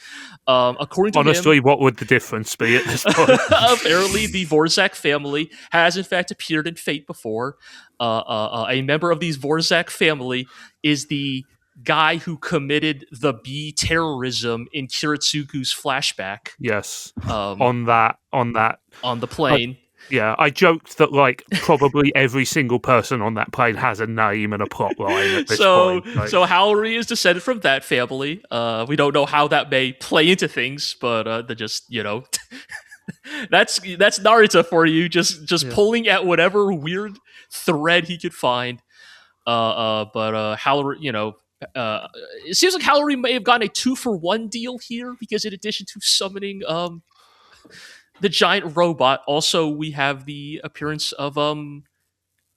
According to honestly, him, what would the difference be at this point? Apparently, the Vorzek family has in fact appeared in Fate before. A member of these Vorzek family is the guy who committed the bee terrorism in Kiritsugu's flashback. Yes, on the plane. Yeah, I joked that like probably every single person on that plane has a name and a plot line at this point. Like, so Halri is descended from that family. We don't know how that may play into things, but they're just, you know, that's Narita for you, just pulling at whatever weird thread he could find. But Halri, you know, it seems like Halri may have gotten a 2-for-1 deal here, because in addition to summoning the giant robot, also we have the appearance of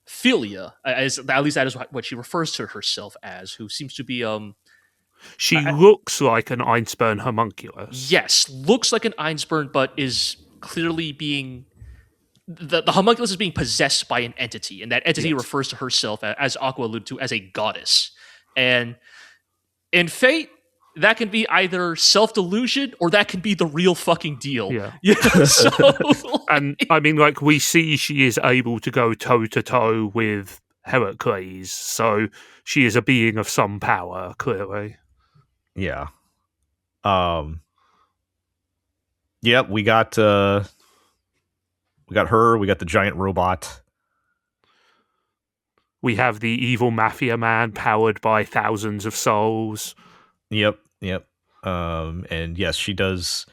Philia, as at least that is what she refers to herself as, who seems to be she looks like an Einstein homunculus. Yes, looks like an Einstein, but is clearly being the homunculus is being possessed by an entity, and that entity refers to herself, as Aqua alluded to, as a goddess. And in Fate, that can be either self-delusion or that can be the real fucking deal. Yeah. So, and I mean, like, we see she is able to go toe-to-toe with Heracles, so she is a being of some power, clearly. Yeah. Yeah, we got her, we got the giant robot. We have the evil mafia man powered by thousands of souls. Yep. And yes, she does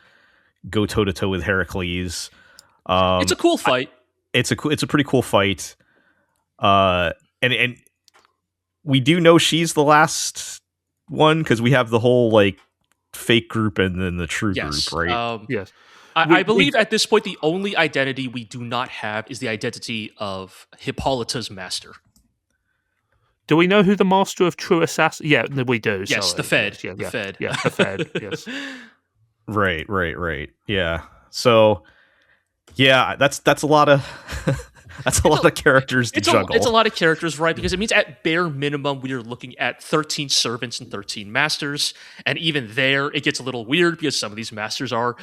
go toe to toe with Heracles. It's a cool fight. It's a pretty cool fight. And we do know she's the last one, because we have the whole like fake group and then the true group, right? Yes. I believe at this point the only identity we do not have is the identity of Hippolyta's master. Do we know who the master of true assassin? Yeah, we do. Yes, sorry. the Fed. Yes, the Fed. Yeah, the Fed. Yes. Right. Yeah. So, yeah, that's a lot of that's a lot of characters to juggle. It's a lot of characters, right? Because it means at bare minimum we are looking at 13 servants and 13 masters, and even there it gets a little weird because some of these masters are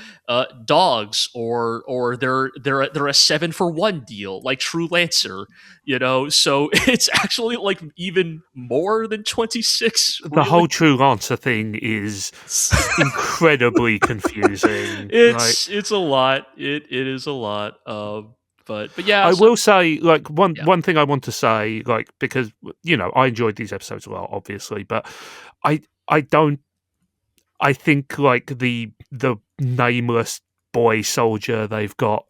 dogs, or they're a 7-for-1 deal, like True Lancer, So it's actually like even more than 26. The whole True Lancer thing is incredibly confusing. It's a lot. It is a lot. But yeah, I will say, like, one thing I want to say, like, because I enjoyed these episodes a lot, obviously, but I think like the nameless boy soldier they've got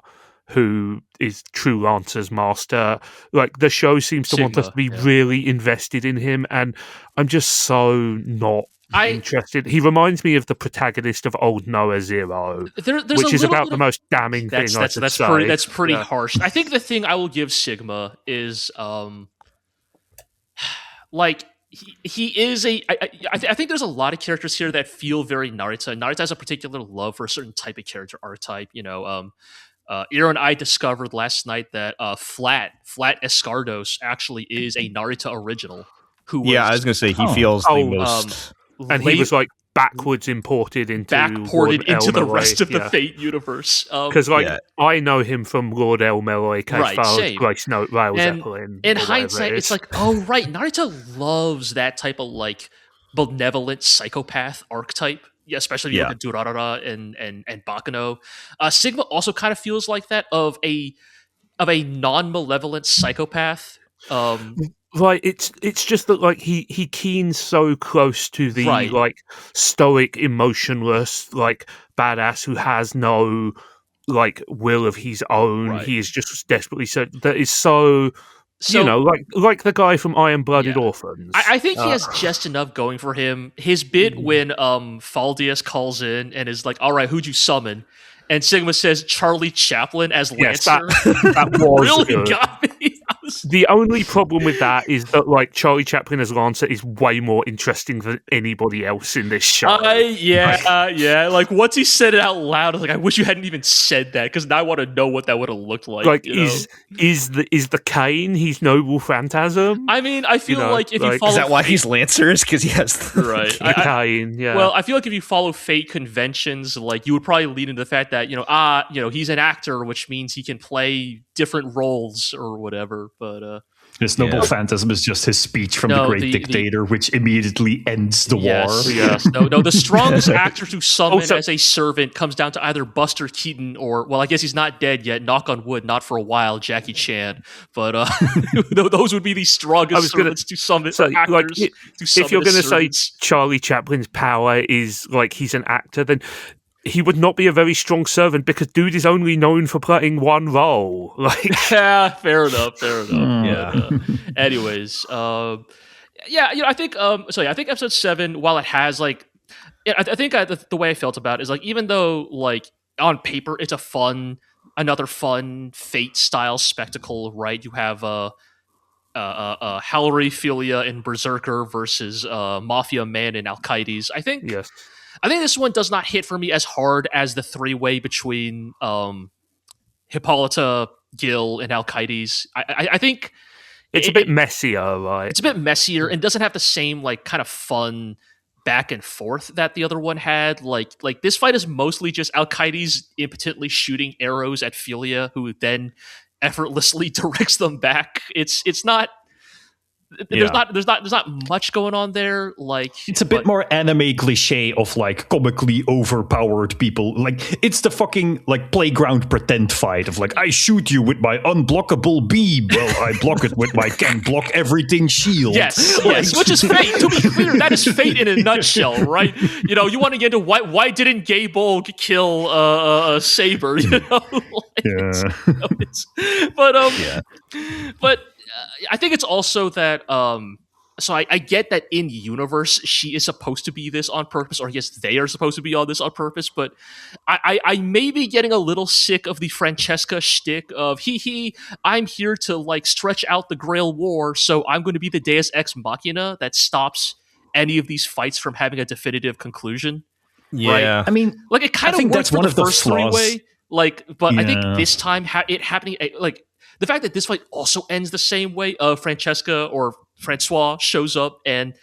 who is True Lancer's master, like the show seems to want us to be really invested in him, and I'm just so not interested. He reminds me of the protagonist of Old Noah Zero, which is about the most damning thing I could say. That's pretty harsh. I think the thing I will give Sigma is, like, he is I think there's a lot of characters here that feel very Naruto. Naruto has a particular love for a certain type of character archetype. Ira and I discovered last night that Flat Escardos actually is a Naruto original. I was gonna say he feels the most. And he was like backwards imported into the rest of the Fate universe. Because I know him from Lord El Meloy, Grace Note, Rail Zeppelin. In hindsight, it's like, oh right, Naruto loves that type of like benevolent psychopath archetype. Yeah, especially if you look at Durarara and Bakuno. Sigma also kind of feels like that of a non-malevolent psychopath. Right, it's just that like he keens so close to the like stoic, emotionless, like badass who has no like will of his own. Right. He is just desperately so that is so like the guy from Iron Blooded Orphans. I think he has just enough going for him. His bit when Faldius calls in and is like, "All right, who'd you summon?" And Sigma says Charlie Chaplin as Lancer. That was really good. got me. The only problem with that is that like Charlie Chaplin as Lancer is way more interesting than anybody else in this show. Like once he said it out loud, I was like, I wish you hadn't even said that because now I want to know what that would have looked like. Like, is the Kane his noble phantasm? I mean, I feel like if you follow, is that why he's Lancers? Because he has the Kane. Yeah. Well, I feel like if you follow Fate conventions, like you would probably lean into the fact that he's an actor, which means he can play different roles or whatever. But his noble phantasm is just his speech from the Great Dictator, which immediately ends the war. Yes. No, the strongest actor to summon as a servant comes down to either Buster Keaton or, well, I guess he's not dead yet. Knock on wood, not for a while, Jackie Chan. But those would be the strongest servants to summon actors. Like, if you're going to say Charlie Chaplin's power is like he's an actor, then he would not be a very strong servant because dude is only known for playing one role. Like, yeah, fair enough. Yeah. Anyways, I think I think episode 7, while it has like, I think the way I felt about it is like, even though like on paper it's another fun Fate style spectacle, right? You have Hallery Philia and Berserker versus Mafia Man and Alcides. I think this one does not hit for me as hard as the 3-way between Hippolyta, Gil, and Alcides. I think it's a bit messier, right? It's a bit messier and doesn't have the same like kind of fun back and forth that the other one had. Like this fight is mostly just Alcides impotently shooting arrows at Philia, who then effortlessly directs them back. It's not. There's not much going on there. Like it's a bit more anime cliche of like comically overpowered people. Like it's the fucking like playground pretend fight of like I shoot you with my unblockable beam. Well, I block it with my can block everything shield. Yes, which is Fate. To be clear, that is Fate in a nutshell, right? You want to get into why didn't Gable kill Saber? But I think it's also that I get that in universe she is supposed to be this on purpose, or yes, they are supposed to be on this on purpose. But I may be getting a little sick of the Francesca shtick of I'm here to like stretch out the Grail War, so I'm going to be the Deus Ex Machina that stops any of these fights from having a definitive conclusion. Yeah, right? I mean, Like it kind of works for the first three-way. Like, but I think this time it happening like the fact that this fight also ends the same way. Francesca or Francois shows up and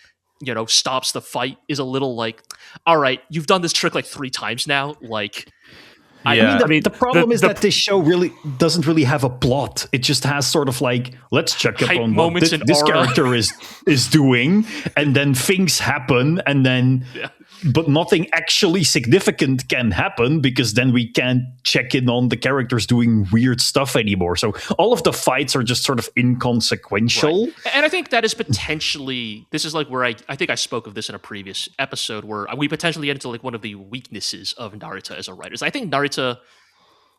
stops the fight is a little like, all right, you've done this trick like 3 times now. Like, yeah. I mean, the problem is that this show really doesn't really have a plot. It just has sort of like, let's check up on what this character is doing, and then things happen, and then but nothing actually significant can happen because then we can't check in on the characters doing weird stuff anymore. So all of the fights are just sort of inconsequential. Right. And I think that is potentially, this is like where I think I spoke of this in a previous episode, where we potentially get into like one of the weaknesses of Narita as a writer. I think Narita,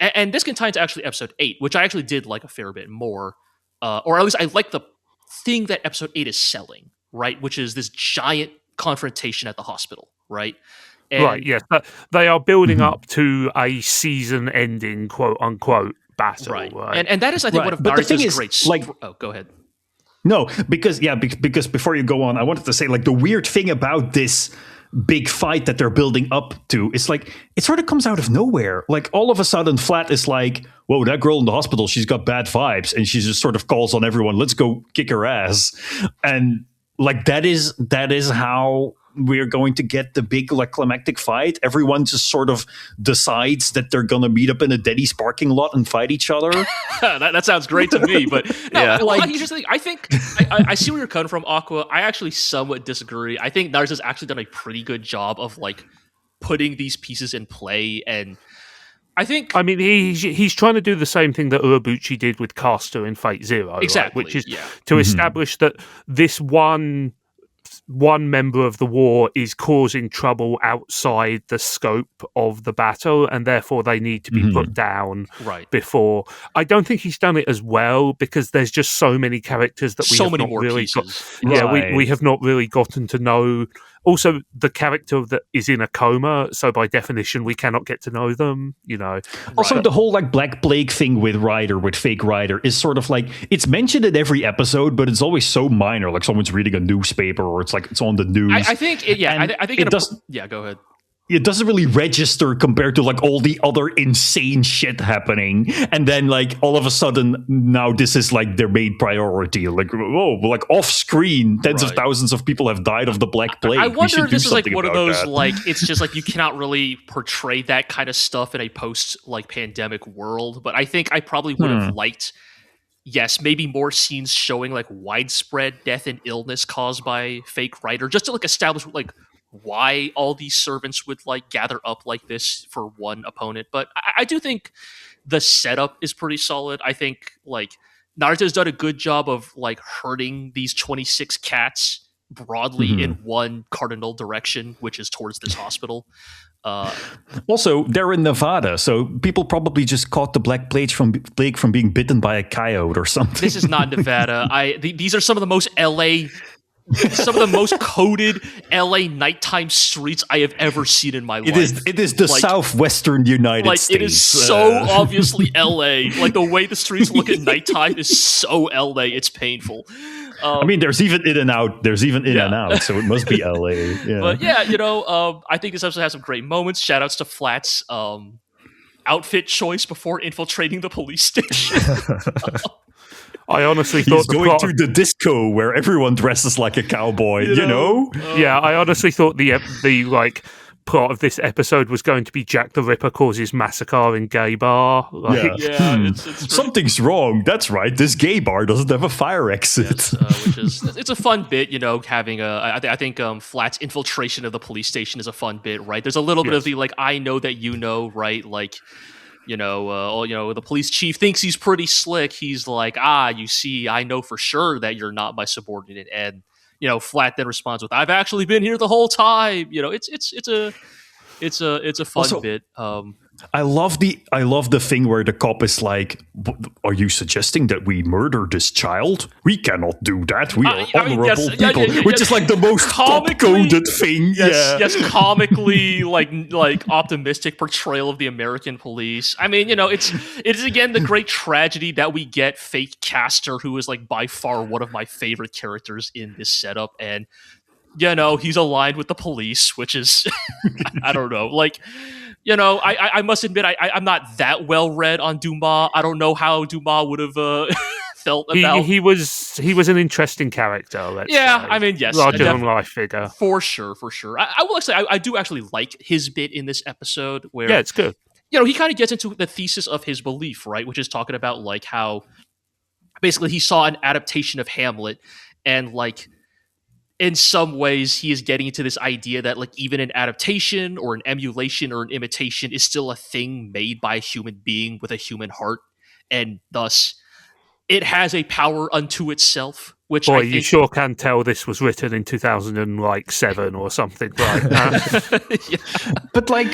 and this can tie into actually episode 8, which I actually did like a fair bit more, or at least I like the thing that episode 8 is selling, right? Which is this giant confrontation at the hospital, right? Right, yes. They are building up to a season-ending, quote-unquote, battle. Right. And that is, I think, one of Narita's great... Like, oh, go ahead. No, because before you go on, I wanted to say, like, the weird thing about this big fight that they're building up to is, like, it sort of comes out of nowhere. Like, all of a sudden, Flat is like, whoa, that girl in the hospital, she's got bad vibes. And she just sort of calls on everyone, let's go kick her ass. And, like, that is how we're going to get the big like climactic fight. Everyone just sort of decides that they're going to meet up in a Denny's parking lot and fight each other. that sounds great to me, but no, like, here's the thing. I think I see where you're coming from, Aqua. I actually somewhat disagree. I think Narita's actually done a pretty good job of like putting these pieces in play, and I mean, he's trying to do the same thing that Urobuchi did with Caster in Fate Zero, exactly, right? Which is to establish that this one member of the war is causing trouble outside the scope of the battle, and therefore they need to be put down before. I don't think he's done it as well because there's just so many characters that we have not really got. We have not really gotten to know. Also, the character that is in a coma, so by definition, we cannot get to know them, Also, the whole like Black Plague thing with Fake Ryder is sort of like, it's mentioned in every episode, but it's always so minor, like someone's reading a newspaper or it's on the news. I think it does. Yeah, go ahead. It doesn't really register compared to like all the other insane shit happening, and then like all of a sudden now this is like their main priority. Like, whoa, like off screen, tens of thousands of people have died of the Black Plague. I wonder if this is like one of those like, it's just like you cannot really portray that kind of stuff in a post like pandemic world. But I think I probably would have liked, yes, maybe more scenes showing like widespread death and illness caused by Fake Ryder, just to like establish like why all these servants would like gather up like this for one opponent. But I do think the setup is pretty solid. I think like Narita's done a good job of like herding these 26 cats broadly in one cardinal direction, which is towards this hospital. Also, they're in Nevada, so people probably just caught the Black Plague from being bitten by a coyote or something. This is not Nevada. These are some of the most LA some of the most coded LA nighttime streets I have ever seen in my life. It is the southwestern United States. It is so obviously LA. Like the way the streets look at nighttime is so LA. It's painful. I mean, there's even In and Out. So it must be LA. Yeah. But yeah, I think this episode has some great moments. Shout outs to Flat's outfit choice before infiltrating the police station. I honestly thought he's going to the disco where everyone dresses like a cowboy, you know? Yeah, I honestly thought the like plot of this episode was going to be Jack the Ripper causes massacre in gay bar. Like, it's something's wrong. That's right. This gay bar doesn't have a fire exit. It's a fun bit, having I think Flat's infiltration of the police station is a fun bit, right? There's a little bit of the like, I know that right? Like, the police chief thinks he's pretty slick. He's like, you see, I know for sure that you're not my subordinate. And, Flat then responds with, I've actually been here the whole time. It's a fun bit. I love the thing where the cop is like, "Are you suggesting that we murder this child? We cannot do that. We are honorable people," which is like the most cop-coded thing. Yes, comically like optimistic portrayal of the American police. I mean, it is again the great tragedy that we get fake Castor, who is like by far one of my favorite characters in this setup, and he's aligned with the police, which is I don't know, like. I must admit, I'm not that well read on Dumas. I don't know how Dumas would have felt about. He was an interesting character. I mean, yes, larger than life figure for sure. I will say I do actually like his bit in this episode where it's good. He kind of gets into the thesis of his belief, right, which is talking about like how basically he saw an adaptation of Hamlet and like. In some ways, he is getting into this idea that like even an adaptation or an emulation or an imitation is still a thing made by a human being with a human heart, and thus it has a power unto itself. Which boy, you sure can tell this was written in 2007 or something like that. Yeah. But like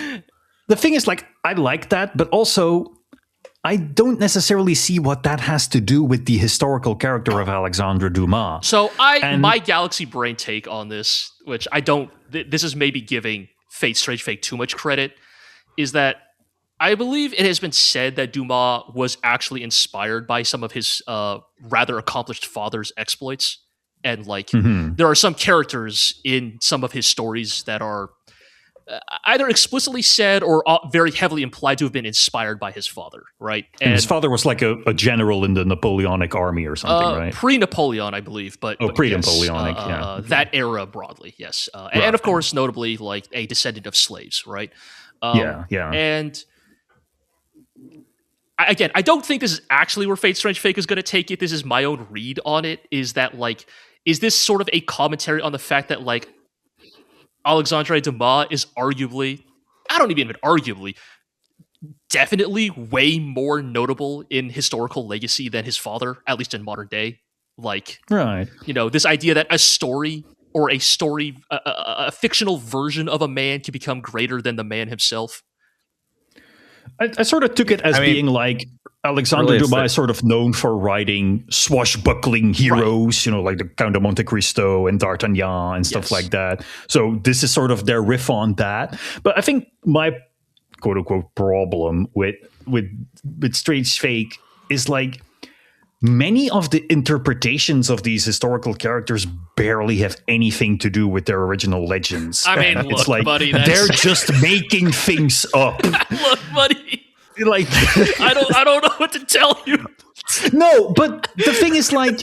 the thing is, like I like that, but also. I don't necessarily see what that has to do with the historical character of Alexandre Dumas. So my Galaxy Brain take on this, which I don't, this is maybe giving Fate Strange Fake too much credit, is that I believe it has been said that Dumas was actually inspired by some of his rather accomplished father's exploits. And like, there are some characters in some of his stories that are either explicitly said or very heavily implied to have been inspired by his father, right? And his father was like a general in the Napoleonic army or something, right? Pre-Napoleon, I believe. But pre-Napoleonic, that era broadly, yes. And of course, notably, like a descendant of slaves, right? And again, I don't think this is actually where Fate Strange Fake is going to take it. This is my own read on it, is that like, is this sort of a commentary on the fact that like, Alexandre Dumas is arguably, definitely way more notable in historical legacy than his father, at least in modern day. Like, right. This idea that a story or a fictional version of a man can become greater than the man himself. I sort of took it as being like Alexandre Dumas is sort of known for writing swashbuckling heroes, like the Count of Monte Cristo and D'Artagnan and stuff like that. So this is sort of their riff on that. But I think my quote unquote problem with Strange Fake is like many of the interpretations of these historical characters barely have anything to do with their original legends. I mean, it's like buddy, they're just making things up. Look, buddy. Like I don't know what to tell you. No, but the thing is, like,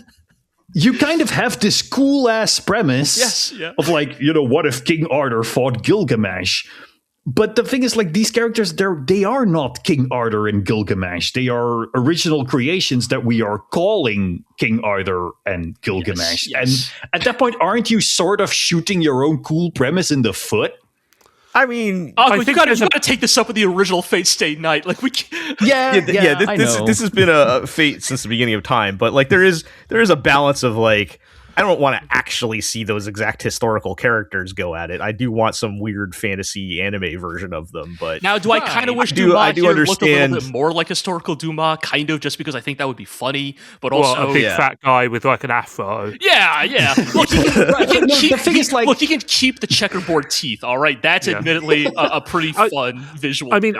you kind of have this cool ass premise of like, what if King Arthur fought Gilgamesh? But the thing is, like, these characters, they are not King Arthur and Gilgamesh. They are original creations that we are calling King Arthur and Gilgamesh. Yes. And at that point, aren't you sort of shooting your own cool premise in the foot? I mean, you got to take this up with the original Fate Stay Night. Like we, this has been a Fate since the beginning of time. But like, there is a balance of like, I don't want to actually see those exact historical characters go at it. I do want some weird fantasy anime version of them. But now, do I kind of wish Dumas here looked a little bit more like historical Dumas, kind of, just because I think that would be funny, but also a big fat guy with like an afro. Yeah. Look, he can keep the checkerboard teeth. All right, that's admittedly a pretty fun visual. I mean,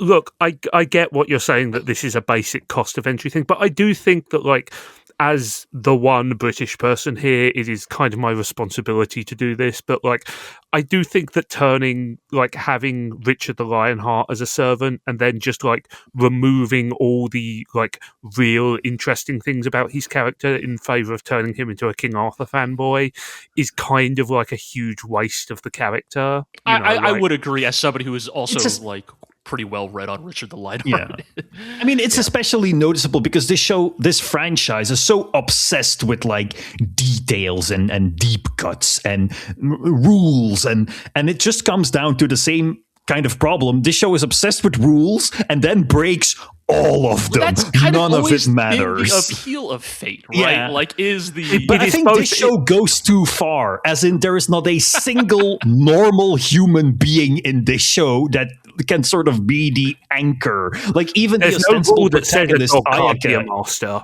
Look, I get what you're saying, that this is a basic cost of entry thing, but I do think that, like, as the one British person here, it is kind of my responsibility to do this. But, like, I do think that having Richard the Lionheart as a servant and then just, like, removing all the, like, real interesting things about his character in favour of turning him into a King Arthur fanboy is kind of like a huge waste of the character. I would agree, as somebody who is also, like, pretty well read on Richard the Lionheart. Yeah. I mean, it's especially noticeable because this franchise is so obsessed with like details and deep cuts and rules and it just comes down to the same kind of problem. This show is obsessed with rules and then breaks all of them. That's kind None of it matters. The appeal of Fate, right? Yeah. Like, But I think this show goes too far. As in, there is not a single normal human being in this show that can sort of be the anchor. Like even There's the no ostensible rule that says a protagonist, dog can't be a Ayaka. master.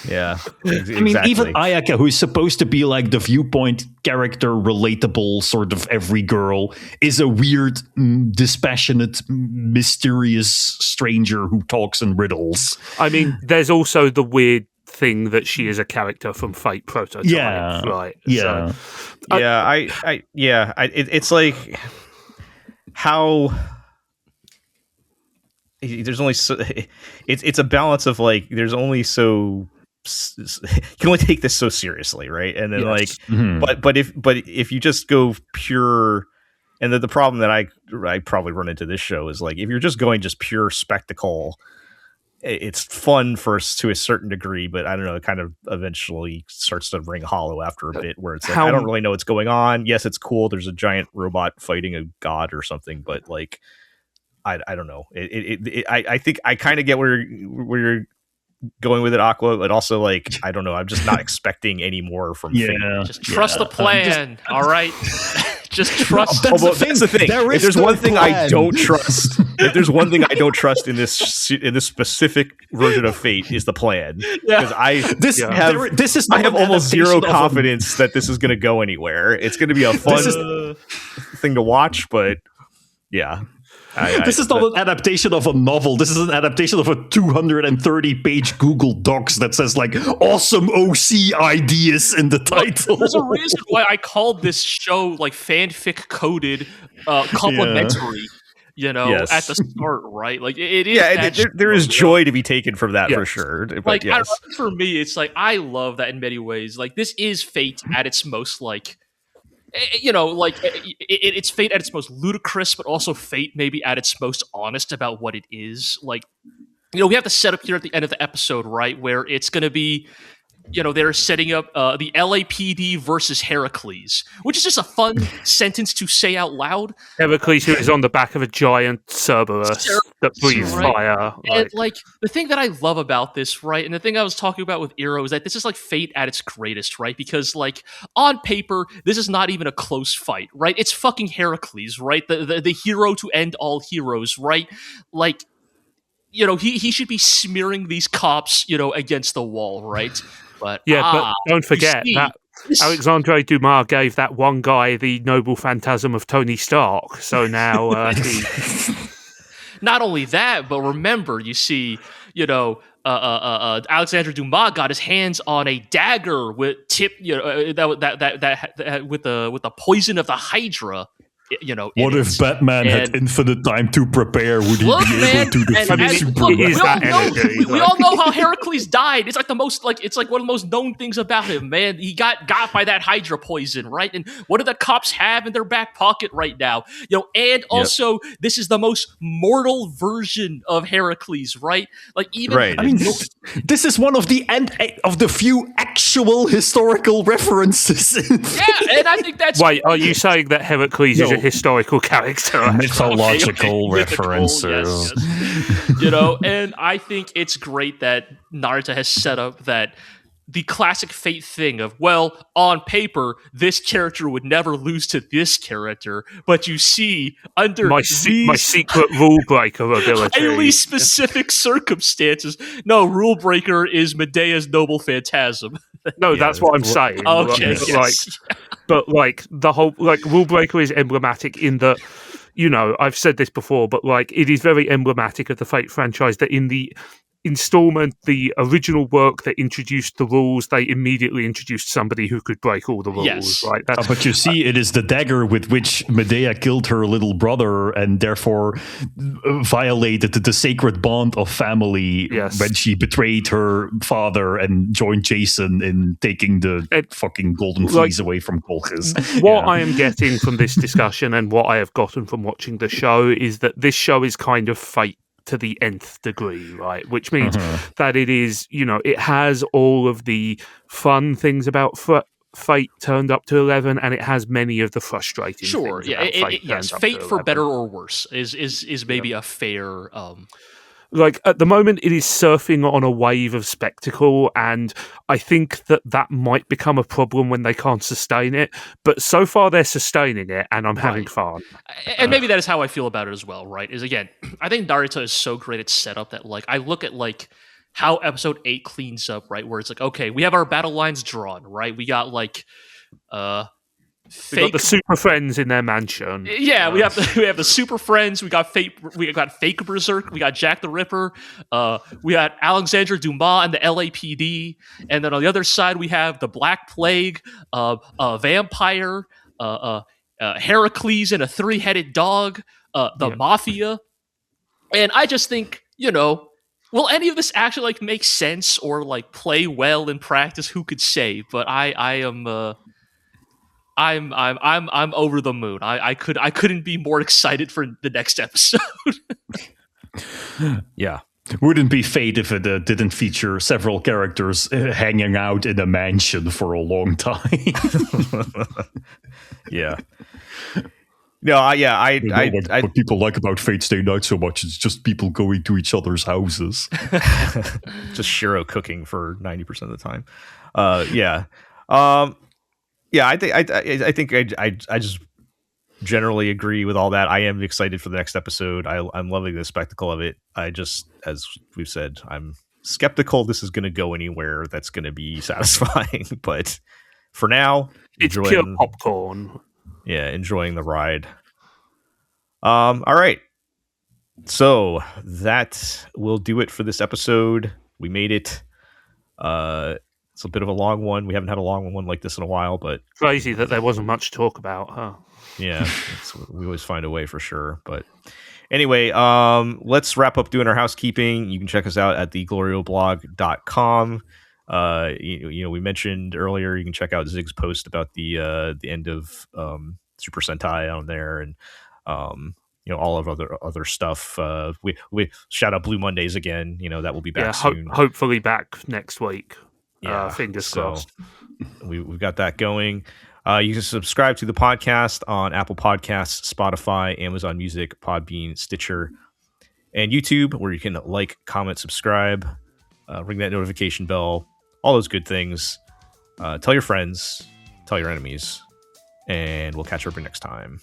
Yeah. I mean, even Ayaka, who's supposed to be like the viewpoint character, relatable sort of every girl, is a weird, dispassionate, mysterious stranger who talks in riddles. I mean, there's also the weird thing that she is a character from Fate Prototype. Yeah, right. yeah, So, it's like how there's only so it's a balance of like there's only so you can only take this so seriously, right? And then but if you just go pure, and the problem that I probably run into this show is like if you're just going just pure spectacle, it's fun to a certain degree, but I don't know, it kind of eventually starts to ring hollow after a bit where it's like I don't really know what's going on. Yes, it's cool, there's a giant robot fighting a god or something, but like I don't know. I think I kind of get where you're going with it, Aqua, but also like I don't know. I'm just not expecting any more from Fate. Just trust the plan. All right, just trust. That's the thing. If there's one thing I don't trust, in this specific version of Fate, is the plan. Because I have almost zero confidence that this is going to go anywhere. It's going to be a fun thing to watch, but yeah. This is not an adaptation of a novel. This is an adaptation of a 230-page Google Docs that says like awesome OC ideas in the title. There's a reason why I called this show like fanfic coded complimentary. At the start, right? Like it is. Yeah, there is joy to be taken from that for sure. But like for me, it's like I love that in many ways. Like this is Fate at its most like. It's Fate at its most ludicrous, but also Fate maybe at its most honest about what it is. Like, we have the setup here at the end of the episode, right, where it's going to be, they're setting up the LAPD versus Heracles, which is just a fun sentence to say out loud. Heracles, who is on the back of a giant Cerberus that breathes fire. And the thing that I love about this, right, and the thing I was talking about with Eero is that this is like Fate at its greatest, right? Because like on paper, this is not even a close fight, right? It's fucking Heracles, right? The hero to end all heroes, right? Like, he should be smearing these cops, against the wall, right? But don't forget that Alexandre Dumas gave that one guy the noble phantasm of Tony Stark. So now not only that, but remember, you see, Alexandre Dumas got his hands on a dagger with with the poison of the Hydra. What if Batman had infinite time to prepare? Would he be able to defeat Superman? We all know how Heracles died. It's like it's like one of the most known things about him, man. He got by that Hydra poison, right? And what do the cops have in their back pocket right now? And also this is the most mortal version of Heracles, right? Like even I mean, this is one of the few actual historical references. And I think that's wait. Are you saying that Heracles is a historical character? Mythological reference. Yes. And I think it's great that Naruto has set up that the classic Fate thing of, well, on paper, this character would never lose to this character, but you see, under my secret rule breaker ability, highly specific circumstances, no, rule breaker is Medea's noble phantasm. No, that's what I'm saying. Okay, but the whole rule breaker is emblematic in that, I've said this before, but it is very emblematic of the Fate franchise that in the installment, the original work that introduced the rules, they immediately introduced somebody who could break all the rules. Right? But you see, it is the dagger with which Medea killed her little brother and therefore violated the sacred bond of family when she betrayed her father and joined Jason in taking the fucking golden fleece away from Colchis. What I am getting from this discussion and what I have gotten from watching the show is that this show is kind of Fate to the nth degree, right? Which means that it is, it has all of the fun things about Fate turned up to 11, and it has many of the frustrating things. Fate for better or worse is maybe a fair Like, at the moment, it is surfing on a wave of spectacle, and I think that might become a problem when they can't sustain it. But so far, they're sustaining it, and I'm having fun. And maybe that is how I feel about it as well, right? Is again, I think Naruto is so great at setup that, like, I look at, like, how episode 8 cleans up, right? Where it's like, okay, we have our battle lines drawn, right? We got, like, We got the Super Friends in their mansion. Yeah, we have the Super Friends. We got fake Berserk. We got Jack the Ripper. We got Alexandra Dumas and the LAPD. And then on the other side, we have the Black Plague, Vampire, Heracles and a 3-headed dog, the Mafia. And I just think, will any of this actually like make sense or like play well in practice? Who could say? But I'm over the moon. I couldn't be more excited for the next episode. Yeah. Wouldn't be fate if it didn't feature several characters hanging out in a mansion for a long time. Yeah. No, what people like about Fate Stay Night so much is just people going to each other's houses. Just Shiro cooking for 90% of the time. Yeah. Yeah, I think I just generally agree with all that. I am excited for the next episode. I'm loving the spectacle of it. I just, as we've said, I'm skeptical this is going to go anywhere that's going to be satisfying. But for now, it's pure popcorn. Yeah, enjoying the ride. All right. So that will do it for this episode. We made it. It's a bit of a long one. We haven't had a long one like this in a while, but crazy that there wasn't much to talk about, huh? Yeah, we always find a way for sure. But anyway, let's wrap up doing our housekeeping. You can check us out at theglorioblog.com. We mentioned earlier you can check out Zig's post about the end of Super Sentai on there, and all of other stuff. We shout out Blue Mondays again. That will be back soon. Hopefully back next week. Yeah, fingers crossed. We've got that going. You can subscribe to the podcast on Apple Podcasts, Spotify, Amazon Music, Podbean, Stitcher, and YouTube, where you can like, comment, subscribe, ring that notification bell, all those good things. Tell your friends, tell your enemies, and we'll catch you up next time.